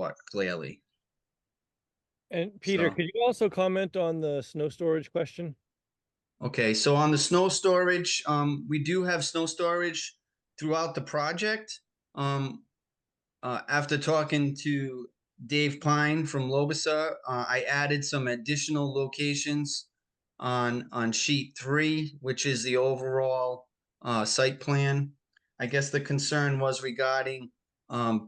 report clearly. And Peter, So, could you also comment on the snow storage question? okay, so on the snow storage, we do have snow storage throughout the project. After talking to Dave Pine from Lobasa, I added some additional locations on sheet 3, which is the overall site plan. I guess the concern was regarding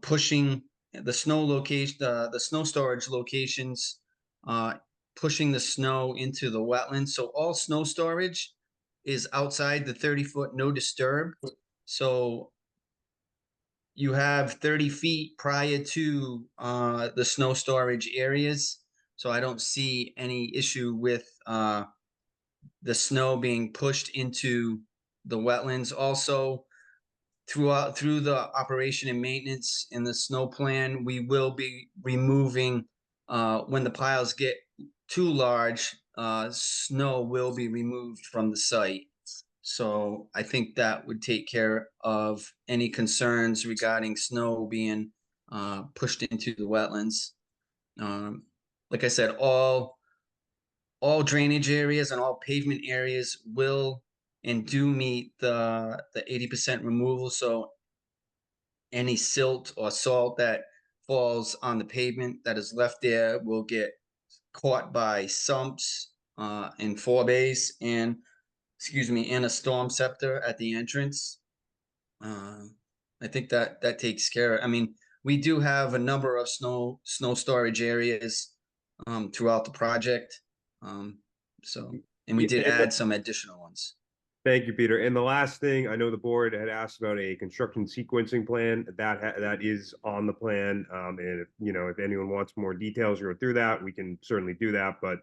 pushing the snow location, the snow storage locations, pushing the snow into the wetlands. So all snow storage is outside the 30-foot no disturb. So you have 30 feet prior to the snow storage areas. So I don't see any issue with the snow being pushed into the wetlands. Also, through the operation and maintenance in the snow plan, we will be removing when the piles get too large, snow will be removed from the site. So I think that would take care of any concerns regarding snow being pushed into the wetlands. Like I said, all drainage areas and all pavement areas will and do meet the 80% removal. So any silt or salt that falls on the pavement that is left there will get caught by sumps and forebays and, excuse me, and a storm scepter at the entrance. I think that takes care. I mean, we do have a number of snow storage areas throughout the project. So, and we did add some additional ones. Thank you, Peter. And the last thing, I know the board had asked about a construction sequencing plan. That is on the plan. And if anyone wants more details or go through that, we can certainly do that. But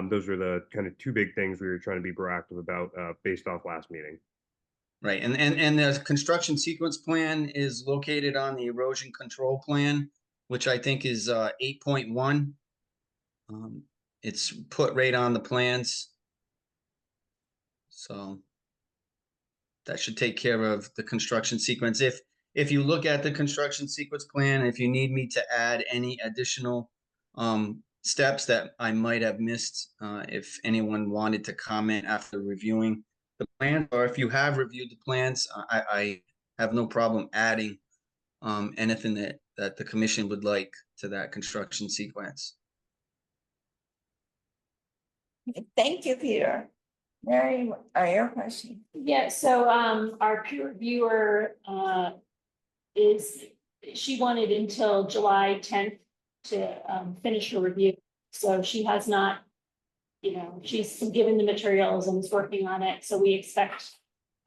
those are the kind of two big things we were trying to be proactive about based off last meeting. Right, and the construction sequence plan is located on the erosion control plan, which I think is 8.1. It's put right on the plans. So that should take care of the construction sequence. If you look at the construction sequence plan, if you need me to add any additional steps that I might have missed, if anyone wanted to comment after reviewing the plan, or if you have reviewed the plans, I have no problem adding anything that the commission would like to that construction sequence. Thank you, Peter. Mary, your question. Yeah, so our peer reviewer she wanted until July 10th to finish her review. So she has not, she's given the materials and is working on it. So we expect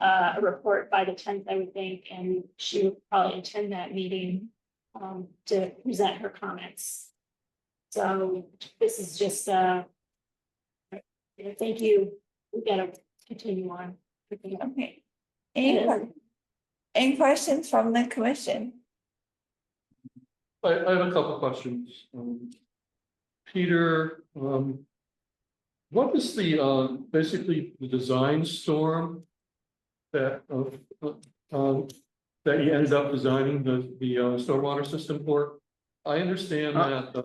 a report by the 10th, I would think, and she would probably attend that meeting to present her comments. So this is just thank you. We gotta continue on. Okay. Any questions from the commission? I have a couple questions. Peter, what is the basically the design storm that that you ended up designing the stormwater system for? I understand that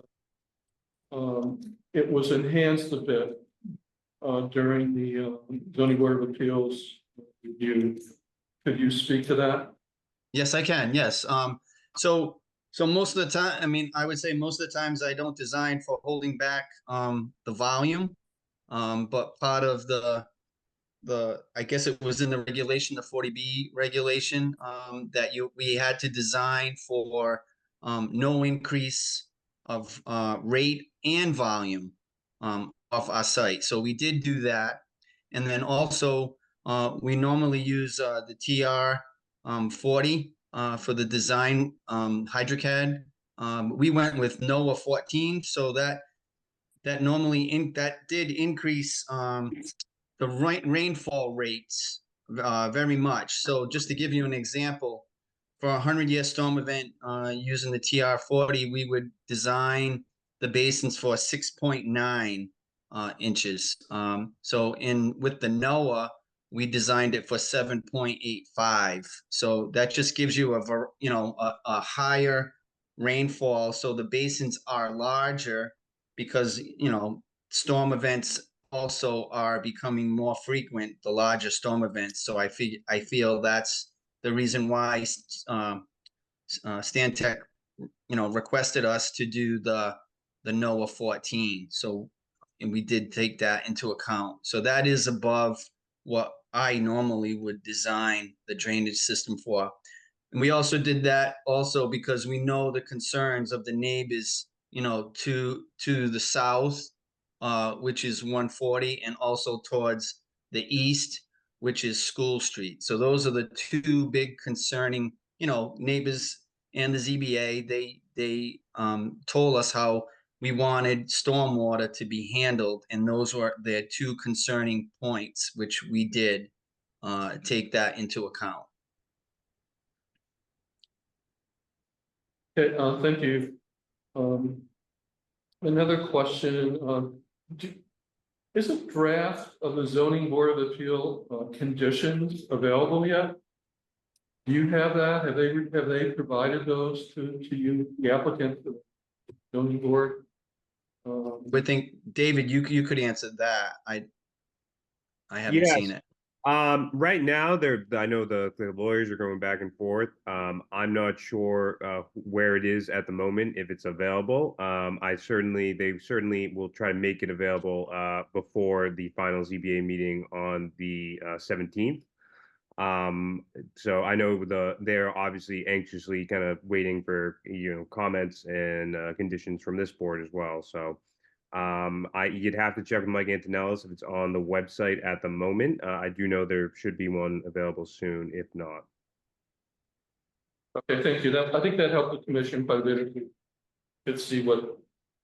it was enhanced a bit during the zoning board of appeals review. Could you speak to that? Yes, I can. Yes. So most of the time, I mean, I would say most of the times I don't design for holding back the volume, but part of the I guess it was in the regulation, the 40B regulation, that we had to design for no increase of rate and volume off our site. So we did do that, and then also we normally use the TR 40 for the design HydroCAD. We went with NOAA 14, so that normally that did increase the rainfall rates very much. So just to give you an example, for a 100-year storm event using the TR 40, we would design the basins for 6.9 inches. So with the NOAA, we designed it for 7.85. So that just gives you a higher rainfall, so the basins are larger because, you know, storm events also are becoming more frequent, the larger storm events. So I feel that's the reason why Stantec, you know, requested us to do the NOAA 14. So, and we did take that into account. So that is above what I normally would design the drainage system for. And we also did that also because we know the concerns of the neighbors, you know, to the south, which is 140, and also towards the east, which is School Street. So those are the two big concerning, you know, neighbors. And the ZBA, they told us how we wanted stormwater to be handled, and those were their two concerning points, which we did take that into account. Okay, thank you. Another question, is a draft of the zoning board of appeal conditions available yet? Do you have that? Have they provided those to you, the applicant, the zoning board? I think, David, you could answer that. I haven't seen Yes. it. Right now, I know the lawyers are going back and forth. I'm not sure where it is at the moment, if it's available. They certainly will try to make it available before the final ZBA meeting on the 17th. So I know they're obviously anxiously kind of waiting for, you know, comments and conditions from this board as well. So you'd have to check with Mike Antonellis if it's on the website at the moment. I do know there should be one available soon, if not. Okay, thank you. I think that helped the commission quite a bit. If you could see what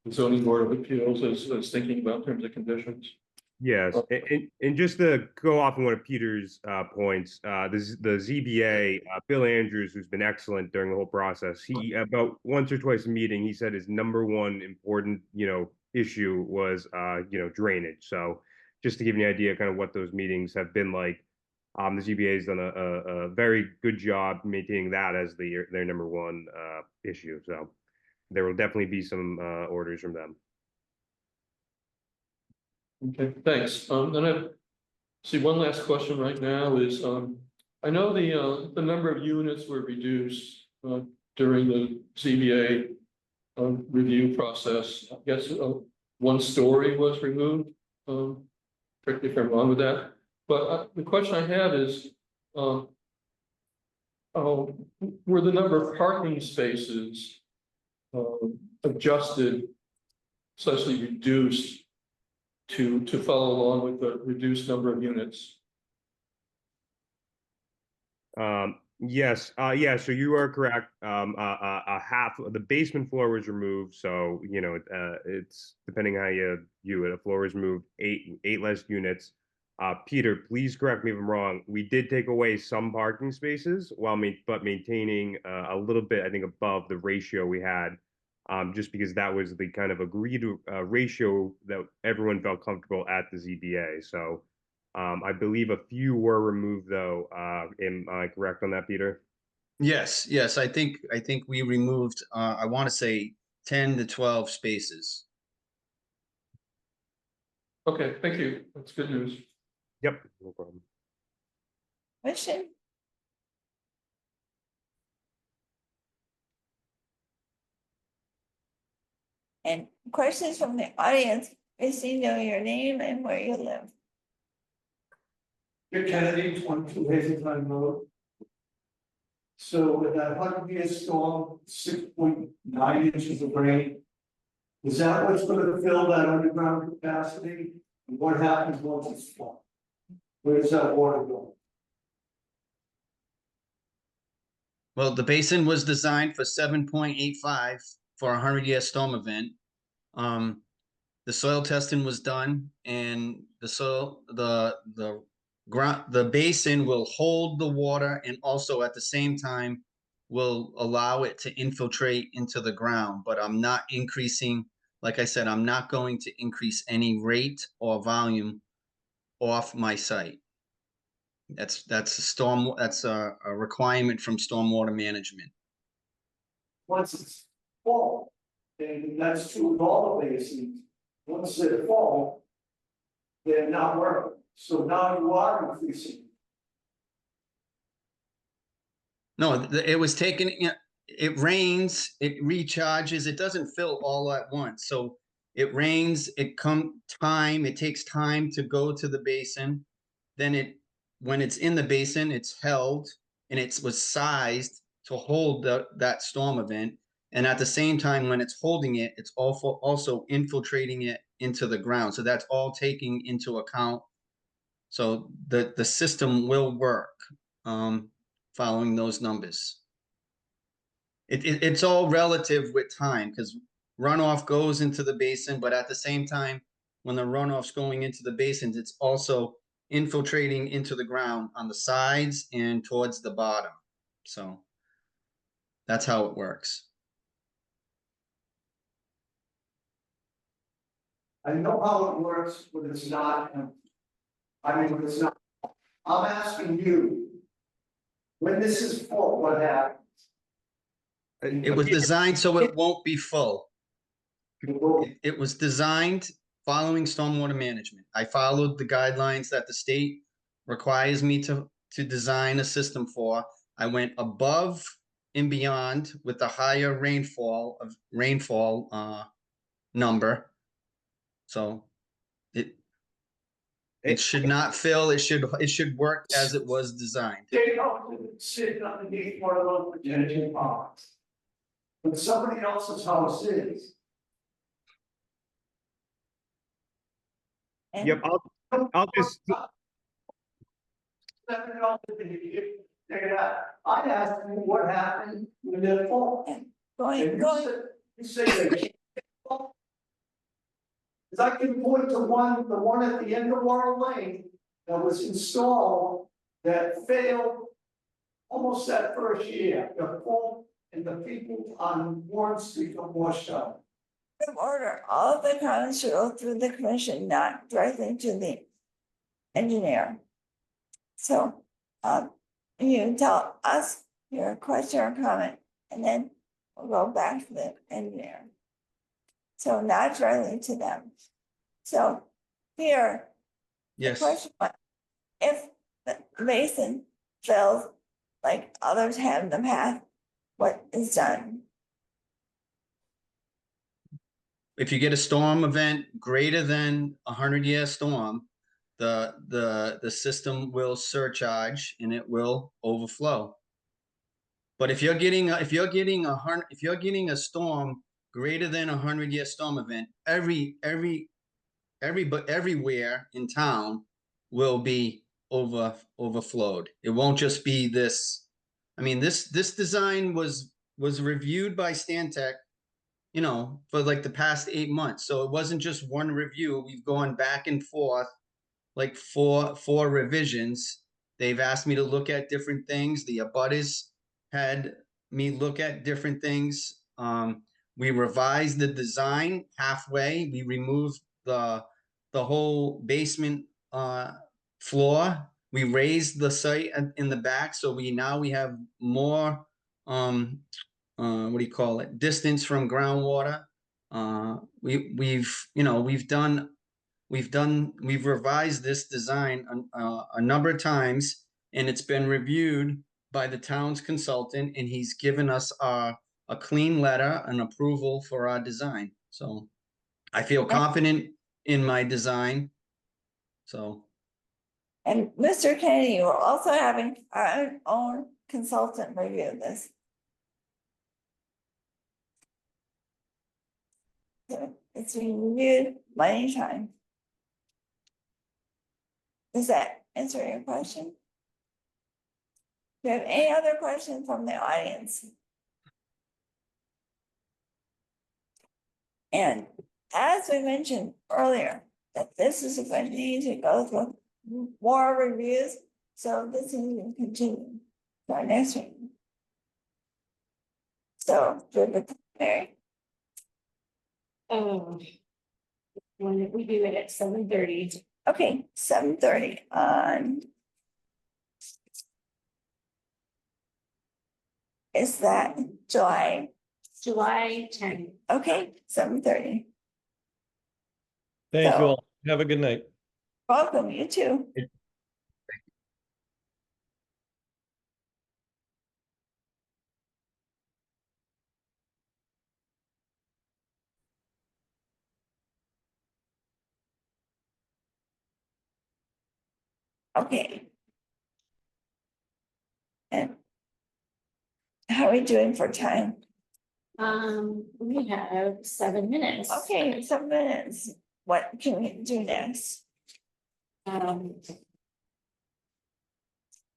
the zoning board of appeals is thinking about in terms of conditions. Yes, and just to go off on one of Peter's points, the ZBA, Bill Andrews, who's been excellent during the whole process, he about once or twice a meeting, he said his number one important, you know, issue was, you know, drainage. So just to give you an idea, kind of what those meetings have been like, the ZBA has done a very good job maintaining that as their number one issue. So there will definitely be some orders from them. Okay, thanks. Then I see one last question right now is, I know the number of units were reduced during the ZBA review process. I guess one story was removed. Correct me if I'm wrong with that. But the question I have is, were the number of parking spaces adjusted, essentially reduced to follow along with the reduced number of units? Yes, yeah, so you are correct. A half of the basement floor was removed, so you know, it's depending how you view it. A floor was moved, eight less units. Peter, please correct me if I'm wrong. We did take away some parking spaces but maintaining a little bit, I think, above the ratio we had. Just because that was the kind of agreed ratio that everyone felt comfortable at the ZBA. So I believe a few were removed, though. Am I correct on that, Peter? Yes, yes. I think we removed. I want to say 10 to 12 spaces. Okay, thank you. That's good news. Yep, no problem. Question? And questions from the audience, please know your name and where you live. Rick Kennedy, 22 Hazeltine Road. So with that 100-year storm, 6.9 inches of rain, is that what's going to fill that underground capacity? And what happens once it's full? Where does that water go? Well, the basin was designed for 7.85 for a 100-year storm event. The soil testing was done, and the basin will hold the water, and also at the same time will allow it to infiltrate into the ground. But I'm not increasing, like I said, I'm not going to increase any rate or volume off my site. That's a requirement from stormwater management. Once it's full. And that's true with all the basins. Once they're full, they're not working. So now you are increasing. No, it was taken, it rains, it recharges, it doesn't fill all at once. So it rains, it takes time to go to the basin. Then when it's in the basin, it's held and it was sized to hold that storm event. And at the same time, when it's holding it, it's also infiltrating it into the ground. So that's all taking into account. So the system will work following those numbers. It's all relative with time because runoff goes into the basin, but at the same time, when the runoff's going into the basins, it's also infiltrating into the ground on the sides and towards the bottom. So that's how it works. I know how it works, but it's not, I mean, it's not. I'm asking you, when this is full, what happens? It was designed so it won't be full. It was designed following stormwater management. I followed the guidelines that the state requires me to design a system for. I went above and beyond with the higher rainfall number. So it should not fill. It should work as it was designed. They don't sit underneath one of those retention ponds. But somebody else's house is. And Yep, I'll just, I asked you what happened when they're full. And you say they can't get full. 'Cause I can point to the one at the end of Laurel Lane that was installed that failed almost that first year, the full, and the people on Warren Street got washed out. in order, all of the comments should go through the commission, not directly to the engineer. So, you tell us your question or comment, and then we'll go back to the engineer. So not directly to them. So here, the Yes. question was, if the basin fills like others have in the past, what is done? If you get a storm event greater than 100-year storm, the system will surcharge and it will overflow. But if you're getting a storm greater than 100-year storm event, everywhere in town will be overflowed. It won't just be this. I mean, this design was reviewed by Stantec, for like the past 8 months. So it wasn't just one review. We've gone back and forth, like four revisions. They've asked me to look at different things. The abutters had me look at different things. We revised the design halfway. We removed the whole basement floor. We raised the site in the back, so we have more distance from groundwater. We've revised this design a number of times, and it's been reviewed by the town's consultant, and he's given us a clean letter, an approval for our design. So I feel confident in my design. So. And Mr. Kennedy, we're also having our own consultant review this. So it's been reviewed many times. Does that answer your question? Do you have any other questions from the audience? And as we mentioned earlier, that this is going to need to go through more reviews, so this is going to continue to our next meeting. So, Mary. When we do it at 7:30. Okay, 7:30 on. Is that July July 10th. Okay, 7:30. Thank you So- all. Have a good night. Welcome, you too. Okay. And how are we doing for time? We have 7 minutes. Okay, 7 minutes. What can we do next? Um,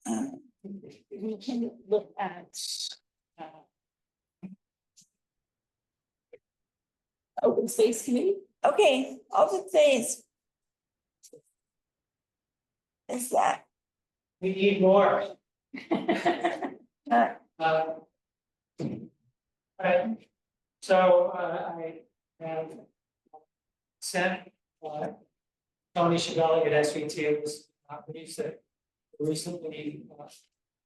Uh, we can look at. Open Space Committee. Okay, open space. Is that, We need more. uh, Right. So, I have sent, Tony Schiavelli at SVT was, produced it recently,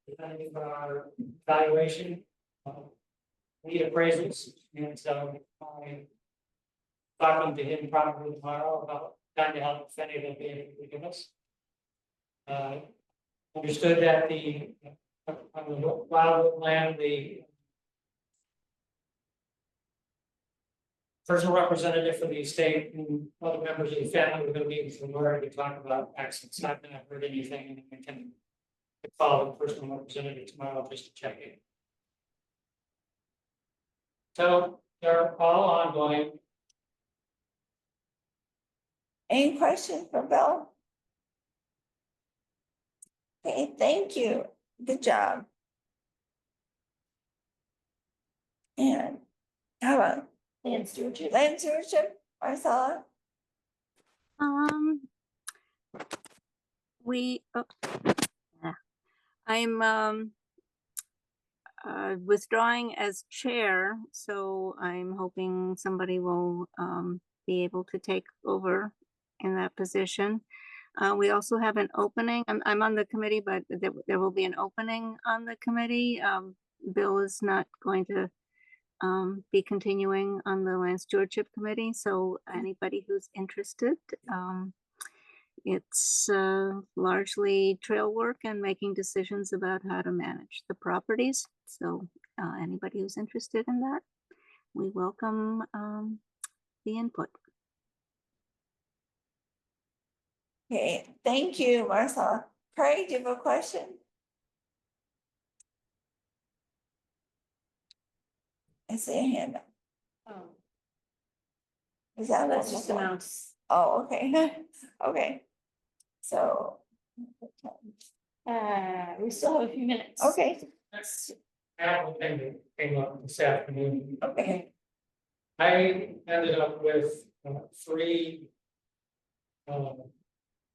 depending on our evaluation. Need appraisals, and so I'm talking to him probably tomorrow about trying to help if any of them be able to give us. Understood that on the Wildwood land, the personal representative for the estate and other members of the family were going to meet with the lawyer to talk about access. I've not heard anything, and we can call the personal representative tomorrow just to check in. So they're all ongoing. any questions for Bill? Okay, thank you. Good job. And how about Land stewardship. land stewardship, Marcella? We, I'm withdrawing as chair, so I'm hoping somebody will be able to take over in that position. We also have an opening. I'm on the committee, but there will be an opening on the committee. Bill is not going to be continuing on the land stewardship committee, so anybody who's interested, it's largely trail work and making decisions about how to manage the properties. So anybody who's interested in that, we welcome the input. Okay, thank you, Marcella. Craig, do you have a question? I see a hand up. Oh, Is that what that's just you want? announced. Oh, okay, okay. So, We still have a few minutes. okay, That's one thing that came up this afternoon. okay, I ended up with 3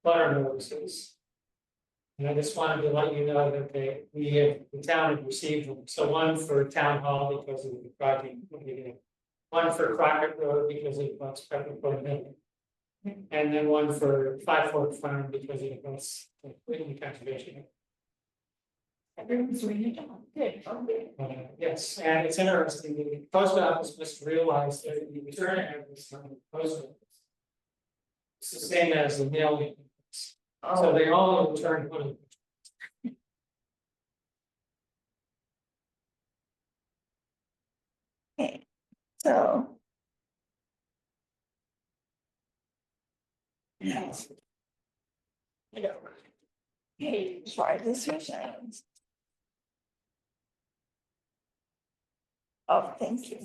butter notices. And I just wanted to let you know that the town had received them. So one for town hall because of the project. One for Crockett Road because it was expected for a minute. And then one for 5 Fork Farm because it was in the conservation. Everyone's reading it down. Good. Yes, and it's interesting, the post office must realize that the return address on the post office. It's the same as the mailing. So they all return one. okay, so. Yes. Okay, try decisions. Oh, thank you.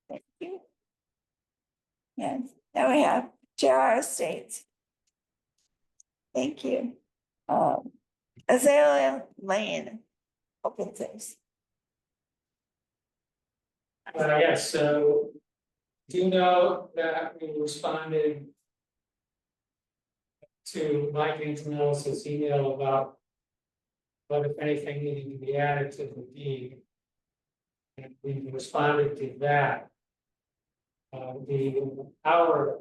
Thank you. And now we have JR Estates. Thank you. Azalea Lane, open space. Yes, so. Do you know that we responded. To Mike Antonellis' email about. What if anything needed to be added to the deed. And we responded to that. Our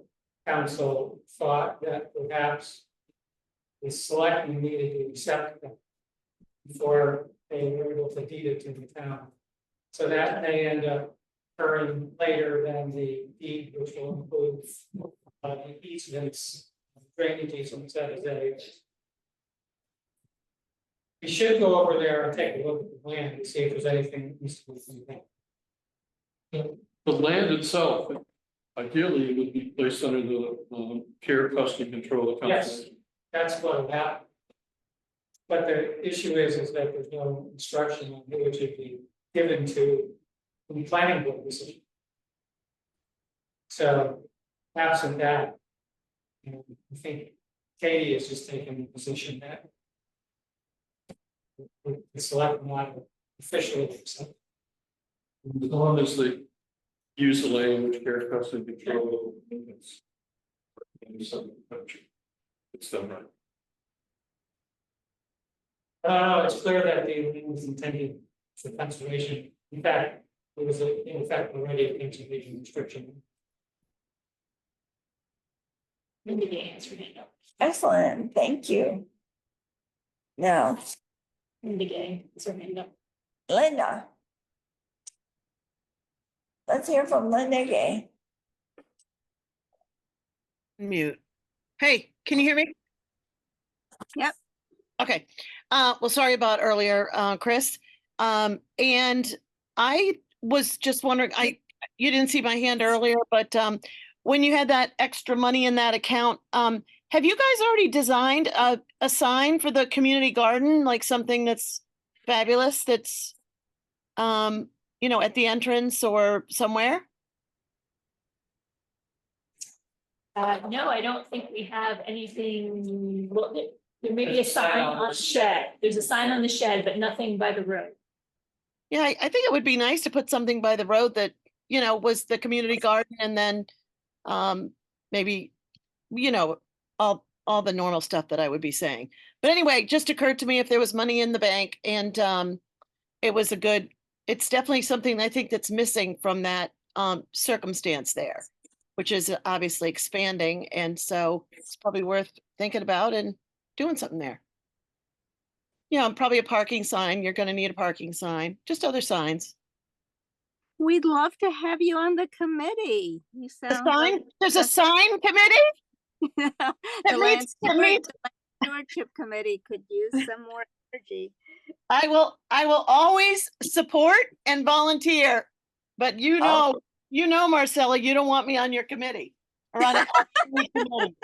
council thought that perhaps. The selectmen needed to accept them. Before they were able to deed it to the town. So that may end up occurring later than the deed, which will include the easements, drainage easements, that is a. We should go over there and take a look at the plan to see if there's anything that needs to be done. The land itself, ideally, it would be placed under the care, custody, control of the Yes. conservation. That's what will happen. But the issue is that there's no instruction on who it should be given to the planning board decision. So absent that, I think Katie is just taking the position that the select not officially accept. As long as they use the language, care, custody, control. It's done right. It's clear that the land was intended for conservation. In fact, it was in effect already a conservation restriction. Linda Gay has her hand up. Excellent, thank you. Now, Linda Gay has her hand up. Linda. Let's hear from Linda Gay. Mute. Hey, can you hear me? Yep. Okay. Well, sorry about earlier, Chris. And I was just wondering, you didn't see my hand earlier, but when you had that extra money in that account, have you guys already designed a sign for the community garden, like something that's fabulous, that's at the entrance or somewhere? No, I don't think we have anything, well, there may be a sign on the shed, there's a sign on the shed, but nothing by the road. Yeah, I think it would be nice to put something by the road that, was the community garden, and then maybe, all the normal stuff that I would be saying. But anyway, it just occurred to me if there was money in the bank, and it's definitely something I think that's missing from that circumstance there, which is obviously expanding. And so it's probably worth thinking about and doing something there. Probably a parking sign. You're going to need a parking sign, just other signs. We'd love to have you on the committee. You A sound like sign? There's a sign committee? the needs- that needs- stewardship committee could use some more energy. I will always support and volunteer, but Marcella, you don't want me on your committee or on a committee.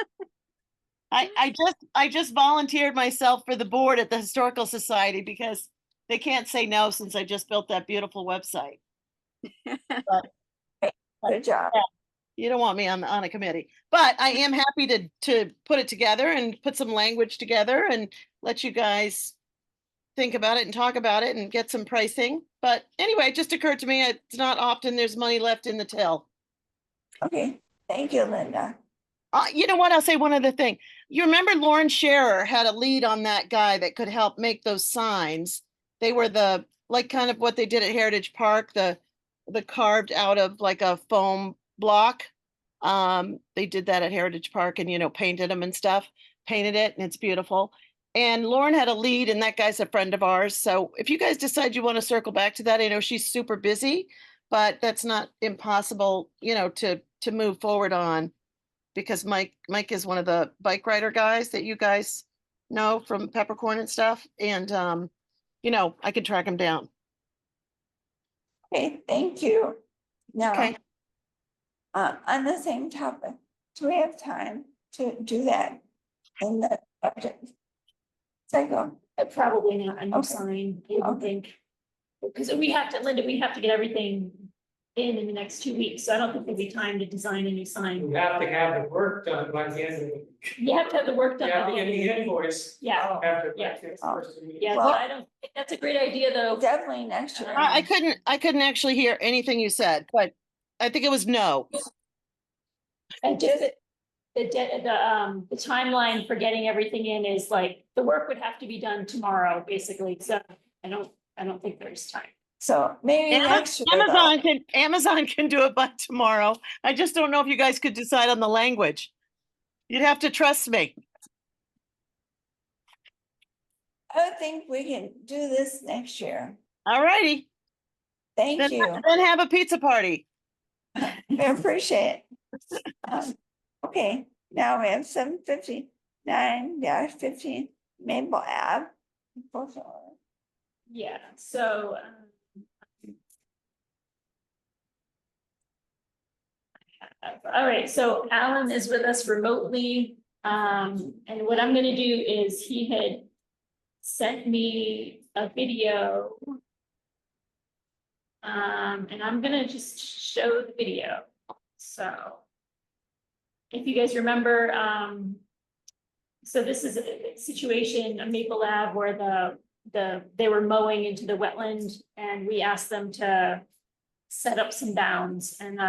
I just volunteered myself for the board at the Historical Society because they can't say no since I just built that beautiful website. Good job. You don't want me on a committee, but I am happy to put it together and put some language together and let you guys think about it and talk about it and get some pricing. But anyway, it just occurred to me, it's not often there's money left in the till. Okay, thank you, Linda. You know what? I'll say one other thing. You remember Lauren Scherer had a lead on that guy that could help make those signs. They were kind of what they did at Heritage Park, the carved out of like a foam block. They did that at Heritage Park and, painted them and stuff, painted it, and it's beautiful. And Lauren had a lead, and that guy's a friend of ours. So if you guys decide you want to circle back to that, I know she's super busy, but that's not impossible, to move forward on, because Mike is one of the bike rider guys that you guys know from Peppercorn and stuff. And, I could track him down. Okay, thank you. Now, Okay. on the same topic, do we have time to do that in the budget cycle? Probably not a new Okay. sign, I don't think. Because we have to, Linda, we have to get everything in the next 2 weeks, so I don't think there'll be time to design a new sign. We have to have the work done by the end of the. You have to have the work done. You have by to the get end of the the- invoice. Yeah, After. Yeah. the first of the week. yeah, Well- but I don't, that's a great idea, though. Definitely next year. I couldn't actually hear anything you said, but I think it was no. And just the timeline for getting everything in is like, the work would have to be done tomorrow, basically, so I don't think there's time. So maybe next year. though. Amazon can do it by tomorrow. I just don't know if you guys could decide on the language. You'd have to trust me. I think we can do this next year. All righty. Thank you. Then have a pizza party. We appreciate it. Okay, now we have 759-15 Maple Ave. Yeah, so. All right, so Alan is with us remotely. And what I'm gonna do is he had sent me a video. And I'm gonna just show the video. So. If you guys remember, so this is a situation, a Maple Ave where they were mowing into the wetland and we asked them to set up some bounds and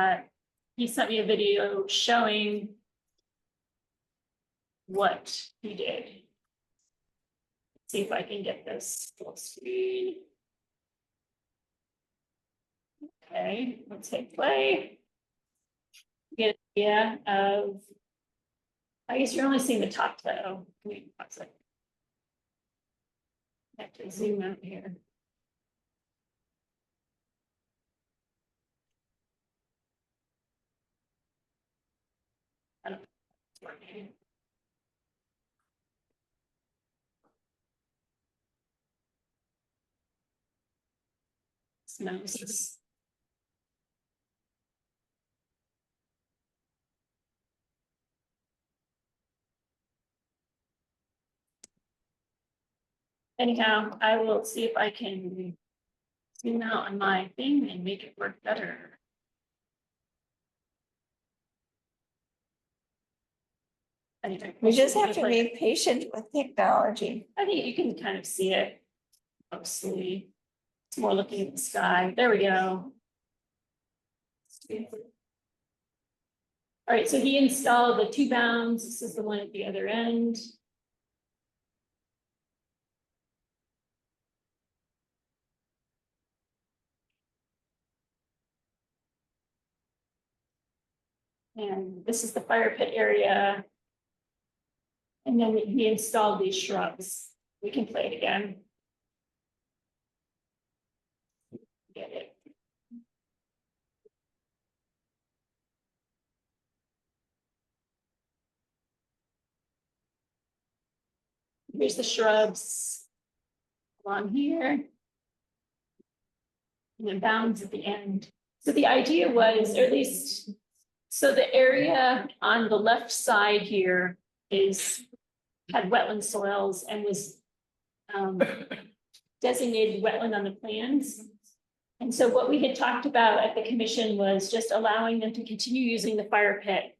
he sent me a video showing what he did. Let's see if I can get this full screen. Okay, let's hit play. Get an idea of, I guess you're only seeing the top though. Wait, what's it? I have to zoom out here. I don't know if it's working. Smells this. Anyhow, I will see if I can zoom out on my thing and make it work better. Anyway, We just have to play. be patient with technology. I think you can kind of see it mostly. It's more looking at the sky. There we go. All right, so he installed the 2 bounds. This is the one at the other end. And this is the fire pit area. And then he installed these shrubs. We can play it again. Get it. Here's the shrubs along here. And then bounds at the end. So the idea was, or at least, so the area on the left side here had wetland soils and was designated wetland on the plans. And so what we had talked about at the commission was just allowing them to continue using the fire pit.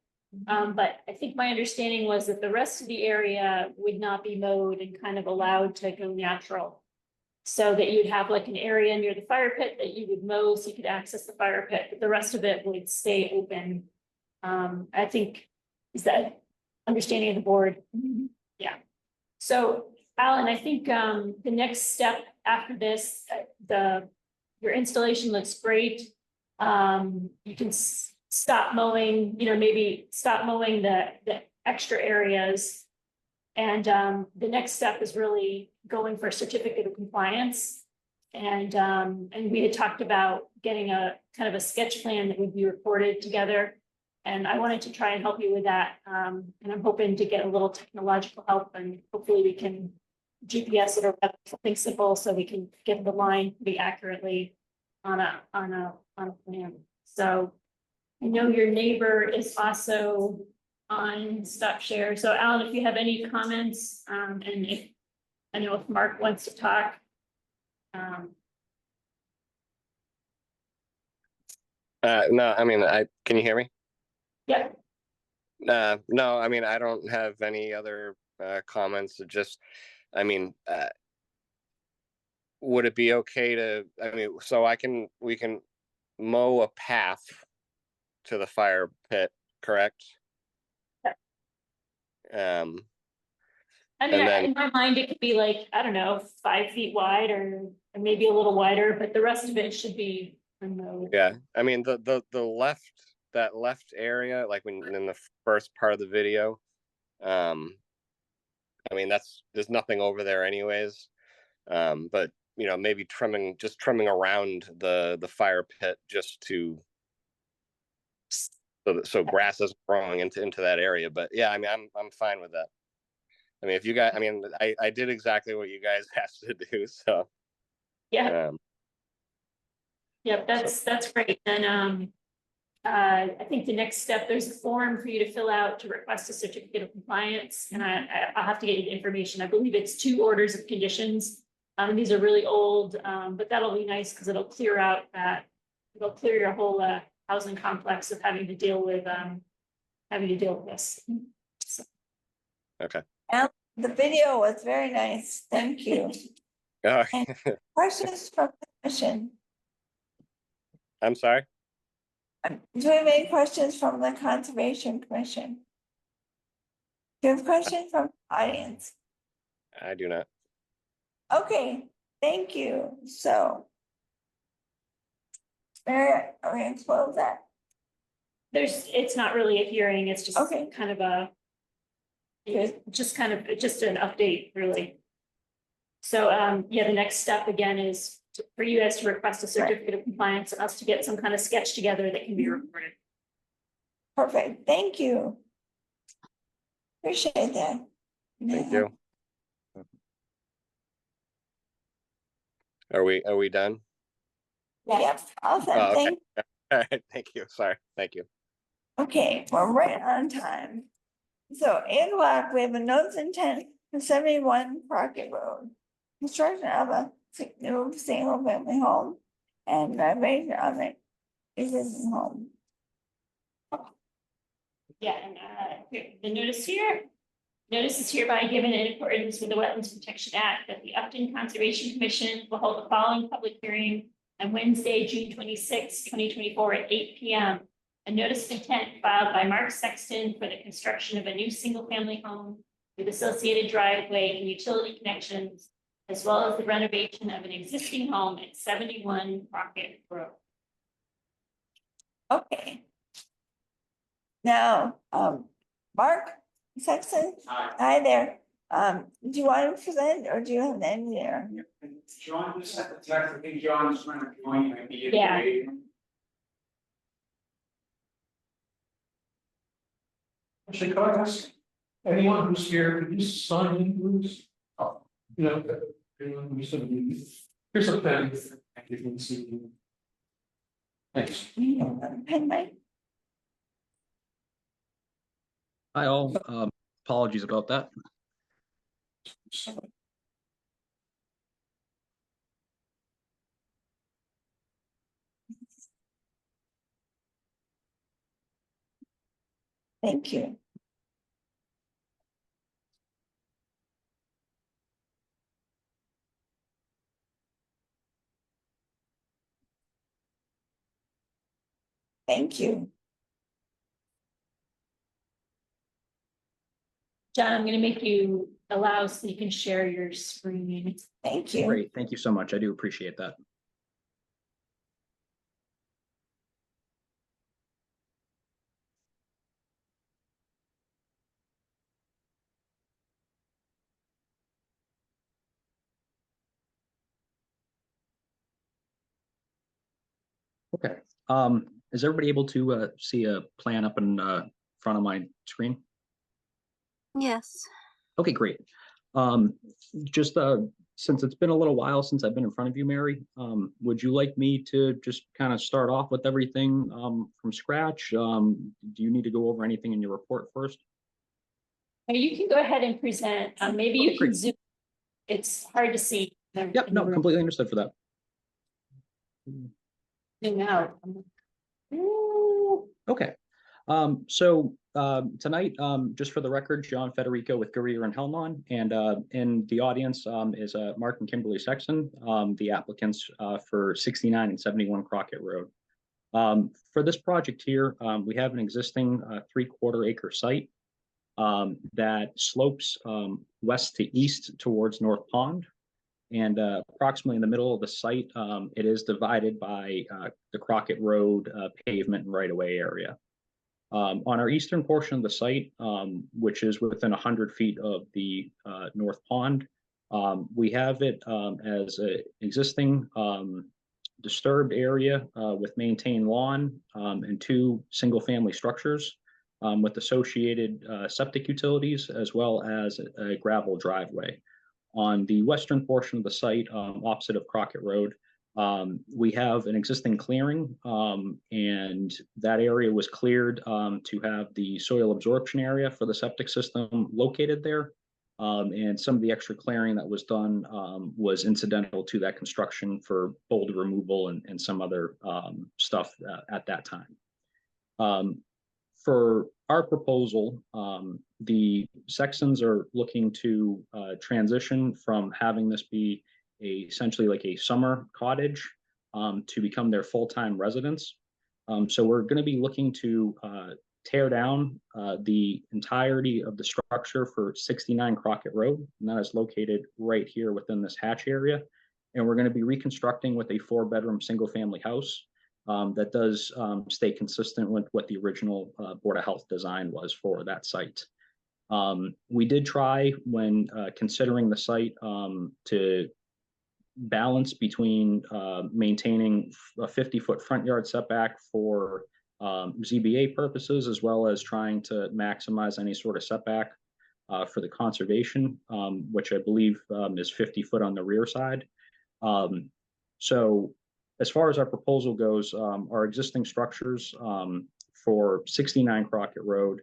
But I think my understanding was that the rest of the area would not be mowed and kind of allowed to go natural. So that you'd have like an area near the fire pit that you would mow so you could access the fire pit, but the rest of it would stay open. I think, is that understanding of the board? Yeah. So Alan, I think the next step after this, your installation looks great. You can stop mowing, maybe stop mowing the extra areas. And the next step is really going for a certificate of compliance. And we had talked about getting a kind of a sketch plan that would be recorded together. And I wanted to try and help you with that. And I'm hoping to get a little technological help and hopefully we can GPS it or something simple so we can get the line pretty accurately on a plan. So I know your neighbor is also on Stop Share. So Alan, if you have any comments, and I know if Mark wants to talk. No, I mean, can you hear me? Yeah. No, I mean, I don't have any other comments. Just, I mean, would it be okay to, so we can mow a path to the fire pit, correct? Yeah. And in my mind, it could be like, I don't know, 5 feet wide or maybe a little wider, but the rest of it should be remote. Yeah, I mean, that left area, like when in the first part of the video, I mean, there's nothing over there anyways. But you know, maybe just trimming around the fire pit just to so grass isn't growing into that area. But yeah, I mean, I'm fine with that. I mean, if you guys, I mean, I did exactly what you guys asked to do, so. Yeah, yeah, that's great. And I think the next step, there's a form for you to fill out to request a certificate of compliance, and I'll have to get you the information. I believe it's 2 orders of conditions. These are really old, but that'll be nice because it'll clear out it'll clear your whole housing complex of having to deal with this. So. Okay. And the video was very nice. Thank you. And questions from the commission? I'm sorry. Do we have any questions from the Conservation Commission? Do you have questions from the audience? I do not. Okay, thank you. So. Mary, are we gonna close that? It's not really a hearing, it's just Okay. kind of just an update, really. So, yeah, the next step again is for you guys to request a certificate of compliance and us to get some kind of sketch together that can be recorded. Perfect, thank you. Appreciate that. Thank you. Are we done? Yep, awesome, Oh, okay. thank, All right, thank you. Sorry, thank you. okay, we're right on time. So 8 o'clock, we have a notice of intent for 71 Crockett Road. Construction of a new single family home and renovation of it existing home. Yeah, and the notice here. Notice is hereby given in accordance with the Wetlands Protection Act that the Upton Conservation Commission will hold the following public hearing on Wednesday, June 26, 2024 at 8 p.m. A notice of intent filed by Mark Sexton for the construction of a new single-family home with associated driveway and utility connections, as well as the renovation of an existing home at 71 Crockett Road. Okay. Now, Mark Sexton, hi there. Do you want to present or do you have an engineer? John just sent the text. I think John is trying to join. Yeah. Actually, could I ask anyone who's here, could you sign in, please? Oh, you know, anyone who's sort of- here's a pen. You can see. Thanks. Pen mic? Hi all, apologies about that. Thank you. Thank you. John, I'm going to make you allow so you can share your screen. Thank you. Great, thank you so much. I do appreciate that. Okay, is everybody able to see a plan up in front of my screen? Yes. Okay, great. Just since it's been a little while since I've been in front of you, Mary, would you like me to just kind of start off with everything from scratch? Do you need to go over anything in your report first? You can go ahead and present. Maybe you can zoom. It's hard to see. Yep, no, completely understood for that. Zoom out. Okay. So tonight, just for the record, John Federico with Guerrier and Hellman, and in the audience is Mark and Kimberly Sexton, the applicants for 69 and 71 Crockett Road. For this project here, we have an existing 3/4 acre site that slopes west to east towards North Pond. And approximately in the middle of the site, it is divided by the Crockett Road pavement and right-of-way area. On our eastern portion of the site, which is within 100 feet of the North Pond, We have it as a existing disturbed area with maintained lawn and 2 single-family structures with associated septic utilities, as well as a gravel driveway. On the western portion of the site, opposite of Crockett Road, we have an existing clearing, and that area was cleared to have the soil absorption area for the septic system located there. And some of the extra clearing that was done was incidental to that construction for boulder removal and some other stuff at that time. For our proposal, the Sextons are looking to transition from having this be essentially like a summer cottage to become their full-time residence. So we're going to be looking to tear down the entirety of the structure for 69 Crockett Road, and that is located right here within this hatch area. And we're going to be reconstructing with a 4-bedroom single-family house that does stay consistent with what the original Board of Health design was for that site. We did try, when considering the site, to balance between maintaining a 50-foot front yard setback for ZBA purposes, as well as trying to maximize any sort of setback for the conservation, which I believe is 50 foot on the rear side. So as far as our proposal goes, our existing structures for 69 Crockett Road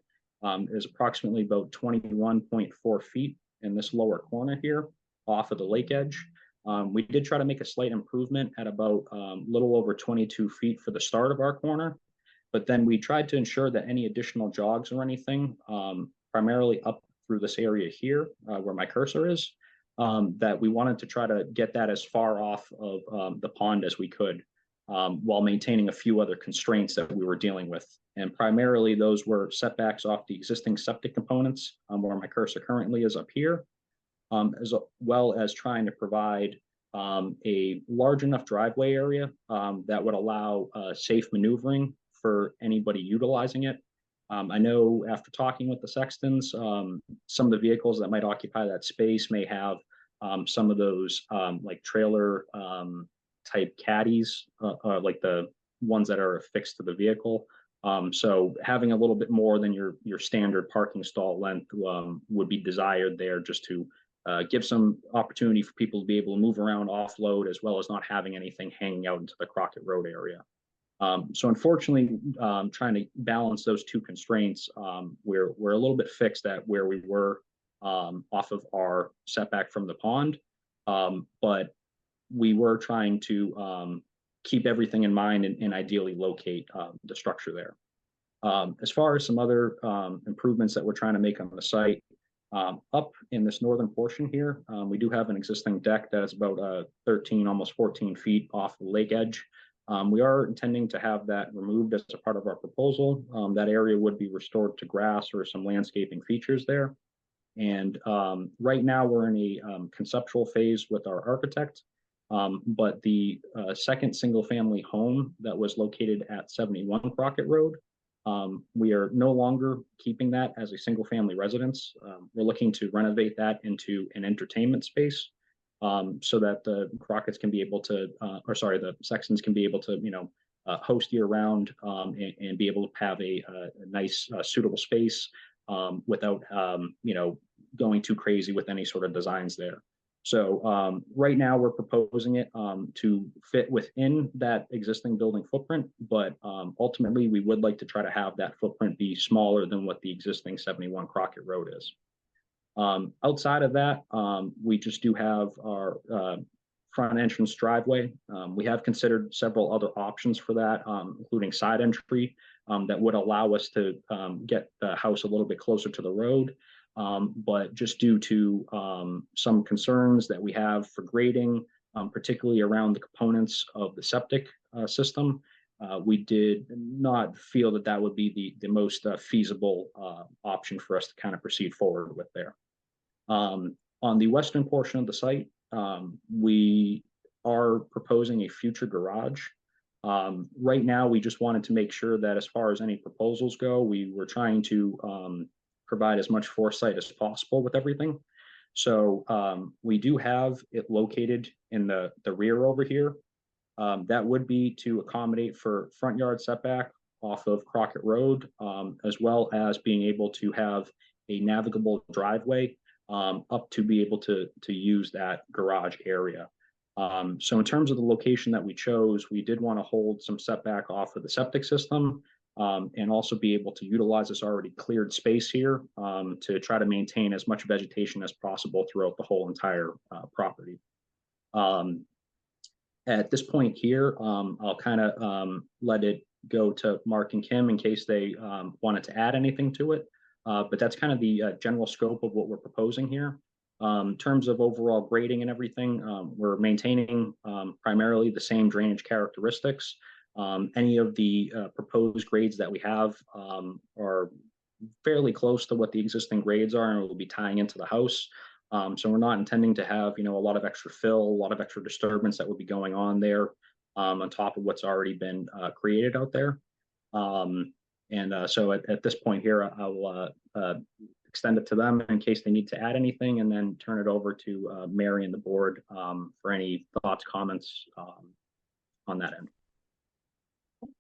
is approximately about 21.4 feet in this lower corner here off of the lake edge. We did try to make a slight improvement at about little over 22 feet for the start of our corner, but then we tried to ensure that any additional jogs or anything, primarily up through this area here where my cursor is, that we wanted to try to get that as far off of the pond as we could, while maintaining a few other constraints that we were dealing with. And primarily those were setbacks off the existing septic components, where my cursor currently is up here, as well as trying to provide a large enough driveway area that would allow safe maneuvering for anybody utilizing it. I know after talking with the Sextons, some of the vehicles that might occupy that space may have some of those like trailer type caddies, like the ones that are affixed to the vehicle. So having a little bit more than your standard parking stall length would be desired there, just to give some opportunity for people to be able to move around, offload, as well as not having anything hanging out into the Crockett Road area. So unfortunately, trying to balance those two constraints, we're a little bit fixed at where we were off of our setback from the pond, but we were trying to keep everything in mind and ideally locate the structure there. As far as some other improvements that we're trying to make on the site, up in this northern portion here, we do have an existing deck that's about 13, almost 14 feet off the lake edge. We are intending to have that removed as a part of our proposal. That area would be restored to grass or some landscaping features there. And right now we're in a conceptual phase with our architect, but the second single family home that was located at 71 Crockett Road, we are no longer keeping that as a single family residence. We're looking to renovate that into an entertainment space, so that the Crockett's can be able to, the Sextons can be able to, host year round, and be able to have a nice, suitable space without, going too crazy with any sort of designs there. So right now we're proposing it to fit within that existing building footprint, but ultimately we would like to try to have that footprint be smaller than what the existing 71 Crockett Road is. Outside of that, we just do have our front entrance driveway. We have considered several other options for that, including side entry that would allow us to get the house a little bit closer to the road. But just due to some concerns that we have for grading, particularly around the components of the septic system, we did not feel that that would be the most feasible option for us to kind of proceed forward with there. On the western portion of the site, we are proposing a future garage. Right now, we just wanted to make sure that as far as any proposals go, we were trying to provide as much foresight as possible with everything. So we do have it located in the rear over here. That would be to accommodate for front yard setback off of Crockett Road, as well as being able to have a navigable driveway up to be able to use that garage area. So in terms of the location that we chose, we did want to hold some setback off of the septic system, and also be able to utilize this already cleared space here to try to maintain as much vegetation as possible throughout the whole entire property. At this point here, I'll kind of let it go to Mark and Kim in case they wanted to add anything to it. But that's kind of the general scope of what we're proposing here. In terms of overall grading and everything, we're maintaining primarily the same drainage characteristics. Any of the proposed grades that we have are fairly close to what the existing grades are, and we'll be tying into the house. So we're not intending to have, a lot of extra fill, a lot of extra disturbance that would be going on there on top of what's already been created out there. So at this point here, I'll extend it to them in case they need to add anything, and then turn it over to Mary and the board for any thoughts, comments on that end.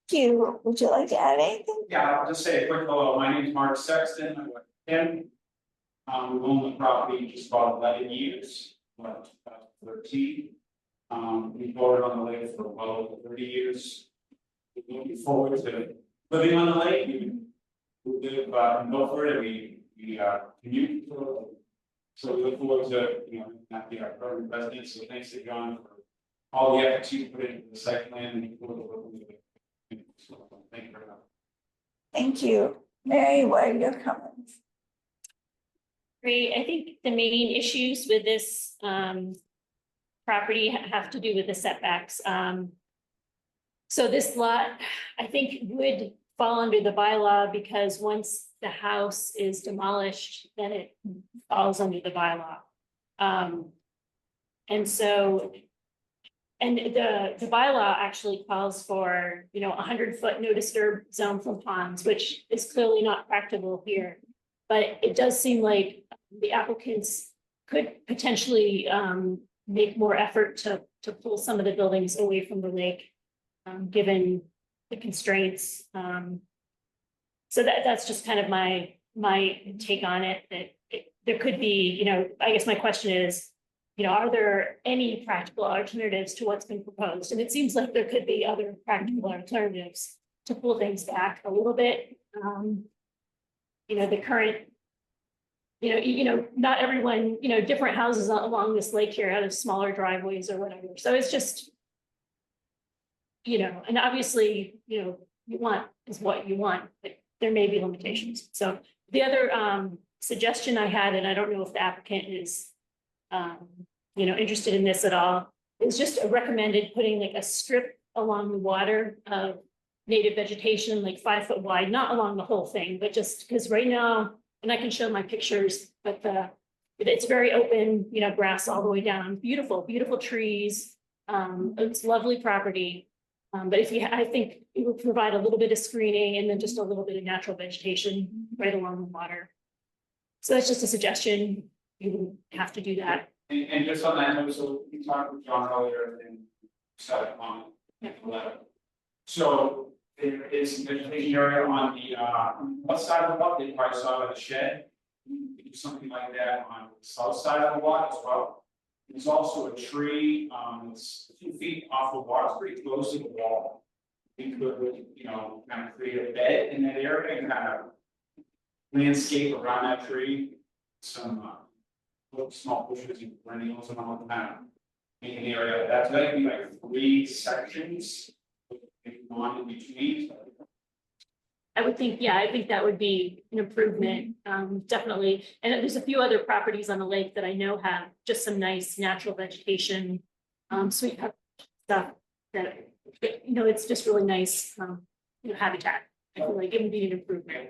Thank you. Would you like to add anything? Yeah, I'll just say a quick hello. My name is Mark Sexton. I'm with Ken. We've owned the property just about 11 years, 13. We bought it on the lake for well over 30 years. We're looking forward to living on the lake. We live in Milford, and we commute. So we look forward to, not be our permanent residents. So thanks to John for all the efforts you put into the site plan and so, thank you very much. Thank you. Mary, what are your comments? Great. I think the main issues with this property have to do with the setbacks. So this lot, I think, would fall under the bylaw because once the house is demolished, then it falls under the bylaw. And the bylaw actually calls for, 100-foot no disturb zone from ponds, which is clearly not practical here. But it does seem like the applicants could potentially make more effort to pull some of the buildings away from the lake, given the constraints. So that's just kind of my take on it. That there could be, I guess my question is, are there any practical alternatives to what's been proposed? And it seems like there could be other practical alternatives to pull things back a little bit. The current, not everyone, different houses along this lake here have smaller driveways or whatever. So it's just, and obviously, you want is what you want, but there may be limitations. So the other suggestion I had, and I don't know if the applicant is, interested in this at all, is just recommended putting like a strip along the water of native vegetation, like 5 foot wide, not along the whole thing, but just because right now, and I can show my pictures, but it's very open, grass all the way down, beautiful, beautiful trees. It's lovely property. But I think it would provide a little bit of screening and then just a little bit of natural vegetation right along the water. So that's just a suggestion. You would have to do that. And just on that note, so we talked with John earlier and started on So there is some vegetation area on the west side of the lot. They probably saw by the shed. We could do something like that on the south side of the lot as well. There's also a tree that's a few feet off the water. It's pretty close to the wall. We could, kind of create a bed in that area and kind of landscape around that tree. Some small bushes and perennials and all of that. In an area that's going to be like 3 sections. One in between. I would think, I think that would be an improvement, definitely. And there's a few other properties on the lake that I know have just some nice natural vegetation, sweet pepper stuff that, it's just really nice, habitat. I feel like it would be an improvement.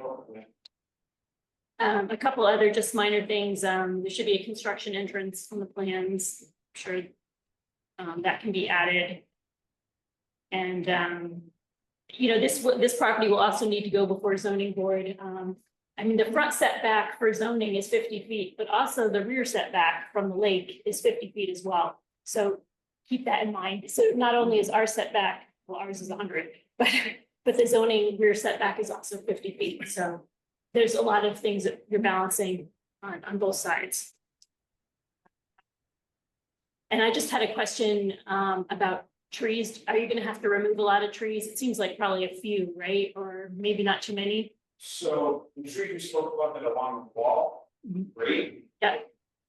A couple other just minor things. There should be a construction entrance on the plans. I'm sure that can be added. And this property will also need to go before zoning board. I mean, the front setback for zoning is 50 feet, but also the rear setback from the lake is 50 feet as well. So keep that in mind. So not only is our setback, well, ours is 100, but the zoning rear setback is also 50 feet. So there's a lot of things that you're balancing on both sides. And I just had a question about trees. Are you going to have to remove a lot of trees? It seems like probably a few, right? Or maybe not too many. So the tree we spoke about that along the wall, great. Yeah.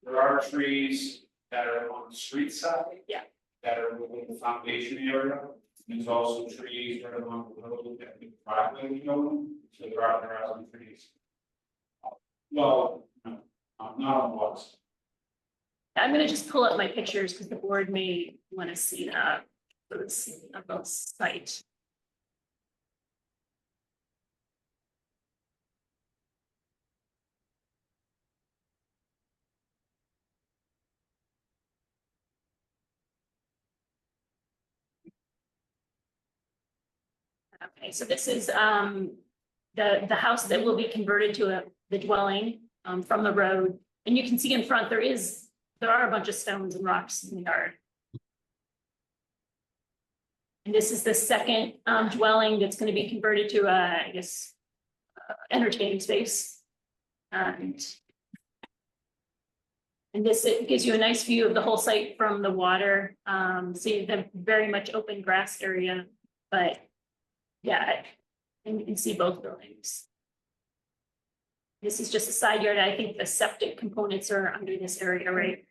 There are trees that are on the street side. Yeah. That are within the foundation area. There's also trees right along the road that we driveway going, so there are some trees. Well, no, not on the walls. I'm gonna just pull up my pictures because the board may want to see that for this about site. Okay, so this is the house that will be converted to the dwelling from the road. And you can see in front there are a bunch of stones and rocks in the yard. And this is the second dwelling that's going to be converted to I guess entertaining space. And this, it gives you a nice view of the whole site from the water. See the very much open grass area, but yeah, and you can see both buildings. This is just a side yard. I think the septic components are under this area, right?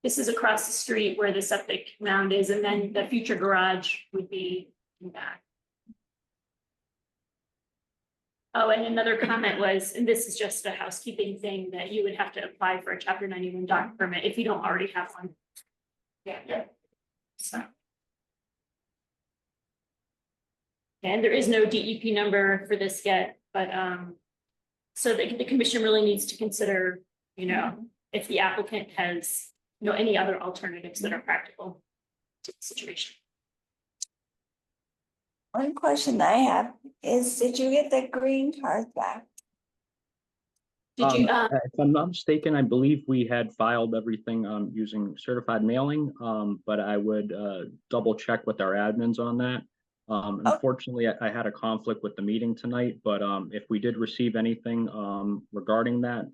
This is across the street where the septic mound is, and then the future garage would be in back. Oh, and another comment was, and this is just a housekeeping thing, that you would have to apply for a Chapter 91 dock permit if you don't already have one. Yeah. So. And there is no DEP number for this yet, but so the commission really needs to consider, you know, if the applicant has, you know, any other alternatives that are practical to the situation. One question I have is, did you get the green card back? Did you, If I'm not mistaken, I believe we had filed everything using certified mailing, but I would double check with our admins on that. Unfortunately, I had a conflict with the meeting tonight, but if we did receive anything regarding that,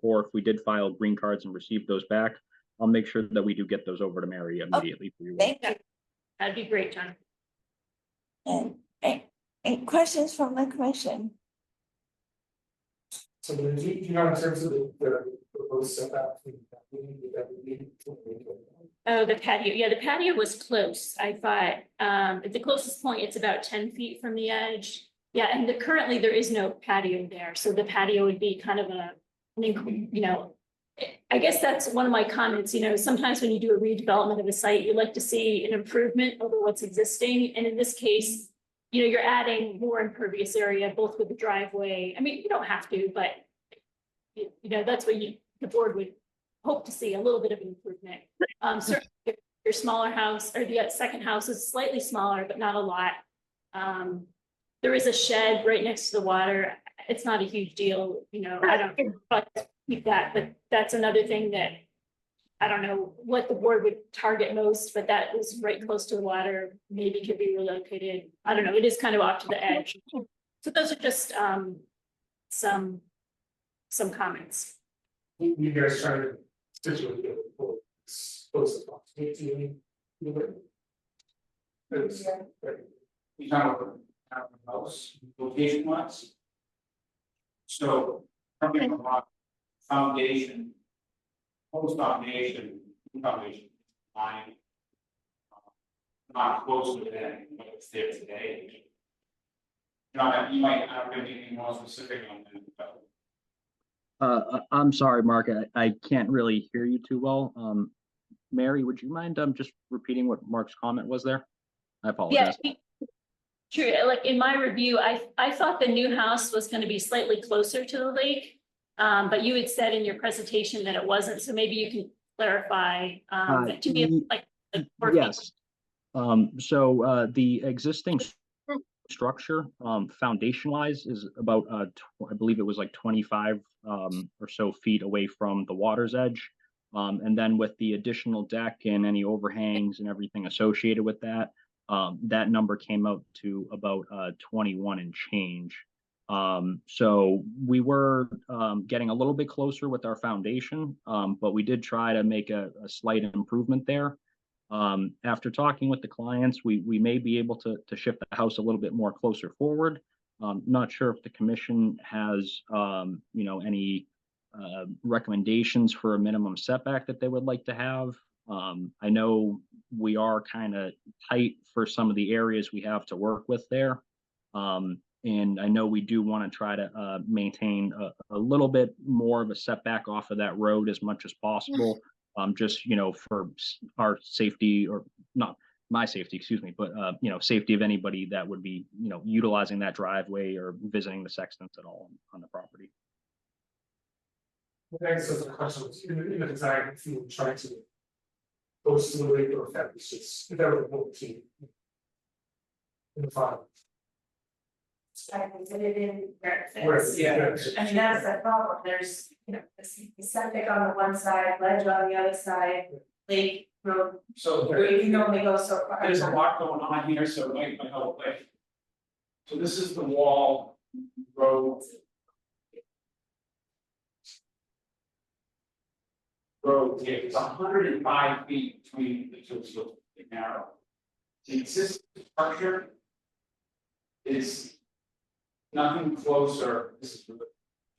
or if we did file green cards and receive those back, I'll make sure that we do get those over to Mary immediately for you. Thank you. that'd be great, John. And questions from the commission? So do you know in terms of the proposed setback? Oh, the patio. Yeah, the patio was close. I thought at the closest point, it's about 10 feet from the edge. Yeah, and currently there is no patio there. So the patio would be kind of you know, I guess that's one of my comments. You know, sometimes when you do a redevelopment of a site, you like to see an improvement over what's existing. And in this case, you know, you're adding more impervious area, both with the driveway. I mean, you don't have to, but you know, that's what the board would hope to see, a little bit of an improvement. Certainly your smaller house or the second house is slightly smaller, but not a lot. There is a shed right next to the water. It's not a huge deal, you know, I don't keep that, but that's another thing that I don't know what the board would target most, but that is right close to the water, maybe could be relocated. I don't know, it is kind of off to the edge. So those are just some comments. You guys trying to situate it for close to We have a house location wise. So coming from our foundation, post foundation, line, not close to that, but it's there today. You might have anything more specific on that. I'm sorry, Mark, I can't really hear you too well. Mary, would you mind just repeating what Mark's comment was there? I apologize. Yeah, true. Like in my review, I thought the new house was going to be slightly closer to the lake, but you had said in your presentation that it wasn't. So maybe you can clarify to me like. Yes. So the existing structure, foundation wise is about, I believe it was like 25 or so feet away from the water's edge. And then with the additional deck and any overhangs and everything associated with that, that number came out to about 21 and change. So we were getting a little bit closer with our foundation, but we did try to make a slight improvement there. After talking with the clients, we may be able to shift the house a little bit more closer forward. Not sure if the commission has, any recommendations for a minimum setback that they would like to have. I know we are kind of tight for some of the areas we have to work with there. And I know we do want to try to maintain a little bit more of a setback off of that road as much as possible. Just, for our safety, or not my safety, excuse me, but, safety of anybody that would be, utilizing that driveway or visiting the sextants at all on the property. Thanks for the questions. In the design, if you try to go slowly or effect, it's just, if ever the team. In the file. I can put it in where it Where fits. it fits. I mean, that's the problem. There's, the septic on the one side, ledge on the other side, lake, road. So You can only go so far. there's a lot going on here, so it might help, like. So this is the wall, road. Road, yeah, it's 105 feet between the two, so it's narrow. The existing structure is nothing closer, this is really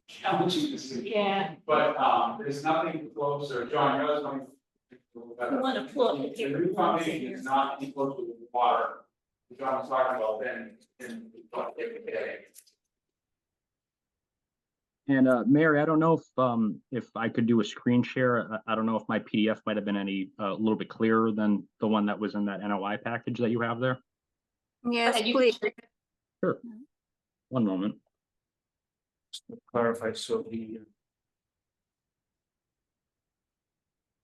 challenging to see. Yeah. But there's nothing closer, John, you're always going. You wanna pull up the The paper. new foundation is not any closer to the water, which John was talking about then, in the day. And Mary, I don't know if I could do a screen share. I don't know if my PDF might have been any a little bit clearer than the one that was in that NOI package that you have there. Yes, And you please. Sure. One moment. Clarify, so the.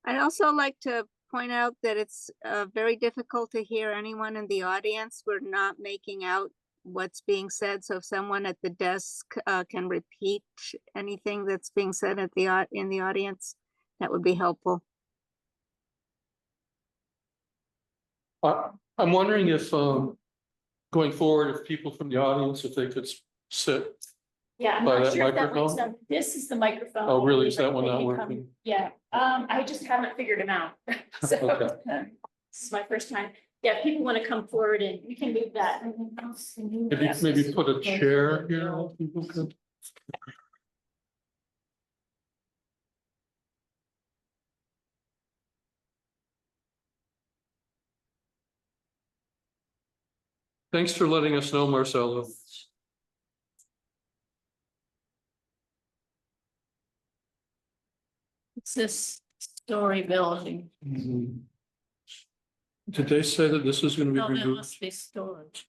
I'd also like to point out that it's very difficult to hear anyone in the audience. We're not making out what's being said. So if someone at the desk can repeat anything that's being said at in the audience, that would be helpful. I'm wondering if, going forward, if people from the audience, if they could sit. Yeah, I'm By not that sure if that one's microphone? done. This is the microphone. Oh, really? Is that one that not you come- working? Yeah, I just haven't figured them out. So Okay. this is my first time. Yeah, if people want to come forward and we can move that. Maybe put a chair here. where people could- Thanks for letting us know, Marcelo. It's this story building. Did they say that this is gonna be No, that removed? must be storage.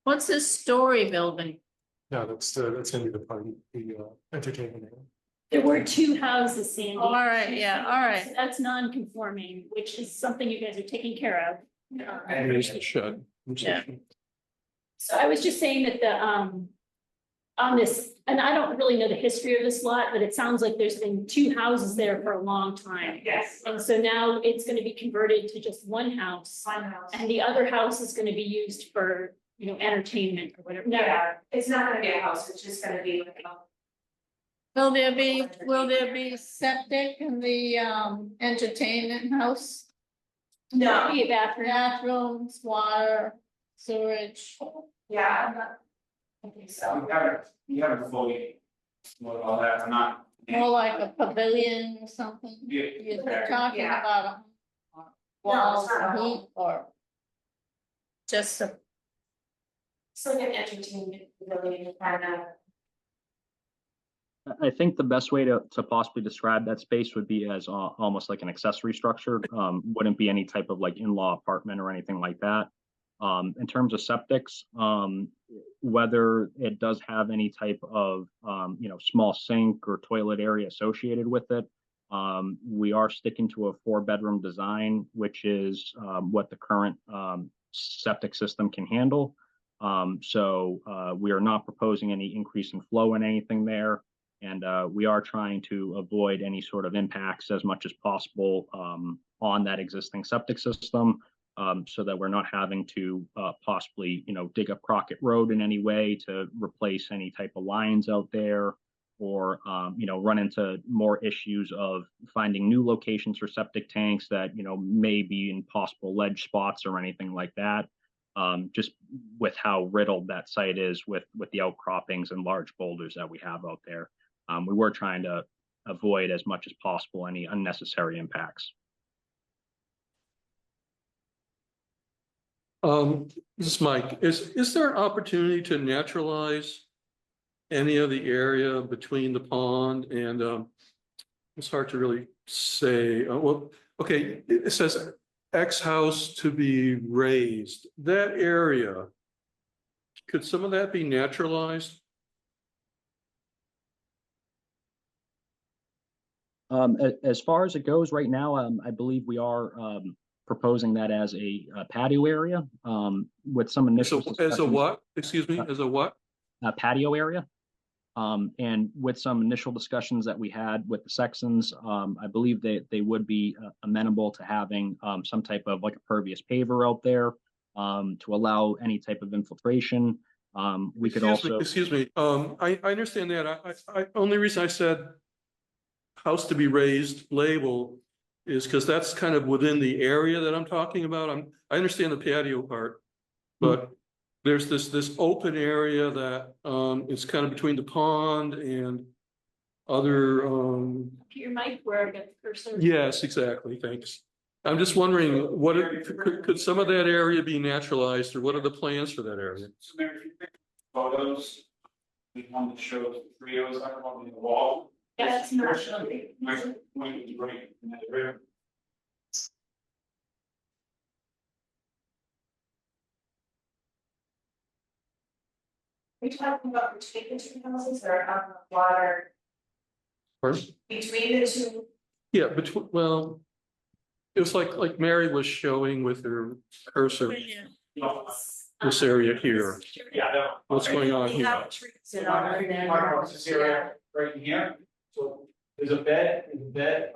What's this story building? Yeah, that's gonna be the party, the entertainment area. There were two houses, Sandy. All right, yeah, all right. So that's non-conforming, which is something you guys are taking care of. There's the shed. Yeah. So I was just saying that on this, and I don't really know the history of this lot, but it sounds like there's been two houses there for a long time. Yes. And so now it's gonna be converted to just one house. Fun house. And the other house is gonna be used for, entertainment or whatever. Yeah, it's not gonna be a house, it's just gonna be like a. Will there be septic in the entertainment house? There'll be a bathroom. Bathrooms, water, sewage? Yeah, I'm not. I think so. You haven't fully, looked all that, I'm not. More like a pavilion or something? Yeah. You're talking Yeah. about a No, walls it's not a and heat or? Just a, So an entertainment pavilion kind of. I think the best way to possibly describe that space would be as almost like an accessory structure. Wouldn't be any type of like in-law apartment or anything like that. In terms of septics, whether it does have any type of, small sink or toilet area associated with it, we are sticking to a 4-bedroom design, which is what the current septic system can handle. So we are not proposing any increase in flow in anything there. And we are trying to avoid any sort of impacts as much as possible on that existing septic system, so that we're not having to possibly, dig up Crockett Road in any way to replace any type of lines out there, or run into more issues of finding new locations for septic tanks that may be in possible ledge spots or anything like that. Just with how riddled that site is with the outcroppings and large boulders that we have out there. We were trying to avoid as much as possible any unnecessary impacts. This is Mike. Is there an opportunity to naturalize any of the area between the pond and it's hard to really say. Well, okay, it says X house to be raised. That area, could some of that be naturalized? As far as it goes right now, I believe we are proposing that as a patio area with some initial. As a what? Excuse me, as a what? A patio area. And with some initial discussions that we had with the Sextons, I believe that they would be amenable to having some type of like a pervious paver out there to allow any type of infiltration. We could also. Excuse me. I understand that. I only reason I said house to be raised label is because that's kind of within the area that I'm talking about. I understand the patio part, but there's this open area that is kind of between the pond and other. Your mic where I got the cursor. Yes, exactly. Thanks. I'm just wondering could some of that area be naturalized, or what are the plans for that area? So Mary, if you think photos, the one that shows the trios up on the wall. Yeah, that's not Great. Are you talking about between the two houses or on the water? Pardon? Between the two? Yeah, well, it was like Mary was showing with her cursor. This area here. Yeah. What's going on here? This area right here. So there's a bed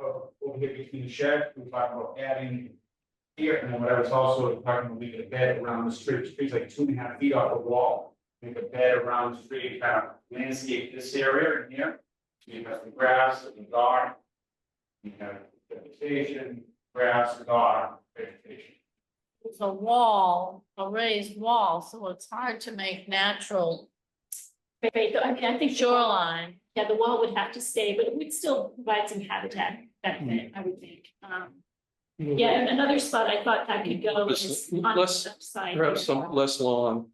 over here between the shed. We talked about adding here, and then what I was also talking about, making a bed around the street. The street's like 2.5 feet off the wall. Make a bed around the street, kind of landscape this area in here. You have the grass and the garden. You have vegetation, grass, garden, vegetation. It's a wall, a raised wall, so it's hard to make natural Right, I mean, I think shoreline. Yeah, the wall would have to stay, but it would still provide some habitat benefit, I would think. Yeah, and another spot I thought that could go is on the Less, left side. perhaps some less lawn.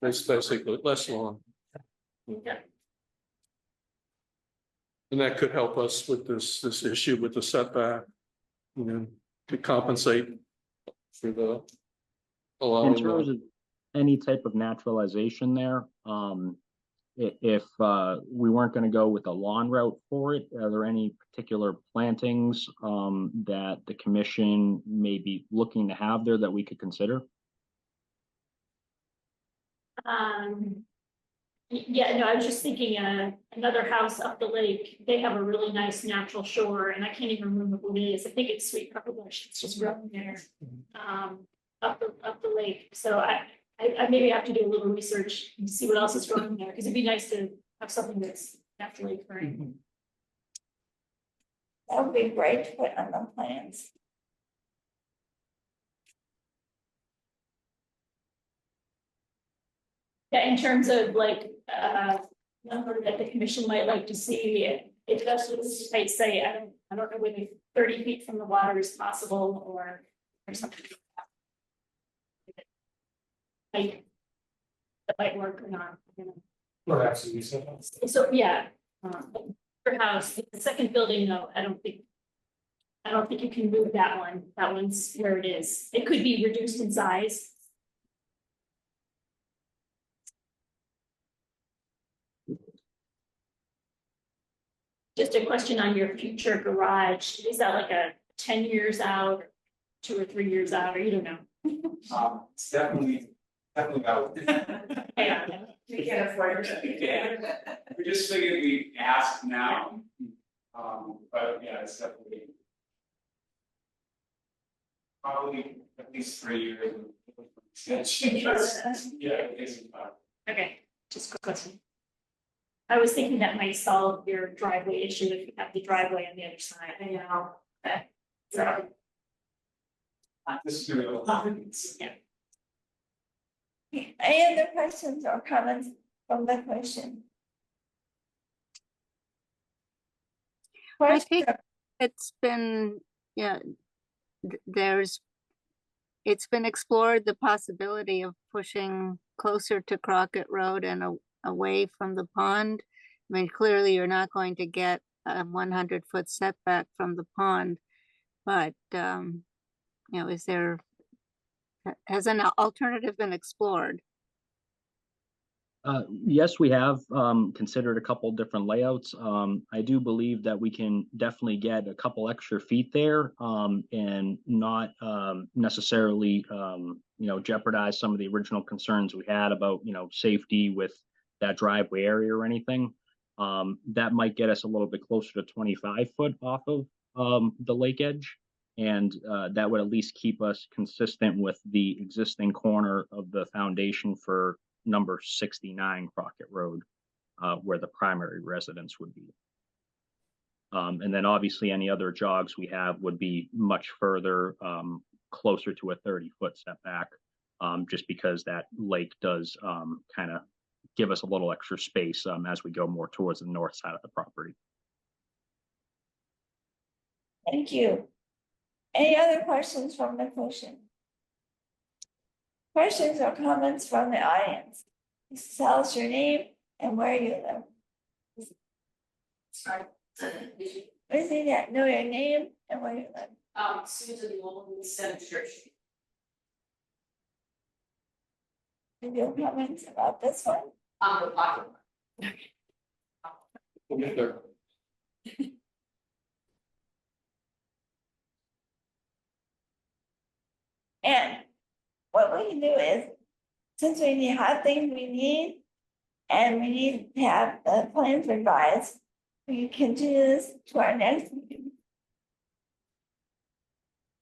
That's basically less lawn. Yeah. And that could help us with this issue with the setback, to compensate for the. In terms of any type of naturalization there, if we weren't going to go with a lawn route for it, are there any particular plantings that the commission may be looking to have there that we could consider? Yeah, no, I was just thinking, another house up the lake, they have a really nice natural shore, and I can't even remember what it is. I think it's Sweet Pepper Bush, it's just growing there. Up the lake, so I maybe have to do a little research and see what else is growing there, because it'd be nice to have something that's naturally occurring. That would be great to put on the plans. Yeah, in terms of like, number that the commission might like to see, it does, I say, I don't know whether 30 feet from the water is possible or something. Like, that might work or not. Well, absolutely. So, yeah, your house, the second building, no, I don't think you can move that one. That one's where it is. It could be reduced in size. Just a question on your future garage. Is that like a 10 years out, 2 or 3 years out, or you don't know? It's definitely Definitely about. Yeah. We can afford Yeah. We just figured we'd ask now. But yeah, it's definitely. Probably at least 3 years. Yeah, it's about. Okay, just a quick question. I was thinking that might solve your driveway issue if you have the driveway on the other side. I know. Okay. So, This is gonna be a lot. yeah. Any other questions or comments from the question? I think it's been, yeah, it's been explored, the possibility of pushing closer to Crockett Road and away from the pond. I mean, clearly you're not going to get a 100-foot setback from the pond, but, you know, has an alternative been explored? Yes, we have considered a couple different layouts. I do believe that we can definitely get a couple extra feet there and not necessarily jeopardize some of the original concerns we had about safety with that driveway area or anything. That might get us a little bit closer to 25 foot off of the lake edge, and that would at least keep us consistent with the existing corner of the foundation for number 69 Crockett Road, where the primary residence would be. And then obviously any other jogs we have would be much further closer to a 30-foot setback, just because that lake does kind of give us a little extra space as we go more towards the north side of the property. Thank you. Any other questions from the commission? Questions or comments from the audience? Please tell us your name and where you live. Sorry. Please know your name and where you live. Susan Wolden, Center Church. Any comments about this one? The pocket. We'll get there. And what we can do is, since we need hot things we need, and we need to have the plans revised, we can continue this to our next meeting.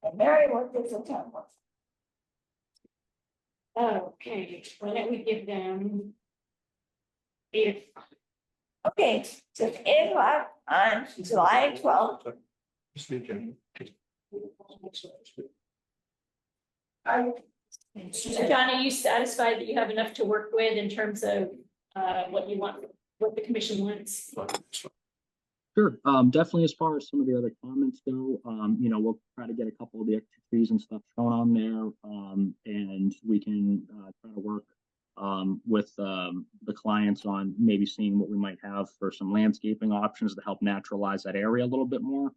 And Mary, what does the time was? Okay, why don't we give them 8 o'clock? Okay, so it's 8 o'clock on July 12th. John, are you satisfied that you have enough to work with in terms of what you want, what the commission wants? Sure. Definitely as far as some of the other comments go, we'll try to get a couple of the extra trees and stuff shown on there. And we can try to work with the clients on maybe seeing what we might have for some landscaping options to help naturalize that area a little bit more.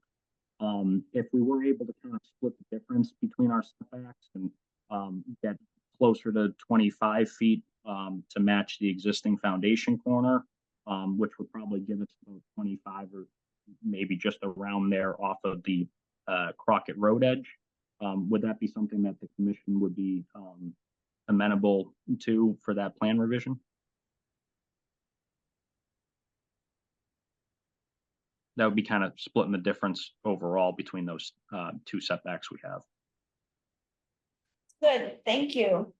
If we were able to kind of split the difference between our setbacks and get closer to 25 feet to match the existing foundation corner, which would probably give us about 25 or maybe just around there off of the Crockett Road edge. Would that be something that the commission would be amenable to for that plan revision? That would be kind of splitting the difference overall between those two setbacks we have. Good, thank you.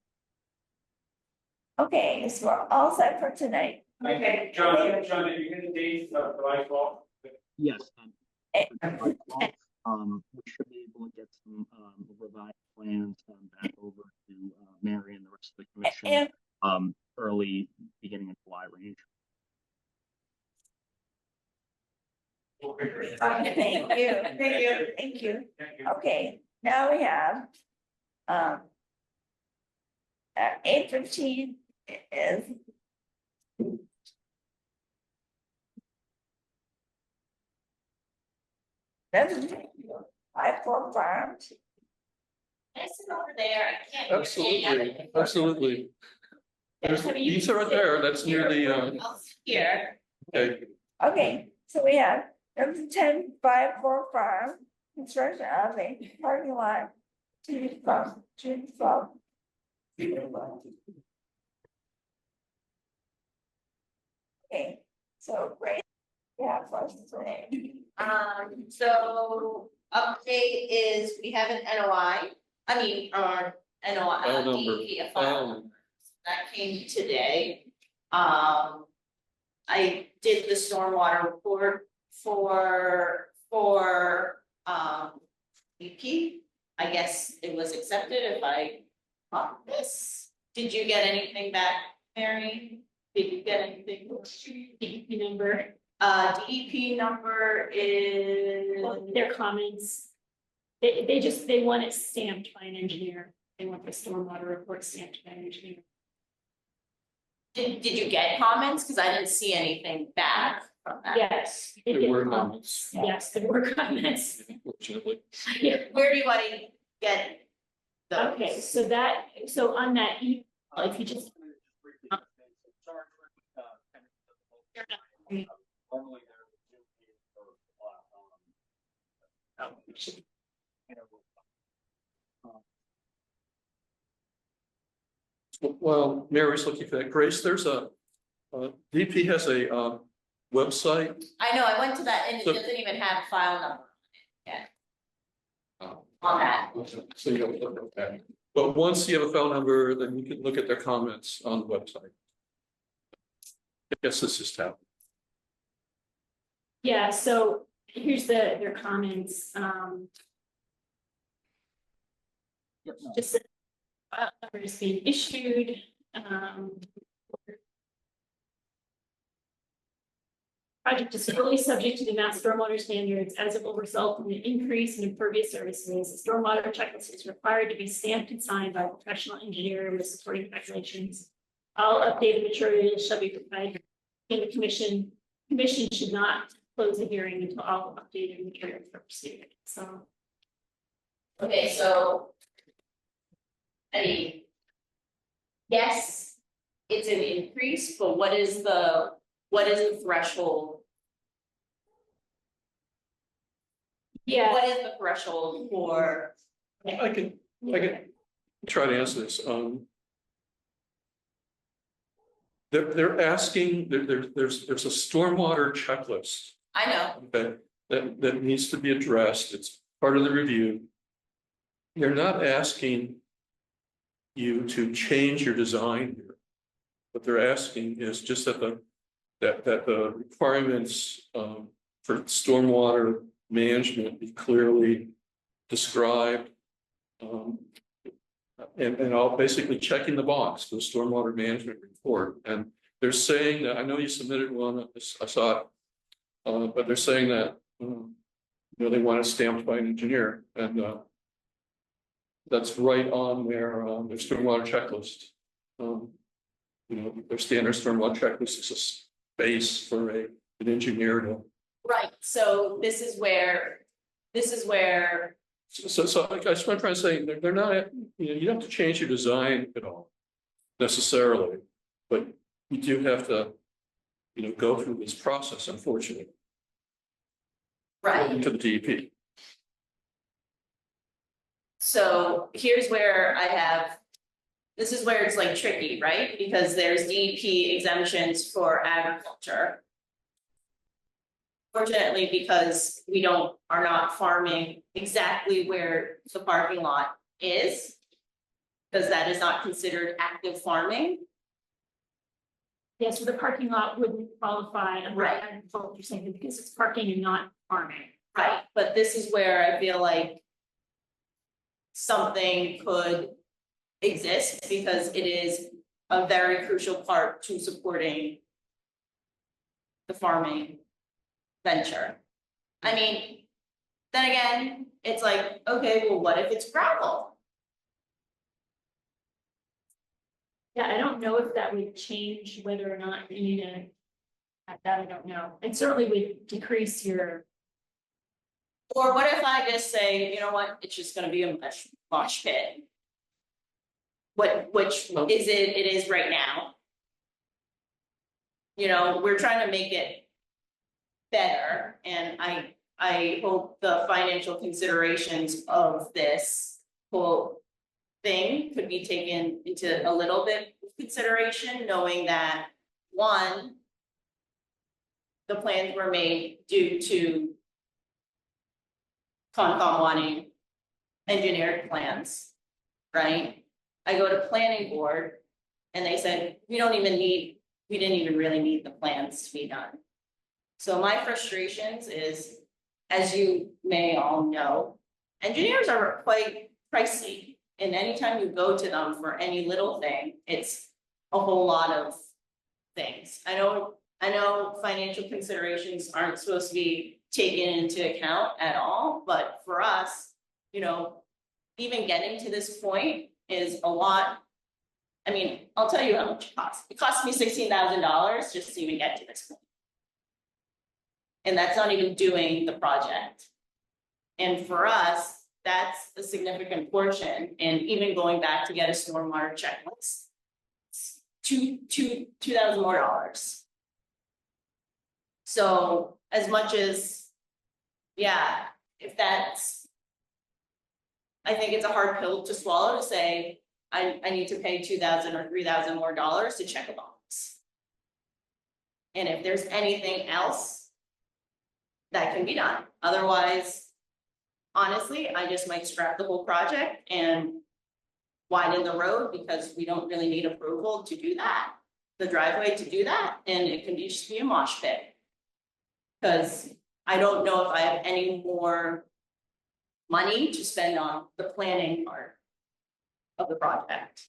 Okay, so we're all set for tonight. Okay, John, did you get the date for July 12th? Yes. Eh. We should be able to get some revised plans back over to Mary and the rest of the commission early beginning of July range. Thank you, thank you. Okay, now we have at 8:15 is I-4 Farms. I sit over there, I can't. Absolutely, absolutely. There's the pizza right there, that's near the, Here. okay, Okay, so we have number 10 5-4 Farm, construction of a parking lot to from June 12th, Okay, so great. Yeah, questions today. So update is we have an NOI, NOI, File number. DEP, a file number. That came today. I did the stormwater report for EP. I guess it was accepted if I caught this. Did you get anything back, Mary? Did you get anything? DEP number, DEP number is. their comments. They want it stamped by an engineer. They want the stormwater report stamped by an engineer. Did you get comments? Cause I didn't see anything back from that. Yes. it There did were comments. Yes, there were comments. Unfortunately. Yeah. Where do you want to get those? Okay, so on that, if you just. Well, Mary's looking for that. Grace, there's DP has a website. I know, I went to that and it So- doesn't even have a file number yet Oh. on that. So you don't look at that. But once you have a phone number, then you can look at their comments on the website. I guess this is how. Yeah, so here's their comments, just is being issued, project is fully subject to the Mass Stormwater Standards as it will result in an increase in impervious surfaces. The stormwater checklist is required to be stamped and signed by a professional engineer with supporting calculations. All updated materials shall be provided in the commission. Commission should not close the hearing until all updated materials are received, so. Okay, so. Yes, it's an increase, but what is the threshold? Yeah. What is the threshold for? I can try to answer this. They're asking, there's a stormwater checklist. I know, Okay, that needs to be addressed. It's part of the review. They're not asking you to change your design here. What they're asking is just that the requirements for stormwater management be clearly described. And I'll basically checking the box for the stormwater management report. And they're saying that, I know you submitted one, I saw it. But they're saying that, they want it stamped by an engineer, and that's right on their stormwater checklist. Their standard stormwater checklist is a space for an engineer to. right, so this is where. So I just want to try to say, they're not, you don't have to change your design at all necessarily, but you do have to, go through this process, unfortunately. Right, To the DEP. so here's where this is where it's like tricky, right? Because there's DEP exemptions for agriculture. Fortunately, because we are not farming exactly where the parking lot is. Because that is not considered active farming. Yeah, so the parking lot wouldn't qualify under Right. agriculture, you're saying, because it's parking and not farming. Right, but this is where I feel like something could exist because it is a very crucial part to supporting the farming venture. I mean, then again, it's like, okay, well, what if it's gravel? Yeah, I don't know if that would change whether or not you need to. That I don't know. It certainly would decrease your. Or what if I just say, you know what, it's just gonna be a mosh pit? Which is it is right now. We're trying to make it better, and I hope the financial considerations of this will thing could be taken into a little bit of consideration, knowing that, one, the plans were made due to Concom wanting engineered plans, right? I go to planning board and they said, we didn't even really need the plans to be done. So my frustrations is, as you may all know, engineers are quite pricey. And anytime you go to them for any little thing, it's a whole lot of things. I know financial considerations aren't supposed to be taken into account at all, but for us, you know, even getting to this point is a lot. I mean, I'll tell you how much it costs. It cost me $16,000 just to even get to this point. And that's not even doing the project. And for us, that's a significant portion. And even going back to get a stormwater checklist, it's $2,000 more. So as much as, yeah, if that's, I think it's a hard pill to swallow to say, I need to pay $2,000 or $3,000 more to check a box. And if there's anything else that can be done, otherwise, honestly, I just might scrap the whole project and widen the road because we don't really need approval to do that, the driveway to do that, and it can just be a mosh pit. Because I don't know if I have any more money to spend on the planning part of the project.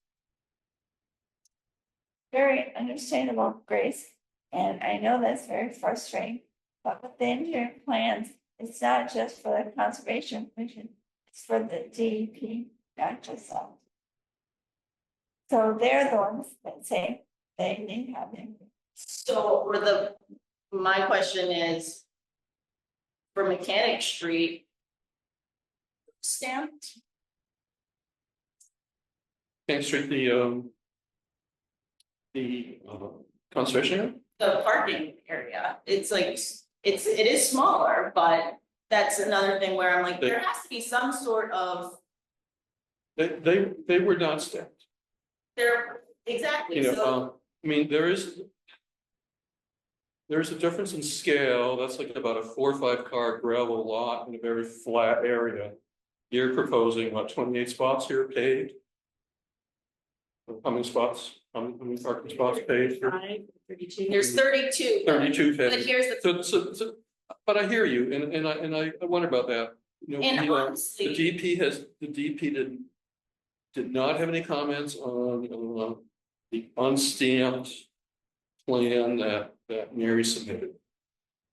Very understandable, Grace, and I know that's very frustrating, but with the engineering plans, it's not just for the Conservation Commission, it's for the DEP, not just us. So they're the ones that say they need having. So my question is, for Mechanic Street, stamped, Main Street, the conservation area? the parking area, it's like, it is smaller, but that's another thing where I'm like, there has to be some sort of, They were not stamped. exactly, You know, so. I mean, there's a difference in scale. That's like about a 4 or 5 car gravel lot in a very flat area. You're proposing what, 28 spots here paved? How many spots? How many parking spots paved? 32. There's 32. 32 But paved. here's the, So, but I hear you, and I wonder about that. You know, and the honestly, DP did not have any comments on the unstamped plan that Mary submitted.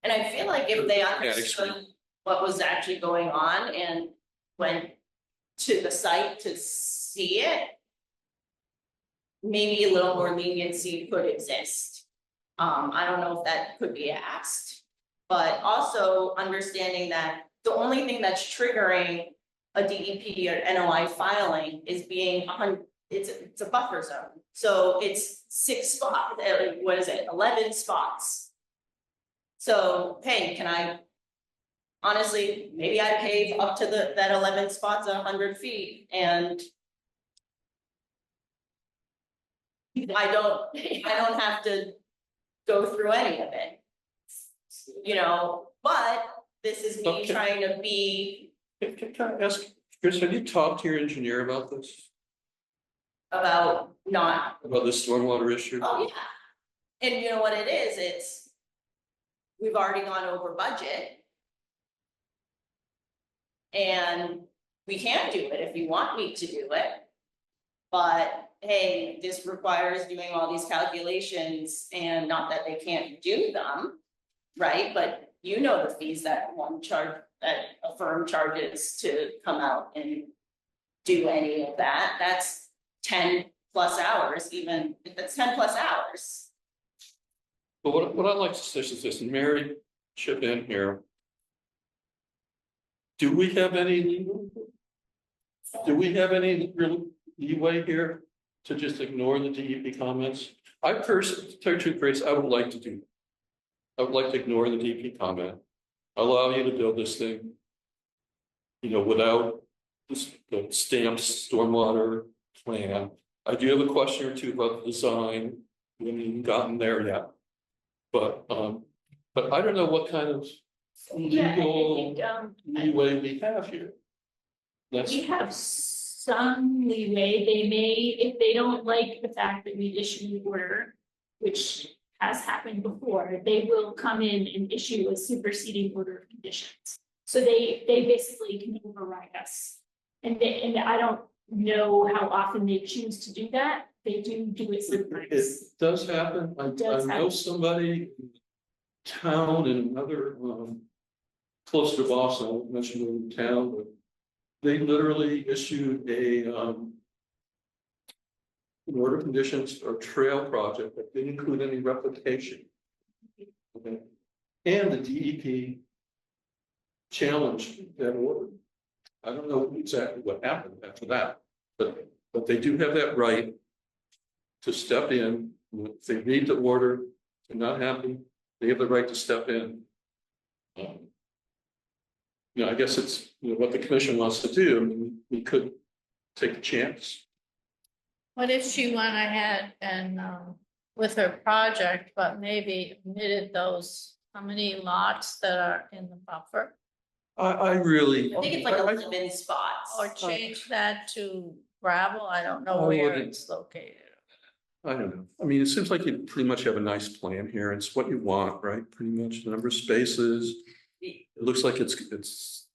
and I feel like if they Street. understood what was actually going on and went to the site to see it, maybe a little more leniency could exist. I don't know if that could be asked, but also understanding that the only thing that's triggering a DEP or NOI filing is being it's a buffer zone. So it's 6 spots, what is it, 11 spots. So, hey, can I, honestly, maybe I pave up to that 11 spots 100 feet and I don't have to go through any of it. You know, but this is me Okay. trying to be Can I ask, Chris, have you talked to your engineer about this? about not, About this stormwater issue? oh yeah. And you know what it is, we've already gone over budget. And we can do it if you want me to do it. But hey, this requires doing all these calculations and not that they can't do them, right? But you know the fees that a firm charges to come out and do any of that. That's 10+ hours, even if it's 10+ hours. But what I'd like to suggest is this, and Mary, chip in here. Do we have any real leeway here to just ignore the DEP comments? I personally, to tell you the truth, Grace, I would like to do. I would like to ignore the DEP comment, allow you to build this thing, you know, without the stamped stormwater plan. I do have a question or two about the design. We haven't even gotten there yet. But I don't know what kind of Yeah, I legal think, leeway we have here. That's, we have some leeway. They may, if they don't like the fact that we issue an order, which has happened before, they will come in and issue a superseding order of conditions. So they basically can override us. And I don't know how often they choose to do that. They do it sometimes. it does happen. I Does know happen. somebody in town in another, close to Boston, I won't mention the town, but they literally issued an order of conditions or trail project that didn't include any replication. Okay, and the DEP challenged that order. I don't know exactly what happened after that, but they do have that right to step in. If they read the order, they're not happy, they have the right to step in. You know, I guess it's, you know, what the commission wants to do. I mean, we could take a chance. What if she went ahead and, with her project, but maybe omitted those, how many lots that are in the buffer? I really. I think it's like 11 spots. Or change that to gravel, I don't know I where wouldn't. it's located. I don't know. I mean, it seems like you pretty much have a nice plan here. It's what you want, right? Pretty much the number of spaces. It looks like it's.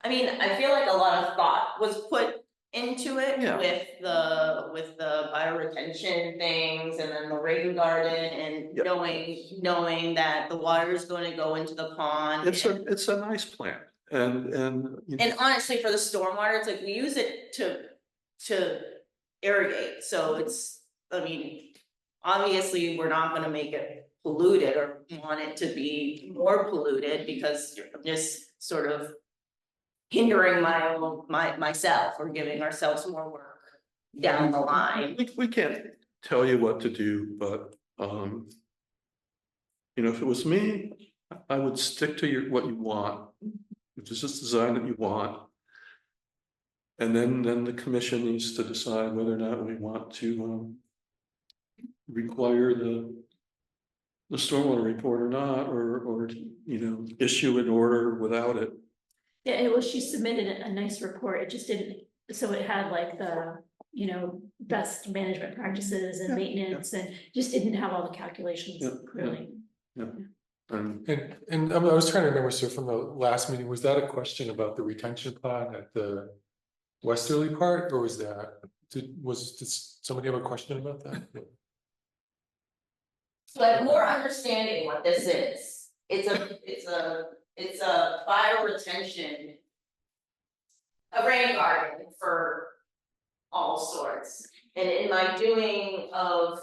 I mean, I feel like a lot of thought was put into it Yeah. with the bioretention things and then the rain garden and Yep. knowing that the water is going to go into the pond. It's a nice plan and. You know, And honestly, for the stormwater, it's like we use it to irrigate, so it's, I mean, obviously, we're not gonna make it polluted or want it to be more polluted because I'm just sort of hindering myself or giving ourselves more work down the line. We can't tell you what to do, but, you know, if it was me, I would stick to what you want. If it's just design that you want. And then the commission needs to decide whether or not we want to, require the stormwater report or not, or, you know, issue an order without it. Yeah, well, she submitted a nice report. It just didn't, so it had like the, you know, best management practices and maintenance and just didn't have all the calculations clearly. Yeah. And I was trying to remember, so from the last meeting, was that a question about the retention pond at the westerly part, or was that, did somebody have a question about that? So I have more understanding what this is. It's a bioretention. A rain garden for all sorts. And in my doing of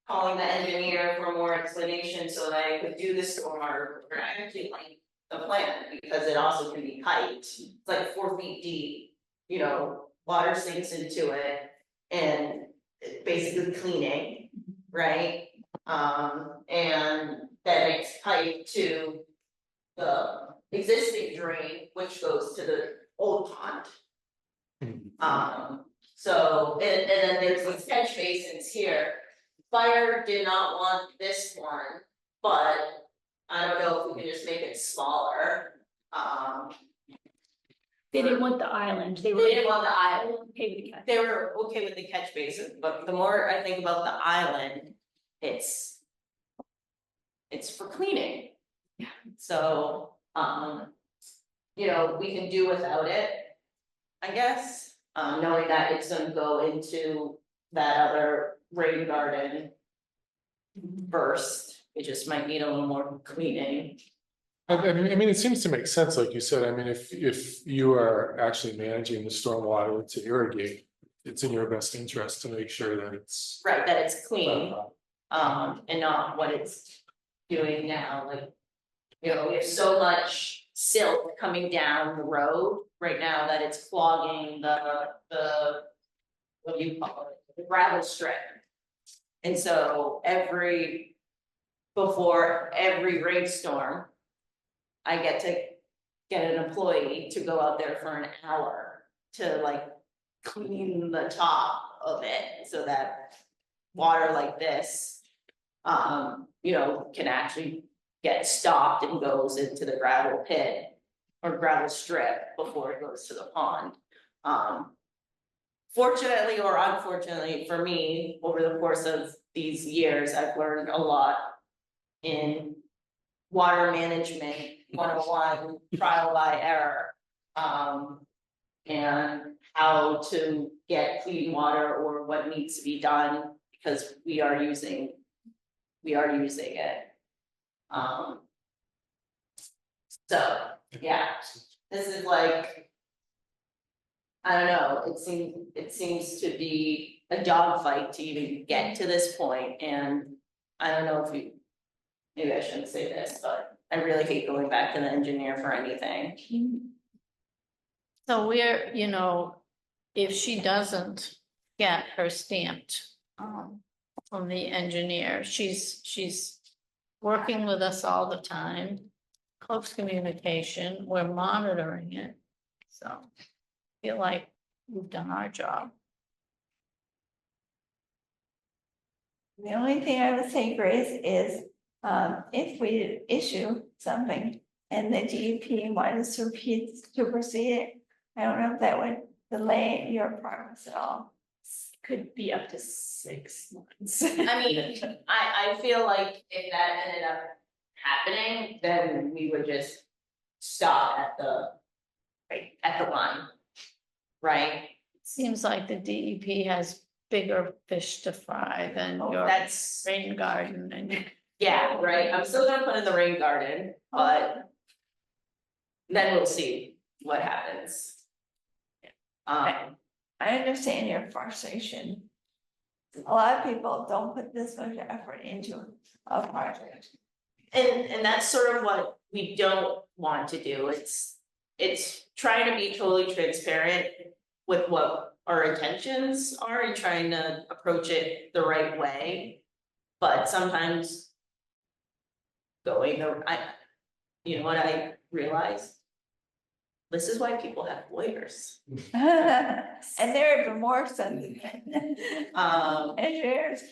calling the engineer for more explanation so that I could do the stormwater, I actually like the plan because it also can be piped. It's like 4 feet deep, you know, water sinks into it and it's basically cleaning, right? And then it's piped to the existing drain, which goes to the old pond. So, and then there's these catch basins here. Fire did not want this one, but I don't know if we can just make it smaller. They didn't want the island. They didn't want the island. Okay with the catch. They were okay with the catch basin, but the more I think about the island, it's for cleaning. Yeah. So, you know, we can do without it, I guess, knowing that it's gonna go into that other rain garden first. It just might need a little more cleaning. I mean, it seems to make sense, like you said. I mean, if you are actually managing the stormwater to irrigate, it's in your best interest to make sure that it's. Right, that it's clean, and not what it's doing now, like, you know, we have so much silt coming down the road right now that it's clogging the what do you call it, the gravel strip. And so before every rainstorm, I get an employee to go out there for an hour to like clean the top of it so that water like this, you know, can actually get stopped and goes into the gravel pit or gravel strip before it goes to the pond. Fortunately or unfortunately for me, over the course of these years, I've learned a lot in water management 101, trial by error. And how to get clean water or what needs to be done because we are using it. So, yeah, this is like, I don't know, it seems to be a dogfight to even get to this point, and I don't know if you, maybe I shouldn't say this, but I really hate going back to the engineer for anything. So we're, you know, if she doesn't get her stamped from the engineer, she's working with us all the time. Close communication, we're monitoring it, so I feel like we've done our job. The only thing I would say, Grace, is if we issue something and the DEP wanted to supersede it, I don't know if that would delay your progress at all. Could be up to 6 months. I mean, I feel like if that ended up happening, then we would just stop at the line, right? Seems like the DEP has bigger fish to fry than your That's, rain garden and. yeah, right, I'm still gonna put in the rain garden, but then we'll see what happens. I understand your frustration. A lot of people don't put this much effort into a project. And that's sort of what we don't want to do, it's trying to be totally transparent with what our intentions are and trying to approach it the right way. But sometimes you know what I realized? This is why people have lawyers. And they're even more expensive than engineers.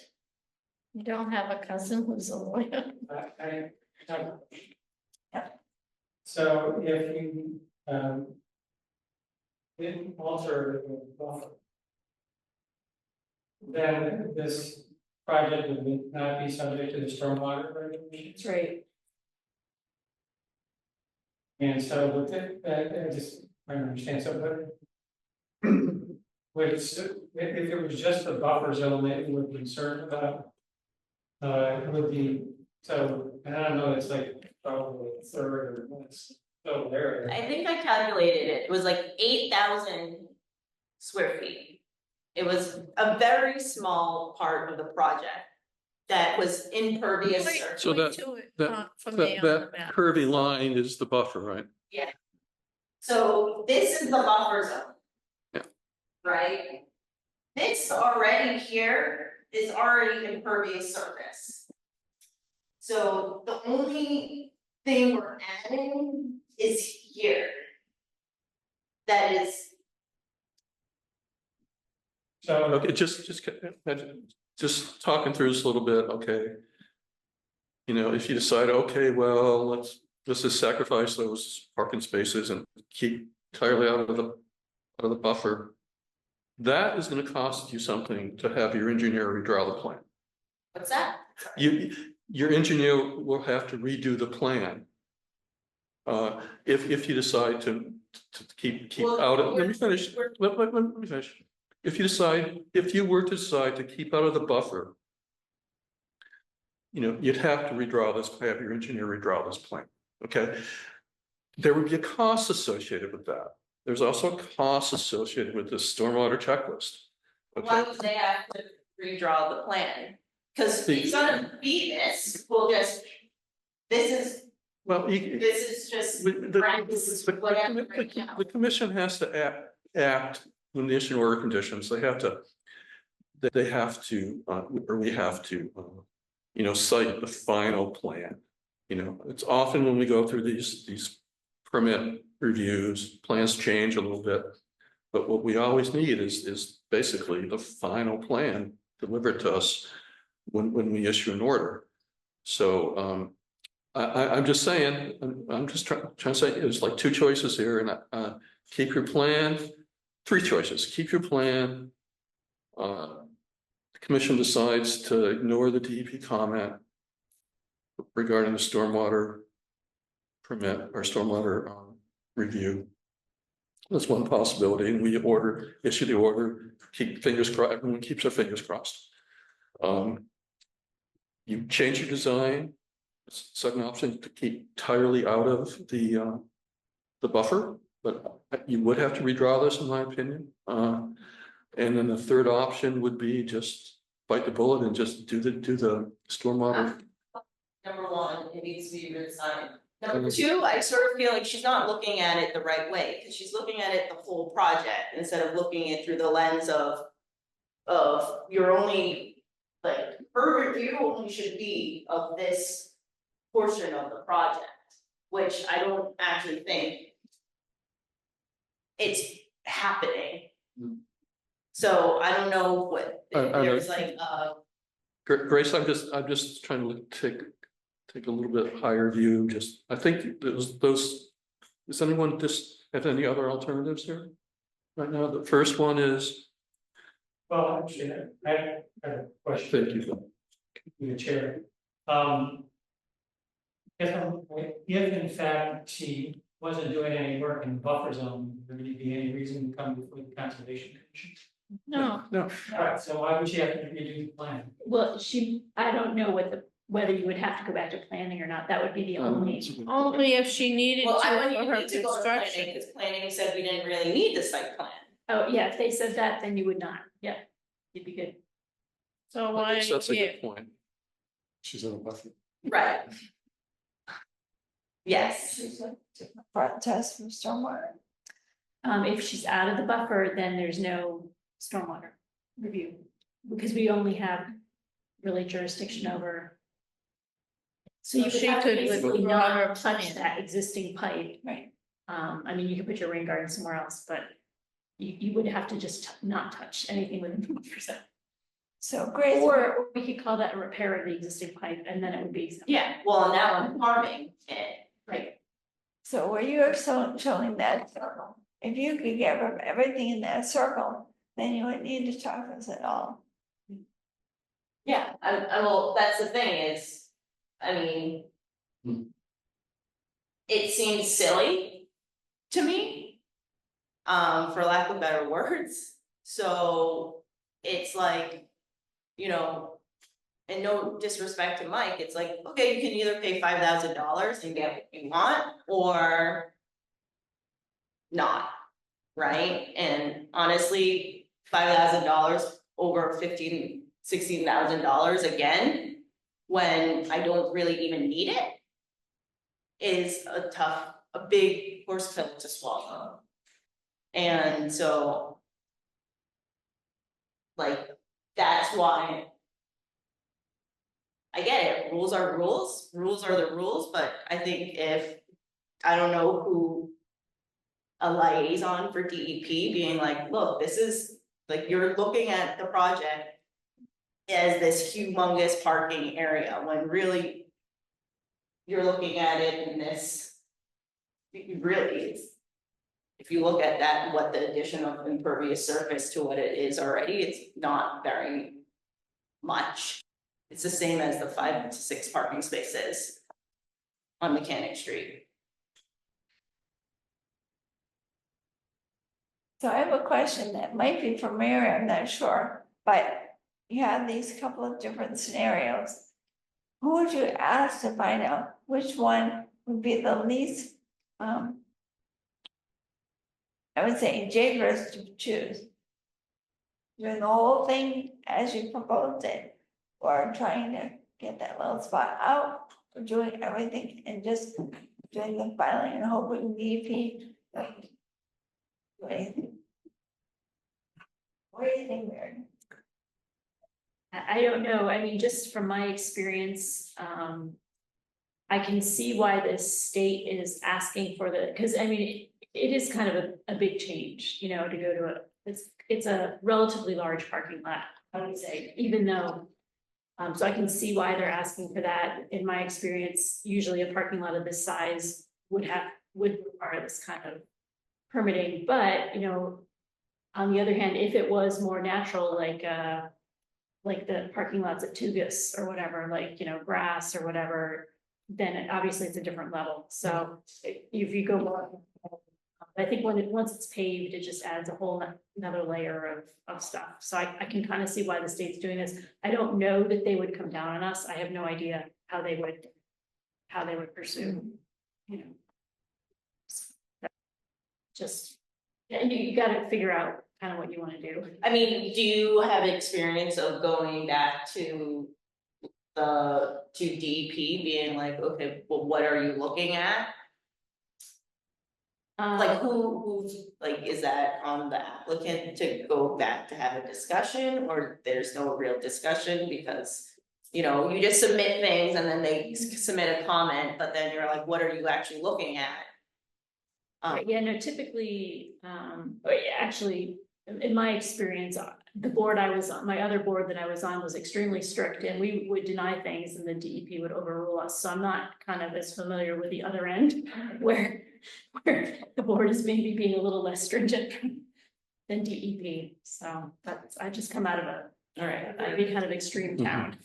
You don't have a cousin who's a lawyer? So if you, didn't alter the buffer, then this project would not be subject to the stormwater regulations. That's right. And so with it, I just, I don't understand, so but if it was just the buffer zone that you were concerned about, it would be, so, and I don't know, it's like probably a third or less total area. I think I calculated it, it was like 8,000 square feet. It was a very small part of the project that was impervious surface. So that curvy line is the buffer, right? Yeah. So this is the buffer zone. Yeah. Right? This already here is already impervious surface. So the only thing we're adding is here. That is. So, Okay, just talking through this a little bit, okay. You know, if you decide, okay, well, let's just sacrifice those parking spaces and keep entirely out of the buffer. That is going to cost you something to have your engineer redraw the plan. What's that? Your engineer will have to redo the plan. If you decide to keep Well, out of, let we're- me finish, let me finish. If you were to decide to keep out of the buffer, you know, you'd have to have your engineer redraw this plan, okay? There would be a cost associated with that. There's also a cost associated with this stormwater checklist. Why Okay, would they have to redraw the plan? Cause it's gonna be this, we'll just, this well, is just practice, whatever right now. the commission has to act when they issue order conditions. They have to, or we have to, you know, cite the final plan. You know, it's often when we go through these permit reviews, plans change a little bit. But what we always need is basically the final plan delivered to us when we issue an order. So, I'm just saying, I'm just trying to say, there's like two choices here, and keep your plan, three choices, keep your plan. The commission decides to ignore the DEP comment regarding the stormwater permit or stormwater review. That's one possibility, and we issue the order, keep fingers crossed, everyone keeps their fingers crossed. You change your design. Second option, to keep entirely out of the buffer, but you would have to redraw this, in my opinion. And then the third option would be just bite the bullet and just do the stormwater. Number one, it needs to be redesigned. Number two, I sort of feel like she's not looking at it the right way, because she's looking at it the whole project instead of looking at it through the lens of your only, like, her review only should be of this portion of the project, which I don't actually think it's happening. So I don't know what, there's like, Grace, I'm just trying to take a little bit higher view. Just, I think those, does anyone just have any other alternatives here right now? The first one is. Well, actually, I have a question. Thank you. The chair. If in fact she wasn't doing any work in the buffer zone, would there be any reason to come before the conservation commission? No. Right, so why would she have to redo the plan? Well, I don't know whether you would have to go back to planning or not. That would be the only. Only if she needed to well, I for wouldn't even her need to go to planning, construction. because planning said we didn't really need the site plan. Oh, yeah, if they said that, then you would not. Yeah, you'd be good. So why are you That's a here? good point. She's in a buffer. Right. Yes. Front test from stormwater. If she's out of the buffer, then there's no stormwater review, because we only have really jurisdiction over. So you She could could basically withdraw her not touch plan. that existing pipe. Right. I mean, you could put your rain garden somewhere else, but you would have to just not touch anything within the buffer zone. So Grace. Or we could call that a repair of the existing pipe, and then it would be exempt. Yeah, well, now I'm farming it. Right. So where you are showing that circle, if you could get rid of everything in that circle, then you wouldn't need to talk to us at all. Yeah, I well, that's the thing is, I mean. It seems silly to me, for lack of better words, so it's like, you know. And no disrespect to Mike, it's like, okay, you can either pay $5,000 and get what you want, or. Not, right? And honestly, $5,000 over $16,000 again, when I don't really even need it. Is a big horse pill to swallow. And so. Like, that's why. I get it, rules are rules are the rules, but I think I don't know who. A liaison for DEP being like, look, this is, like, you're looking at the project. As this humongous parking area, when really. You're looking at it in this. Really, if you look at that, what the addition of impervious surface to what it is already, it's not very. Much. It's the same as the 5 to 6 parking spaces. On Mechanic Street. So I have a question that might be for Mary, I'm not sure, but you have these couple of different scenarios. Who would you ask to find out which one would be the least, I would say dangerous to choose? Doing the whole thing as you proposed it, or trying to get that little spot out, or doing everything and just doing the filing and hoping DEP doesn't do anything. What do you think, Mary? I don't know, I mean, just from my experience, I can see why the state is asking for because I mean, it is kind of a big change, you know, to go to it's a relatively large parking lot, I would say, even though. So I can see why they're asking for that. In my experience, usually a parking lot of this size would require this kind of permitting, but, you know, on the other hand, if it was more natural, like the parking lots at Tugus or whatever, like, you know, grass or whatever, then obviously it's a different level. So if you go more, I think once it's paved, it just adds a whole another layer of stuff. So I can kind of see why the state's doing this. I don't know that they would come down on us. I have no idea how they would pursue, you know. Just, and you gotta figure out kind of what you want to do. I mean, do you have experience of going back to DEP being like, okay, well, what are you looking at? Like who's like, is that on the applicant to go back to have a discussion, or there's no real discussion because, you know, you just submit things and then they submit a comment, but then you're like, what are you actually looking at? Right, yeah, no, typically, actually, in my experience, the board I was on, my other board that I was on was extremely strict, and we would deny things and the DEP would overrule us. So I'm not kind of as familiar with the other end where the board is maybe being a little less stringent than DEP. So that's, I just come out of a kind of extreme town.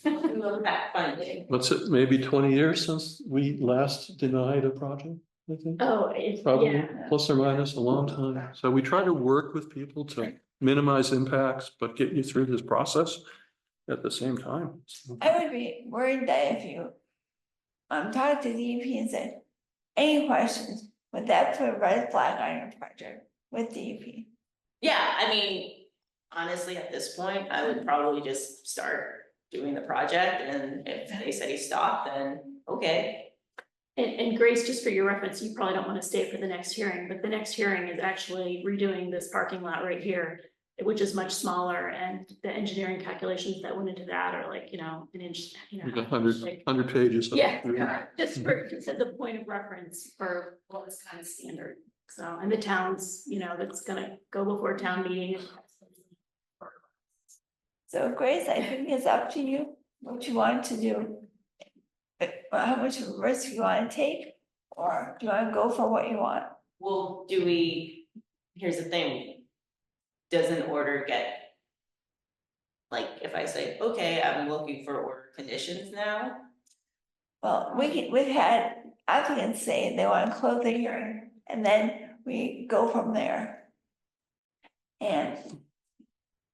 What's it, maybe 20 years since we last denied a project, I think? Oh, it's, Probably, yeah. plus or minus a long time. So we try to work with people to minimize impacts, but get you through this process at the same time. So- I would be worried that if you talk to DEP and said, any questions, would that put a red flag on your project with DEP? Yeah, I mean, honestly, at this point, I would probably just start doing the project, and if they say stop, then okay. And Grace, just for your reference, you probably don't want to stay for the next hearing, but the next hearing is actually redoing this parking lot right here, which is much smaller, and the engineering calculations that went into that are like, you know, an inch, you know. We've got 100 pages. of- Yeah, just at the point of reference for what was kind of standard. So, and the towns, you know, that's gonna go before town meeting. So Grace, I think it's up to you what you want to do. How much of a risk you want to take, or do you want to go for what you want? Well, here's the thing. Does an order get, like, if I say, okay, I'm looking for order conditions now? Well, we've had applicants say they want to close the hearing, and then we go from there. And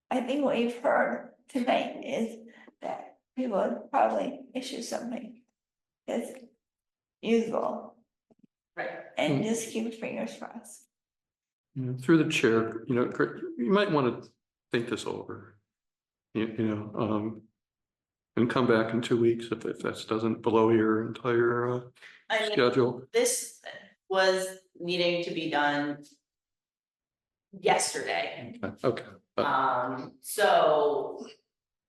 I think what we've heard tonight is that people would probably issue something that's usable. Right. And just keep fingers crossed. You know, through the chair, you know, you might want to think this over. And come back in 2 weeks if that doesn't blow your entire I mean, schedule. this was needing to be done yesterday. Okay. So,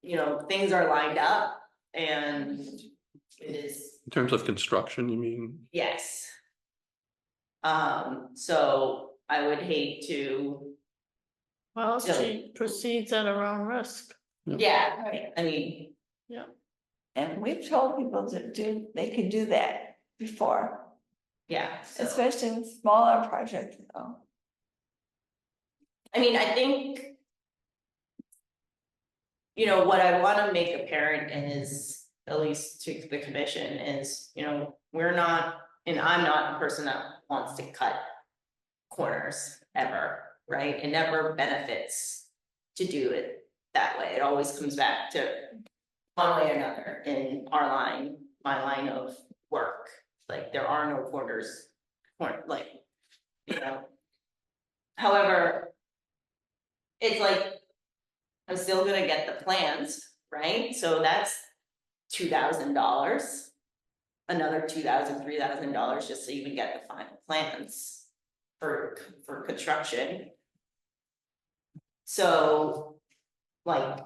you know, things are lined up and it is, In terms of construction, you mean? yes. So I would hate to, Well, So- she proceeds at her own risk. yeah, Right. I mean, Yeah. And we've told people they could do that before, yeah. So, especially with smaller projects though. I mean, I think, you know, what I want to make apparent is, at least to the commission, is, you know, we're not, and I'm not a person that wants to cut corners ever, right? It never benefits to do it that way. It always comes back to one way or another in my line of work. Like, there are no corners, like, you know. However, it's like, I'm still gonna get the plans, right? So that's $2,000. Another $2,000, $3,000 just to even get the final plans for construction. So, like,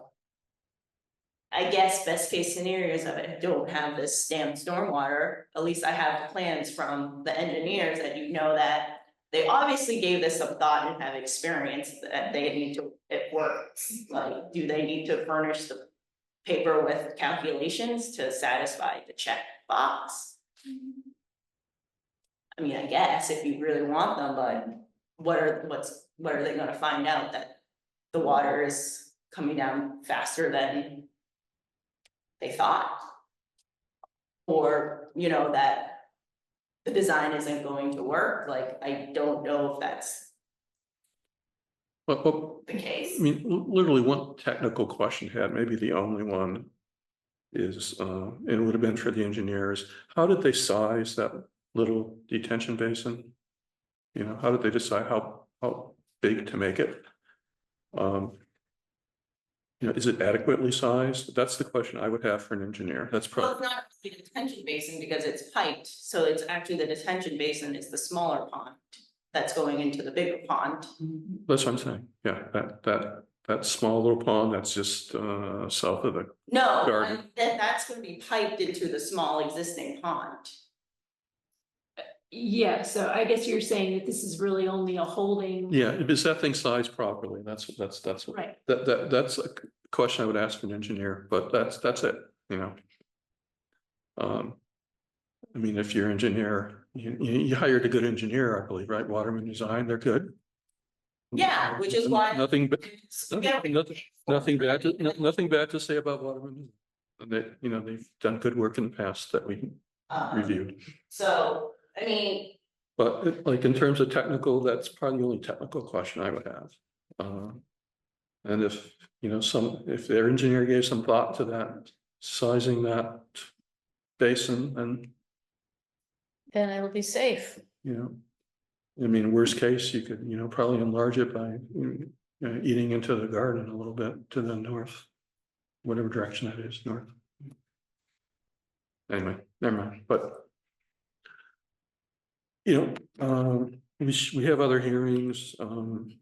I guess best case scenarios of it, I don't have this stamped stormwater, at least I have the plans from the engineers that you know that they obviously gave this some thought and have experience that they need to, it works. Like, do they need to furnish the paper with calculations to satisfy the check box? I mean, I guess if you really want them, but what are they gonna find out that the water is coming down faster than they thought? Or, you know, that the design isn't going to work, like, I don't know if that's Well, the case. I mean, literally one technical question had, maybe the only one is, and it would have been for the engineers, how did they size that little detention basin? You know, how did they decide how big to make it? You know, is it adequately sized? That's the question I would have for an engineer. That's Well, probably, it's not the detention basin because it's piped, so it's actually the detention basin is the smaller pond that's going into the bigger pond. that's what I'm saying. Yeah, that small little pond that's just south of the No, garden. that's gonna be piped into the small existing pond. Yeah, so I guess you're saying that this is really only a holding. Yeah, is that thing sized properly? That's Right. that's a question I would ask an engineer, but that's it, you know. I mean, if you're engineer, you hired a good engineer, I believe, right? Waterman Design, they're good. Yeah, which is why. Nothing but Yeah. nothing bad to say about Waterman. They, you know, they've done good work in the past that we reviewed. So, I mean, But like in terms of technical, that's probably the only technical question I would have. And if, you know, if their engineer gave some thought to that, sizing that basin, Then it'll be safe. you know, I mean, worst case, you could, you know, probably enlarge it by eating into the garden a little bit to the north, whatever direction that is, north. Anyway, never mind, but you know, we have other hearings. And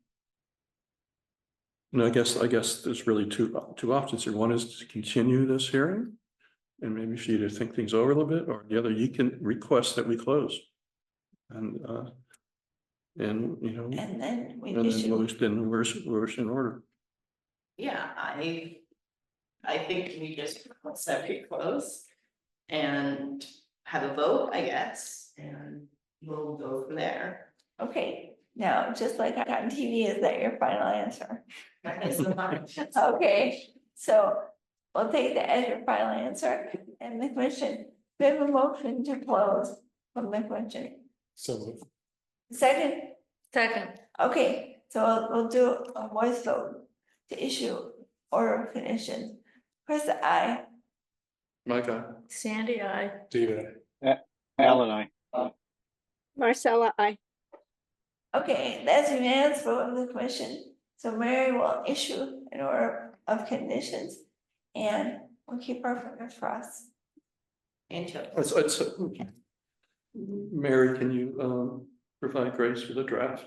I guess there's really two options here. One is to continue this hearing, and maybe for you to think things over a little bit, or the other, you can request that we close. And you know, And then we and issue. then we're in order. yeah, I think we just set it close and have a vote, I guess, and we'll go from there. Okay, now, just like on TV, is that your final answer? That is the fine. Okay, so we'll take that as your final answer, and the commission, we have a motion to close from the commission. So Second, Second, okay, so we'll do a voice vote to issue order of conditions. Chris, I. Micah. Sandy, I. David, Alan, I. Marcella, I. Okay, that's unanimous vote of the commission, so Mary will issue an order of conditions. And we'll keep our fingers crossed. It's Mary, can you provide Grace with a draft?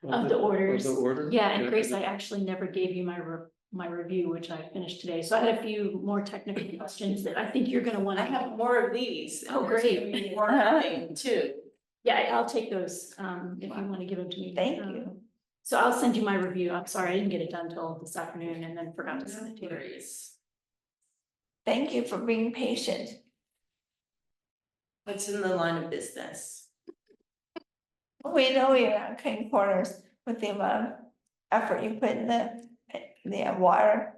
Of the orders. Of the order? Yeah, and Grace, I actually never gave you my review, which I finished today. So I had a few more technical questions that I think you're gonna wanna. I have more of these. Oh, great. More coming too. Yeah, I'll take those, if you wanna give them to me. Thank you. So I'll send you my review. I'm sorry, I didn't get it done till this afternoon and then forgot to send it to you. Thank you for being patient. What's in the line of business? We know you're not cutting corners with the amount of effort you put in the water.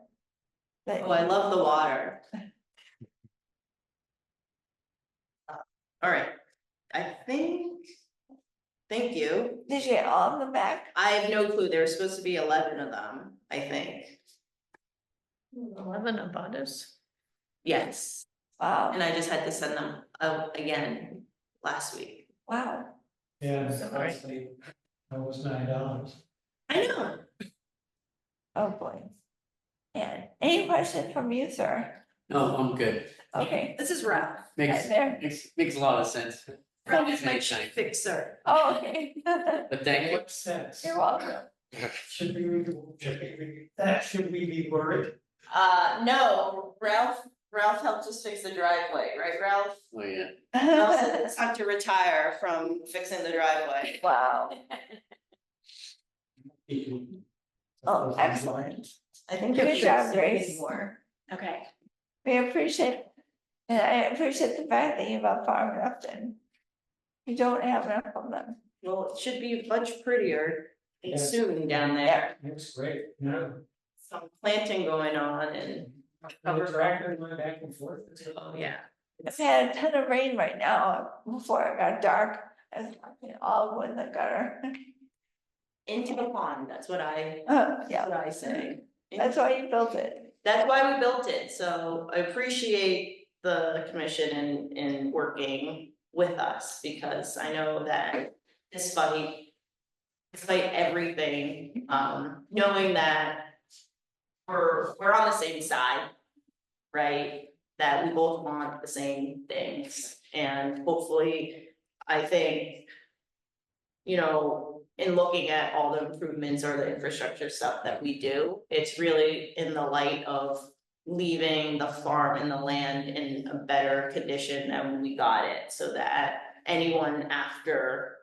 Oh, I love the water. All right, I think, thank you. Did you get all of them back? I have no clue. There were supposed to be 11 of them, I think. 11 abutters. Yes, Wow, and I just had to send them out again last week. wow. Yeah, honestly, that was $9. I know. Oh, boy. And any questions from you, sir? No, I'm good. Okay. This is Ralph. Makes, There. makes a lot of sense. Ralph is my chief fixer. Oh, okay. But thank you. Makes sense. You're welcome. Should we be worried? No, Ralph Ralph helped us fix the driveway, right, Ralph? Oh, yeah. Ralph said it's time to retire from fixing the driveway. Wow. Oh, excellent. I think Good it's job, fixed Grace. anymore. Okay, We appreciate, and I appreciate the fact that you have Farm Upton. You don't have enough of them. Well, it should be much prettier Yes. soon down there. Looks great, yeah. Some planting going on and. The tractor went back and forth. Oh, yeah. I've had a ton of rain right now. Before it got dark, I was walking all in the gutter. Into the pond, that's what I Yeah, say. that's why you built it. That's why we built it, so I appreciate the commission in working with us, because I know that despite everything, knowing that we're on the same side, right? That we both want the same things, and hopefully, I think, you know, in looking at all the improvements or the infrastructure stuff that we do, it's really in the light of leaving the farm and the land in a better condition than when we got it, so that anyone after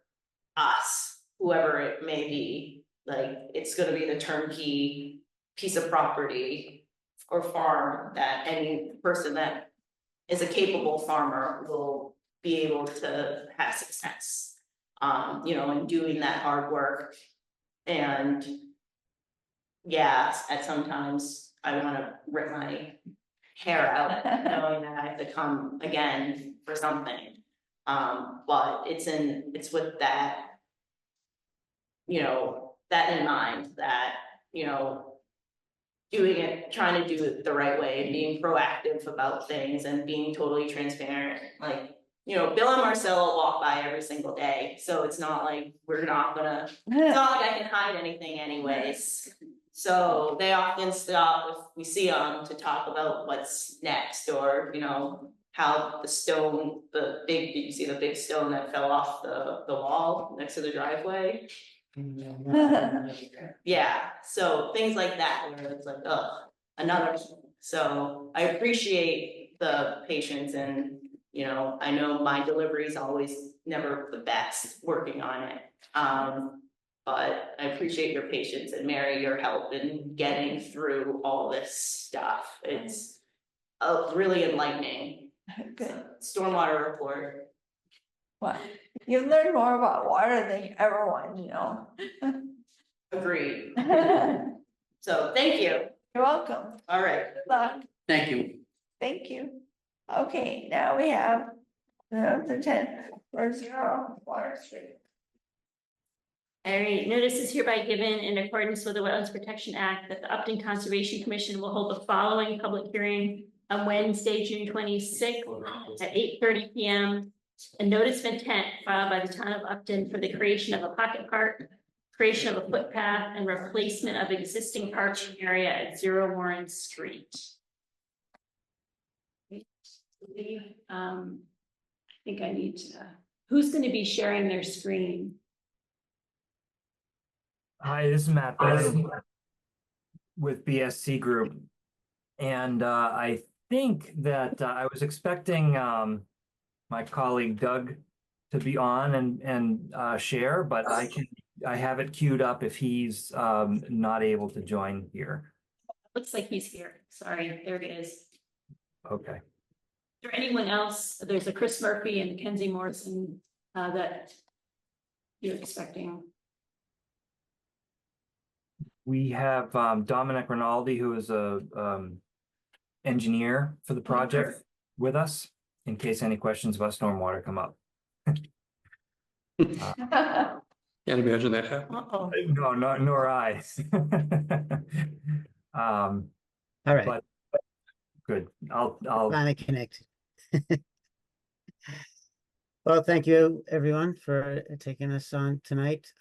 us, whoever it may be, like, it's gonna be the turnkey piece of property or farm that any person that is a capable farmer will be able to have success. You know, in doing that hard work. And yeah, at sometimes I wanna rip my hair out knowing that I have to come again for something. But it's with that, you know, that in mind, that, you know, doing it, trying to do it the right way and being proactive about things and being totally transparent, like, you know, Bill and Marcelo walk by every single day, so it's not like we're not gonna, it's not like I can hide anything anyways. So they often stop if we see them to talk about what's next, or, you know, how the stone, did you see the big stone that fell off the wall next to the driveway? Yeah, so things like that, where it's like, oh, another, so I appreciate the patience, and, you know, I know my delivery is always never the best working on it. But I appreciate your patience, and Mary, your help in getting through all this stuff. It's really enlightening. Good. Stormwater report. Well, you've learned more about water than you ever wanted to know. Agreed. So thank you. You're welcome. All right. Good luck. Thank you. Thank you. Okay, now we have the 10 Water Street. all right, notice is hereby given in accordance with the Wetlands Protection Act that the Upton Conservation Commission will hold the following public hearing on Wednesday, June 26th at 8:30 p.m. A notice of intent filed by the town of Upton for the creation of a pocket park, creation of a footpath, and replacement of existing parking area at 0 Warren Street. I think I need to, who's going to be sharing their screen? Hi, this is Matt Brennan with BSC Group. And I think that I was expecting my colleague Doug to be on and share, but I have it queued up if he's not able to join here. Looks like he's here. Sorry, there it is. Is Okay. there anyone else? There's a Chris Murphy and Kenzie Morrison that you're expecting. We have Dominic Rinaldi, who is a engineer for the project with us, in case any questions about stormwater come up. Can't imagine that happening. Uh-oh. No, nor I. All right. But good. I'll Finally connected. Well, thank you everyone for taking us on tonight.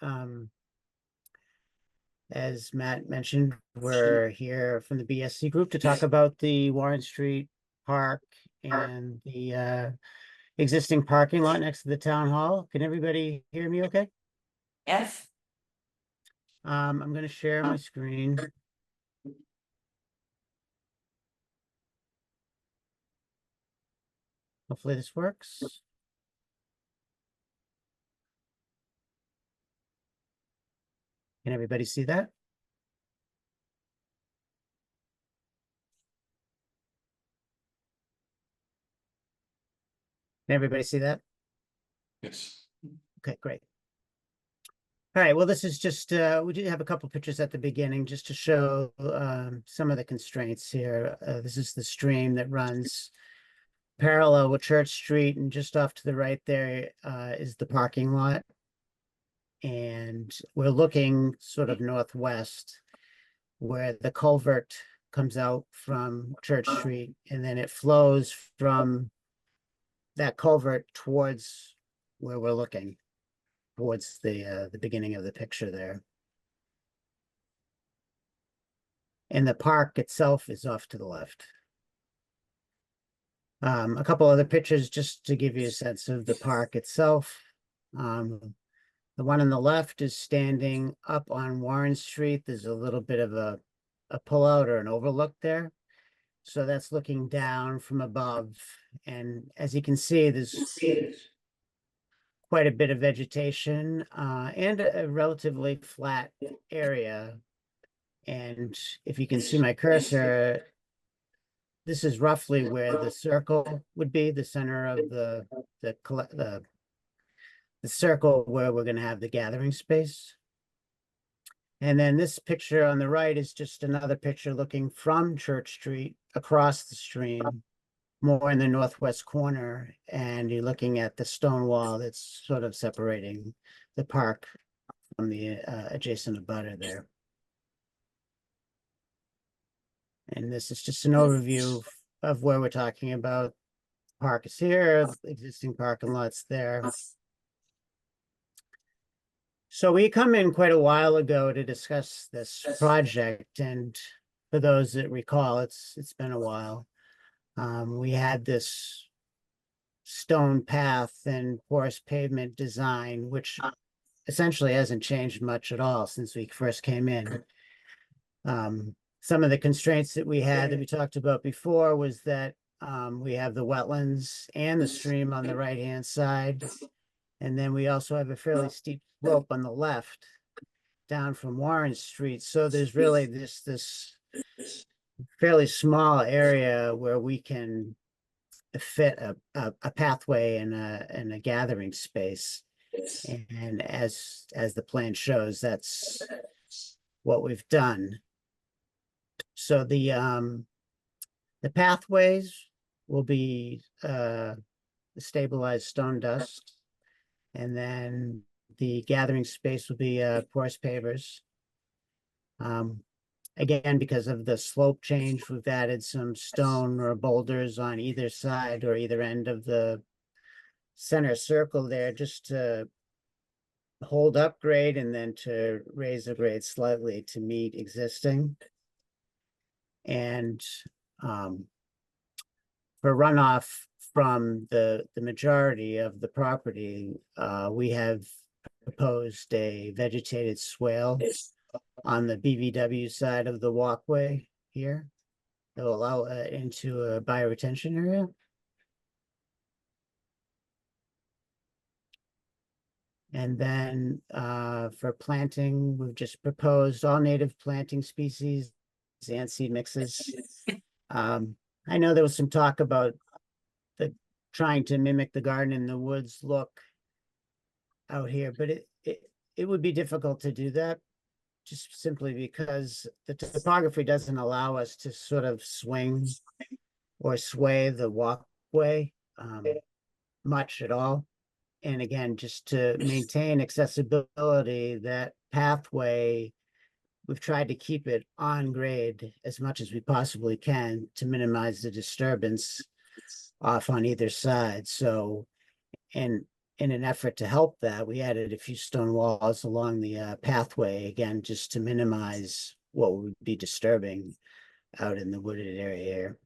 As Matt mentioned, we're here from the BSC Group to talk about the Warren Street Park and the existing parking lot next to the town hall. Can everybody hear me okay? Yes. I'm going to share my screen. Hopefully this works. Can everybody see that? Can everybody see that? Yes. Okay, great. All right, well, this is just, we did have a couple pictures at the beginning just to show some of the constraints here. This is the stream that runs parallel with Church Street, and just off to the right there is the parking lot. And we're looking sort of northwest where the culvert comes out from Church Street, and then it flows from that culvert towards where we're looking, towards the beginning of the picture there. And the park itself is off to the left. A couple other pictures just to give you a sense of the park itself. The one on the left is standing up on Warren Street. There's a little bit of a pullout or an overlook there. So that's looking down from above. And as you can see, there's quite a bit of vegetation and a relatively flat area. And if you can see my cursor, this is roughly where the circle would be, the center of the circle where we're going to have the gathering space. And then this picture on the right is just another picture looking from Church Street across the stream, more in the northwest corner. And you're looking at the stone wall that's sort of separating the park from the adjacent abutter there. And this is just an overview of where we're talking about. Park is here, existing parking lots there. So we come in quite a while ago to discuss this project, and for those that recall, it's been a while. We had this stone path and porous pavement design, which essentially hasn't changed much at all since we first came in. Some of the constraints that we had that we talked about before was that we have the wetlands and the stream on the right-hand side. And then we also have a fairly steep slope on the left down from Warren Street. So there's really this fairly small area where we can fit a pathway and a gathering space. And as the plan shows, that's what we've done. So the pathways will be stabilized stone dust. And then the gathering space will be porous pavers. Again, because of the slope change, we've added some stone or boulders on either side or either end of the center circle there, just to hold up grade and then to raise the grade slightly to meet existing. And for runoff from the majority of the property, we have proposed a vegetated swale on the BVW side of the walkway here. That will allow into a bioretention area. And then for planting, we've just proposed all native planting species and seed mixes. I know there was some talk about trying to mimic the garden in the woods look out here, but it would be difficult to do that, just simply because the topography doesn't allow us to sort of swing or sway the walkway much at all. And again, just to maintain accessibility, that pathway, we've tried to keep it on grade as much as we possibly can to minimize the disturbance off on either side. So, and in an effort to help that, we added a few stone walls along the pathway, again, just to minimize what would be disturbing out in the wooded area here.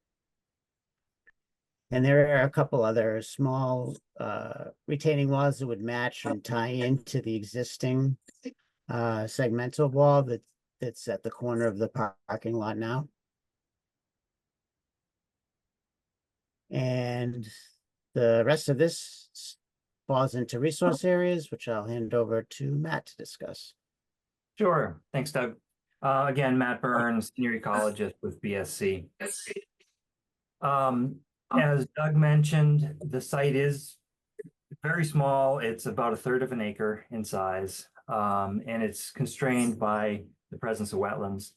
And there are a couple other small retaining walls that would match and tie into the existing segmental wall that's at the corner of the parking lot now. And The rest of this falls into resource areas, which I'll hand over to Matt to discuss. Sure. Thanks, Doug. Again, Matt Burns, senior ecologist with BSC. As Doug mentioned, the site is very small. It's about 1/3 of an acre in size, and it's constrained by the presence of wetlands.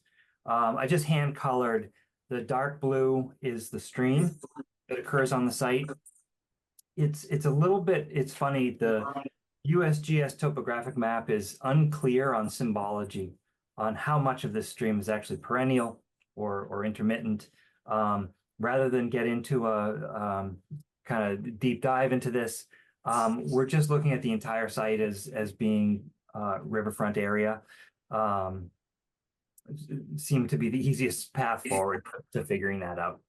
I just hand colored. The dark blue is the stream that occurs on the site. It's a little bit, it's funny, the USGS topographic map is unclear on symbology on how much of this stream is actually perennial or intermittent. Rather than get into a kind of deep dive into this, we're just looking at the entire site as being riverfront area. Seemed to be the easiest path forward to figuring that out.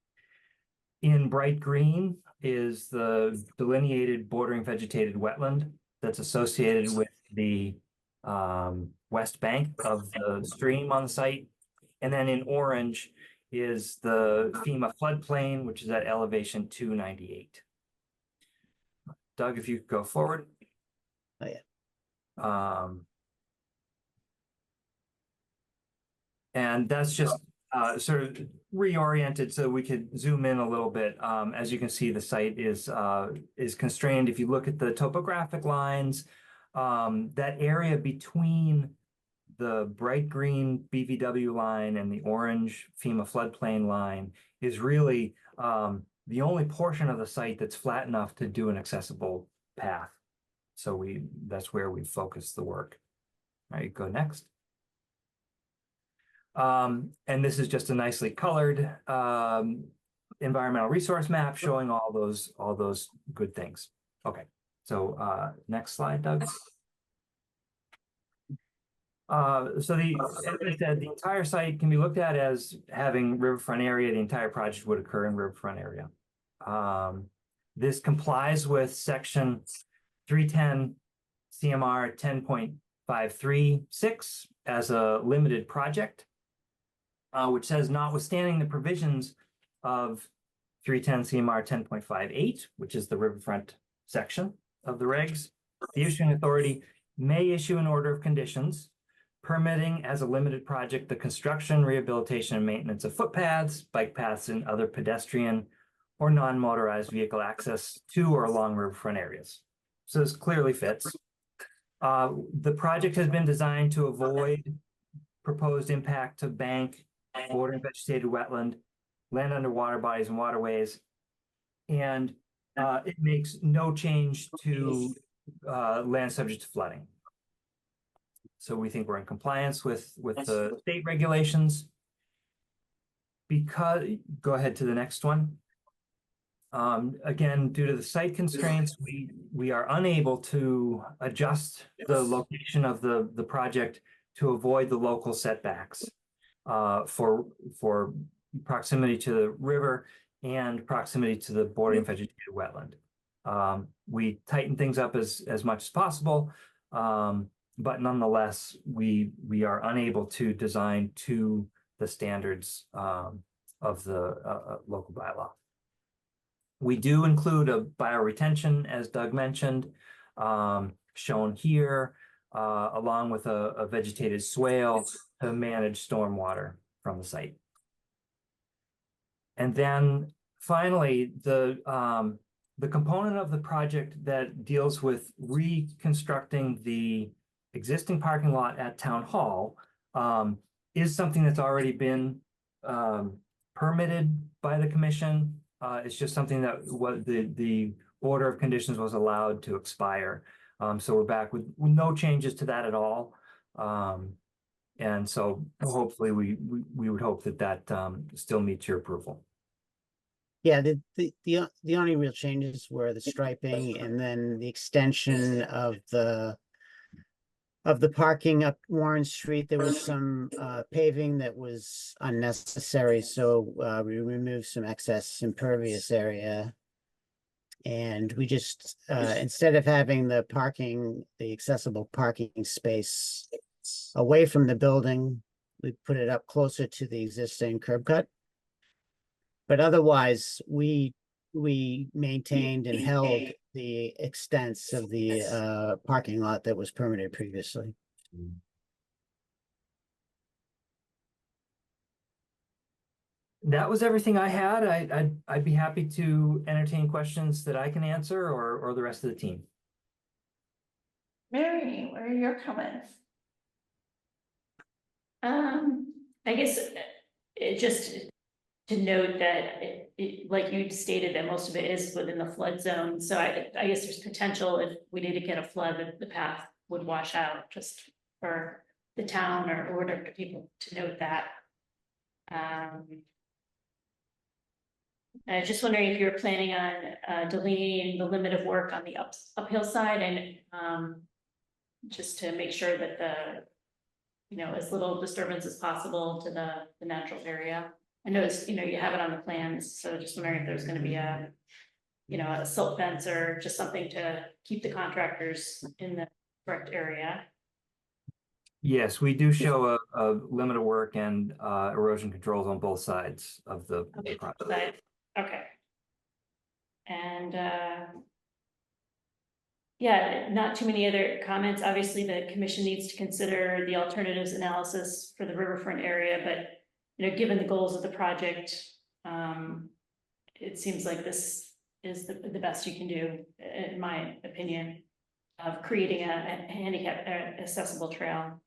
In bright green is the delineated bordering vegetated wetland that's associated with the west bank of the stream on the site. And then in orange is the FEMA floodplain, which is at elevation 298. Doug, if you could go forward. Oh, yeah. And that's just sort of reoriented so we could zoom in a little bit. As you can see, the site is constrained. If you look at the topographic lines, that area between the bright green BVW line and the orange FEMA floodplain line is really the only portion of the site that's flat enough to do an accessible path. So that's where we focus the work. All right, go next. And this is just a nicely colored environmental resource map showing all those good things. Okay, so next slide, Doug. As I said, the entire site can be looked at as having riverfront area. The entire project would occur in riverfront area. This complies with section 310 CMR 10.536 as a limited project, which says notwithstanding the provisions of 310 CMR 10.58, which is the riverfront section of the regs, the issuing authority may issue an order of conditions permitting as a limited project the construction, rehabilitation, and maintenance of footpaths, bike paths, and other pedestrian or non-motorized vehicle access to or along riverfront areas. So this clearly fits. The project has been designed to avoid proposed impact to bank, bordering vegetated wetland, land under water bodies and waterways, and it makes no change to land subject to flooding. So we think we're in compliance with the state regulations. Because, go ahead to the next one. Again, due to the site constraints, we are unable to adjust the location of the project to avoid the local setbacks for proximity to the river and proximity to the bordering vegetated wetland. We tighten things up as much as possible, but nonetheless, we are unable to design to the standards of the local bylaw. We do include a bioretention, as Doug mentioned, shown here, along with a vegetated swale to manage stormwater from the site. And then finally, the component of the project that deals with reconstructing the existing parking lot at Town Hall is something that's already been permitted by the commission. It's just something that the order of conditions was allowed to expire. So we're back with no changes to that at all. And so hopefully we would hope that still meets your approval. Yeah, the only real changes were the striping and then the extension of the parking up Warren Street. There was some paving that was unnecessary, so we removed some excess impervious area. And we just, instead of having the accessible parking space away from the building, we put it up closer to the existing curb cut. But otherwise, we we maintained and held the extents of the parking lot that was permitted previously. That was everything I had. I'd be happy to entertain questions that I can answer or the rest of the team. Mary, what are your comments? I guess it just to note that like you stated, that most of it is within the flood zone. So I guess there's potential if we need to get a flood, that the path would wash out, just for the town or whatever people to note that. I was just wondering if you're planning on delineating the limit of work on the uphill side, and just to make sure that as little disturbance as possible to the natural area. I noticed, you have it on the plans, so just wondering if there's gonna be a silt fence or just something to keep the contractors in the correct area. Yes, we do show a limit of work and erosion controls on both sides of the project. Okay. And yeah, not too many other comments. Obviously, the commission needs to consider the alternatives analysis for the riverfront area, but given the goals of the project, it seems like this is the best you can do, in my opinion, of creating a handicap accessible trail.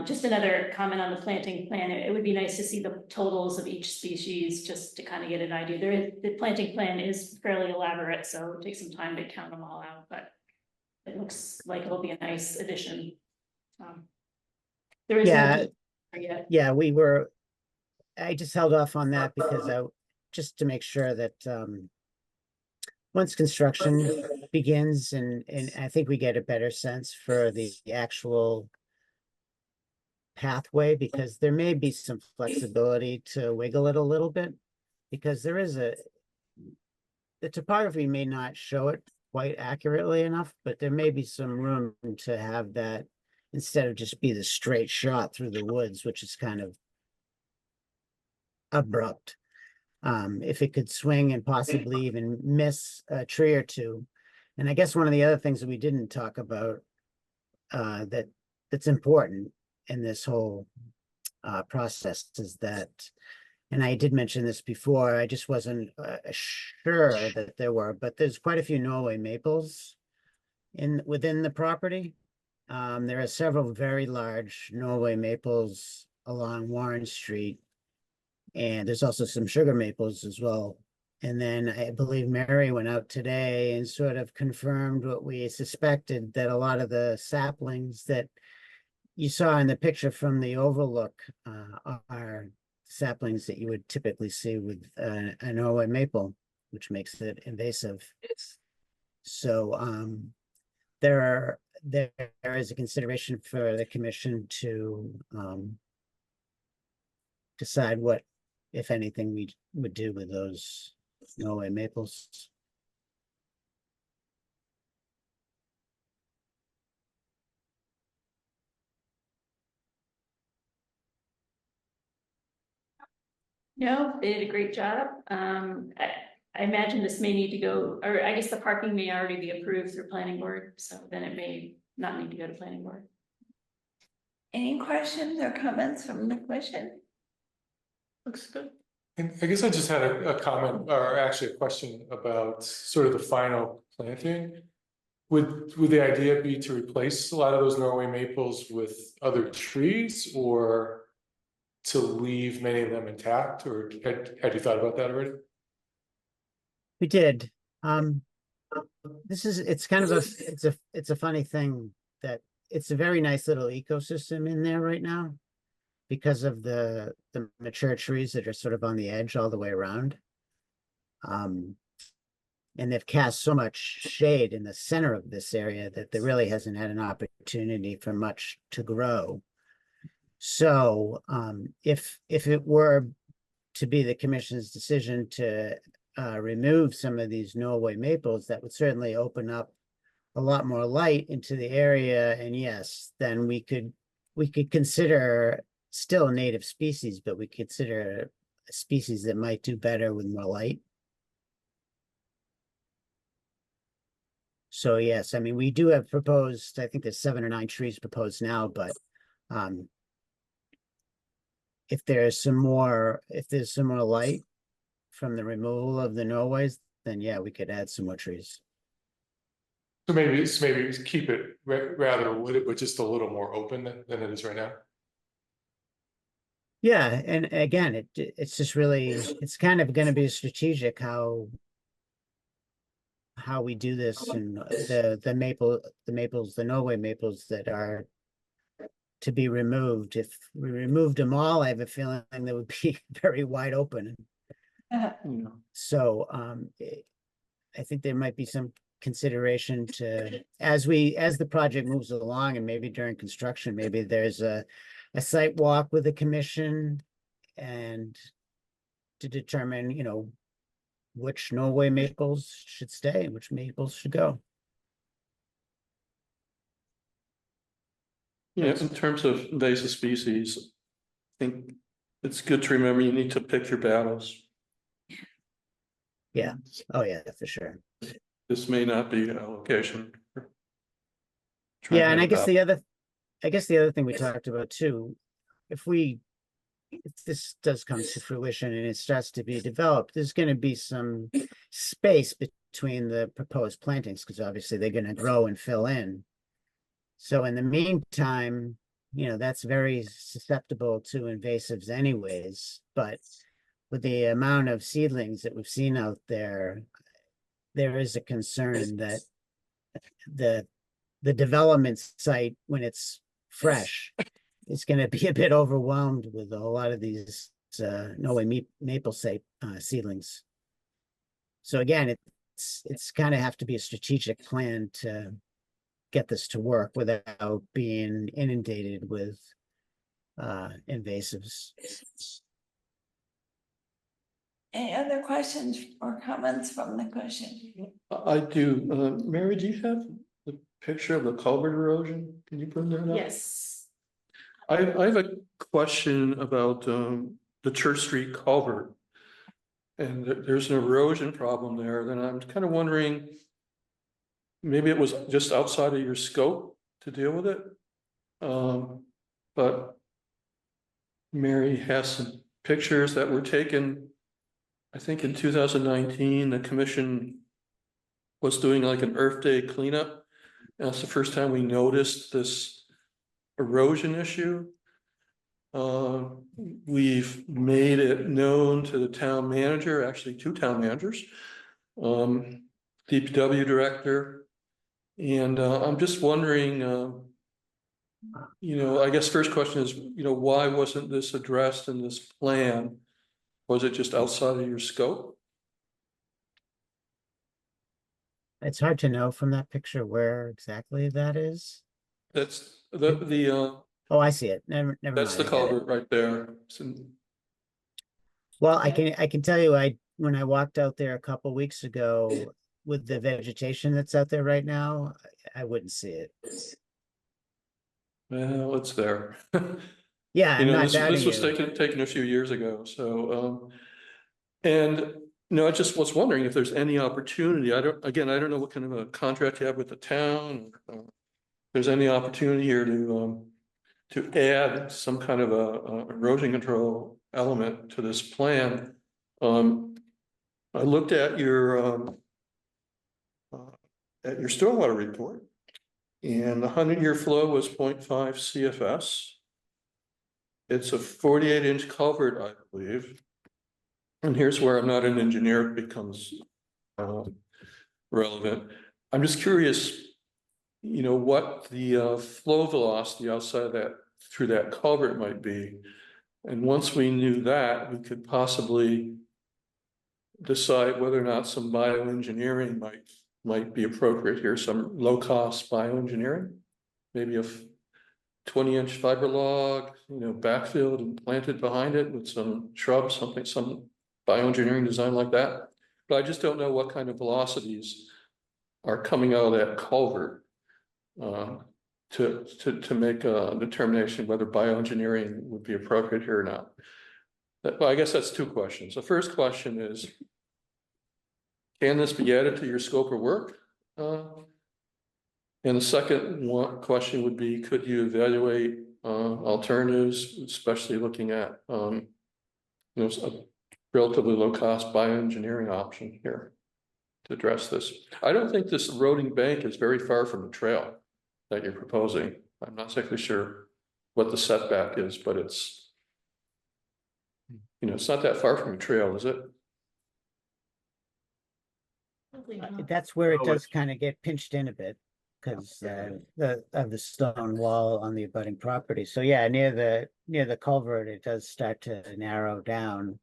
Just another comment on the planting plan. It would be nice to see the totals of each species, just to kind of get an idea. The planting plan is fairly elaborate, so it'll take some time to count them all out, but it looks like it'll be a nice addition. There is no yet. Yeah, I just held off on that because just to make sure that once construction begins and I think we get a better sense for the actual pathway, because there may be some flexibility to wiggle it a little bit, because the topography may not show it quite accurately enough, but there may be some room to have that instead of just be the straight shot through the woods, which is kind of abrupt. If it could swing and possibly even miss a tree or two. And I guess one of the other things that we didn't talk about that's important in this whole process is that, and I did mention this before, I just wasn't sure that there were, but there's quite a few Norway maples within the property. There are several very large Norway maples along Warren Street, and there's also some sugar maples as well. And then I believe Mary went out today and sort of confirmed what we suspected, that a lot of the saplings that you saw in the picture from the overlook are saplings that you would typically see with a Norway maple, which makes it invasive. So there is a consideration for the commission to decide what, if anything, we would do with those Norway maples. No, they did a great job. I imagine this may need to go, or I guess the parking may already be approved through planning board, so then it may not need to go to planning board. Any questions or comments from the commission? Looks good. And I guess I just had a comment, or actually a question about sort of the final planting. Would the idea be to replace a lot of those Norway maples with other trees, or to leave many of them intact, or had you thought about that already? We did. It's kind of it's a funny thing that it's a very nice little ecosystem in there right now, because of the mature trees that are sort of on the edge all the way around. And they've cast so much shade in the center of this area that there really hasn't had an opportunity for much to grow. So if it were to be the commission's decision to remove some of these Norway maples, that would certainly open up a lot more light into the area. And yes, then we could consider still a native species, but we consider a species that might do better with more light. So yes, I mean, we do have proposed, I think there's 7 or 9 trees proposed now, but if there's some more light from the removal of the Norways, then yeah, we could add some more trees. So maybe keep it rather wooded, but just a little more open than it is right now. Yeah, and again, it's just really, it's kind of gonna be strategic how we do this, and the maples, the Norway maples that are to be removed. If we removed them all, I have a feeling they would be very wide open. So I think there might be some consideration to, as the project moves along, and maybe during construction, maybe there's a site walk with the commission and to determine, you know, which Norway maples should stay and which maples should go. Yeah, in terms of invasive species, I think it's good to remember you need to pick your battles. Yeah. Oh yeah, for sure. This may not be a location. Yeah, and I guess the other thing we talked about too, if this does come to fruition and it starts to be developed, there's going to be some space between the proposed plantings, because obviously they're going to grow and fill in. So in the meantime, you know, that's very susceptible to invasives anyways, but with the amount of seedlings that we've seen out there, there is a concern that the development site, when it's fresh, is going to be a bit overwhelmed with a lot of these Norway maple seedlings. So again, it's kind of have to be a strategic plan to get this to work without being inundated with invasives. Any other questions or comments from the commission? I do. Mary, do you have the picture of the culvert erosion? Can you bring that up? Yes. I have a question about the Church Street culvert. And there's an erosion problem there. Then I'm kind of wondering, maybe it was just outside of your scope to deal with it. But Mary has some pictures that were taken, I think in 2019, the commission was doing like an Earth Day cleanup. And that's the first time we noticed this erosion issue. We've made it known to the town manager, actually 2 town managers, DPW director. And I'm just wondering, you know, I guess first question is, you know, why wasn't this addressed in this plan? Was it just outside of your scope? It's hard to know from that picture where exactly that is. That's the oh, I see it. Never that's mind, the culvert right there. Well, I can tell you, when I walked out there a couple weeks ago with the vegetation that's out there right now, I wouldn't see it. Well, it's there. Yeah, you know, I'm not this was doubting taken a few years ago. So, and you know, I just was wondering if there's any opportunity. I don't know what kind of a contract you have with the town. If there's any opportunity here to add some kind of a erosion control element to this plan. I looked at your stormwater report, and the 100-year flow was 0.5 CFS. It's a 48-inch culvert, I believe. And here's where I'm not an engineer, it becomes relevant. I'm just curious, you know, what the flow velocity outside of that, through that culvert might be. And once we knew that, we could possibly decide whether or not some bioengineering might be appropriate here, some low-cost bioengineering, maybe a 20-inch fiber log, you know, backfilled and planted behind it with some shrubs, some bioengineering design like that. But I just don't know what kind of velocities are coming out of that culvert to make a determination whether bioengineering would be appropriate here or not. Well, I guess that's 2 questions. The first question is, can this be added to your scope of work And the second question would be, could you evaluate alternatives, especially looking at a relatively low cost bioengineering option here to address this? I don't think this eroding bank is very far from the trail that you're proposing. I'm not exactly sure what the setback is, but it's it's not that far from the trail, is it? That's where it Oh, does kind of get pinched in a bit because of the stone wall on the abutting property. So yeah, near the culvert, it does start to narrow down.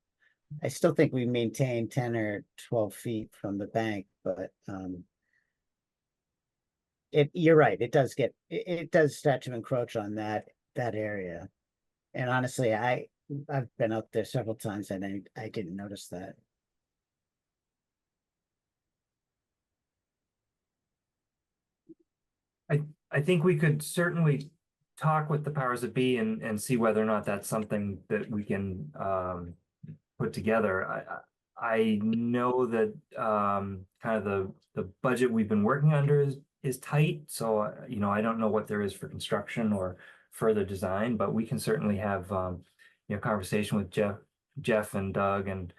I still think we maintain 10 or 12 feet from the bank, but you're right, it does start to encroach on that area. And honestly, I've been out there several times and I didn't notice that. I think we could certainly talk with the powers that be and see whether or not that's something that we can put together. I know that kind of the budget we've been working under is tight, so I don't know what there is for construction or further design, but we can certainly have conversation with Jeff and Doug and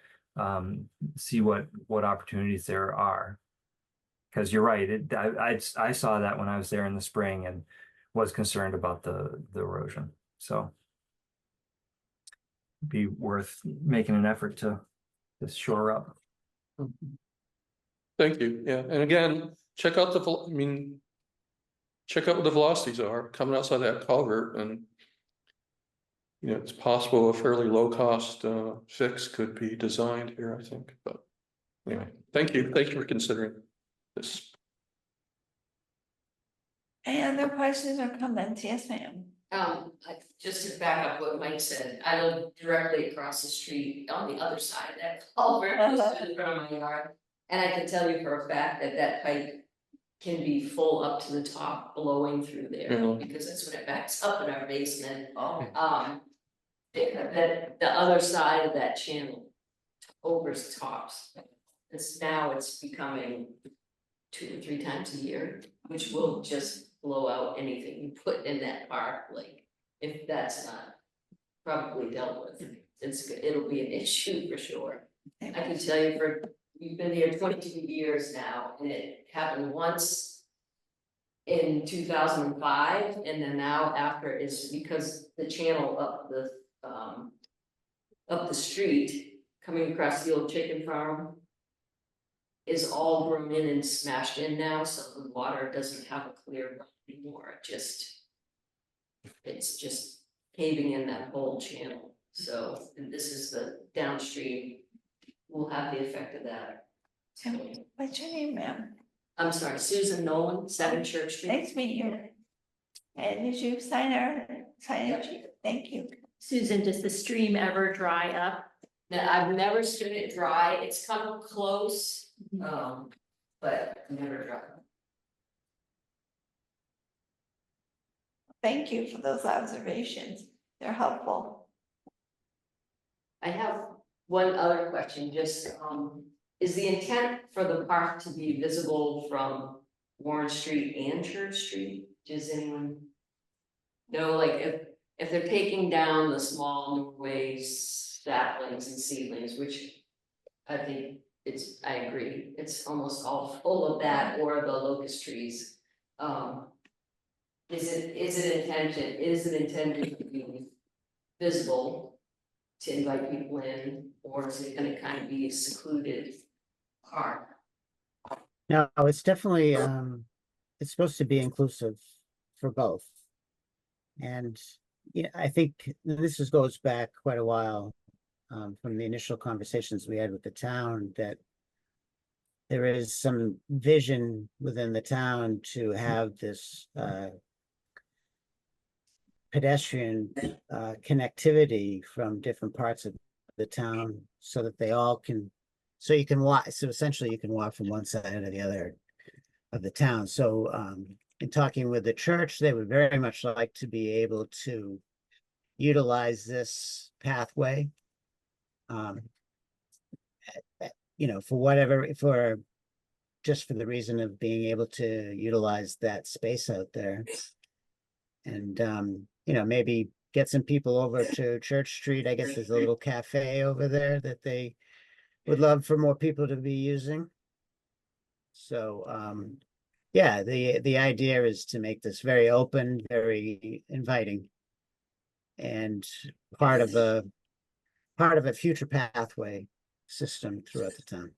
see what opportunities there are. Because you're right, I saw that when I was there in the spring and was concerned about the erosion. So it'd be worth making an effort to shore up. Thank you. Yeah, and again, check out check out what the velocities are coming outside that culvert, and it's possible a fairly low cost fix could be designed here, I think. But anyway, thank you for considering this. Any other questions or comments? Yes, ma'am. Just to back up what Mike said, I live directly across the street on the other side of that culvert, just in front of my yard. And I can tell you for a fact that pipe can be full up to the top, blowing through there, because that's when it backs up in our basement. That the other side of that channel overtops. It's becoming 2 or 3 times a year, which will just blow out anything you put in that park, like, if that's not probably dealt with, it'll be an issue for sure. I can tell you we've been here 22 years now, and it happened once in 2005, and then now after is because the channel up the street, coming across the old chicken farm, is all grown in and smashed in now, so the water doesn't have a clear run anymore. It's just caving in that whole channel. So, and this is the downstream will have the effect of that. What's your name, ma'am? I'm sorry, Susan Nolan, 7 Church Street. Nice to meet you. And did you sign it? Thank you. Susan, does the stream ever dry up? Now, I've never seen it dry. It's come close. But never dry. Thank you for those observations. They're helpful. I have one other question, just, is the intent for the park to be visible from Warren Street and Church Street? Does anyone know, like, if they're taking down the small Norway's saplings and seedlings, which I think I agree, it's almost all full of that, or the locust trees. Is it intended to be visible to invite people in, or is it gonna kind of be a secluded park? No, it's definitely it's supposed to be inclusive for both. And I think this goes back quite a while. From the initial conversations we had with the town, that there is some vision within the town to have this pedestrian connectivity from different parts of the town, so that they all can, so you can walk, so essentially you can walk from one side to the other of the town. So in talking with the church, they would very much like to be able to utilize this pathway for just for the reason of being able to utilize that space out there. And, maybe get some people over to Church Street. I guess there's a little cafe over there that they would love for more people to be using. So, yeah, the idea is to make this very open, very inviting, and part of a future pathway system throughout the town.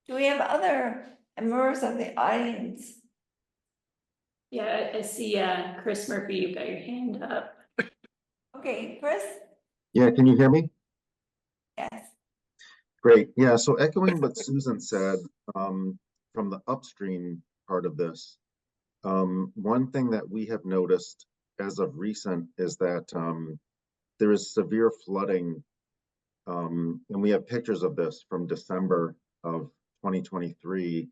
Do we have other members of the audience? Yeah, I see, Chris Murphy, you've got your hand up. Okay, Chris? Yeah, can you hear me? Yes. Great. Yeah, so echoing what Susan said, from the upstream part of this, one thing that we have noticed as of recent is that there is severe flooding, and we have pictures of this from December of 2023,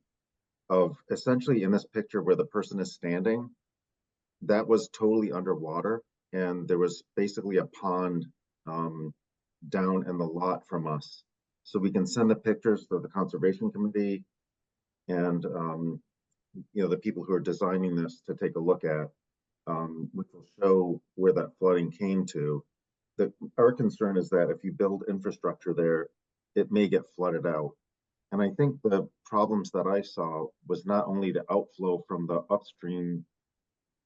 of essentially in this picture where the person is standing, that was totally underwater, and there was basically a pond down in the lot from us. So we can send the pictures to the Conservation Committee and the people who are designing this to take a look at, which will show where that flooding came to. Our concern is that if you build infrastructure there, it may get flooded out. And I think the problems that I saw was not only the outflow from the upstream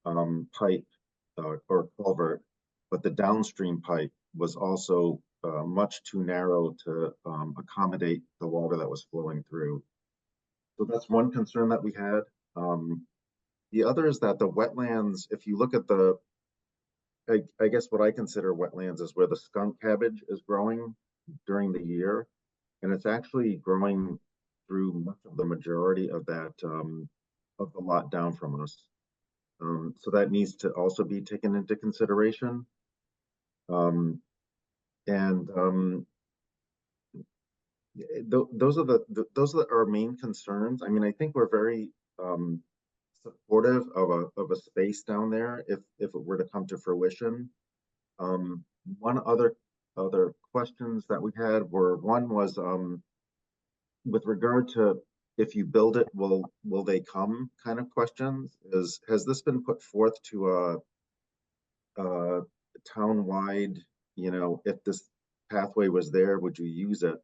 pipe or culvert, but the downstream pipe was also much too narrow to accommodate the water that was flowing through. So that's one concern that we had. The other is that the wetlands, if you look at I guess what I consider wetlands is where the skunk cabbage is growing during the year. And it's actually growing through much of the majority of that, of the lot down from us. So that needs to also be taken into consideration. Those are our main concerns. I mean, I think we're very supportive of a space down there if it were to come to fruition. One other questions that we had were, one was with regard to if you build it, will they come kind of questions. Has this been put forth to a town-wide, if this pathway was there, would you use it?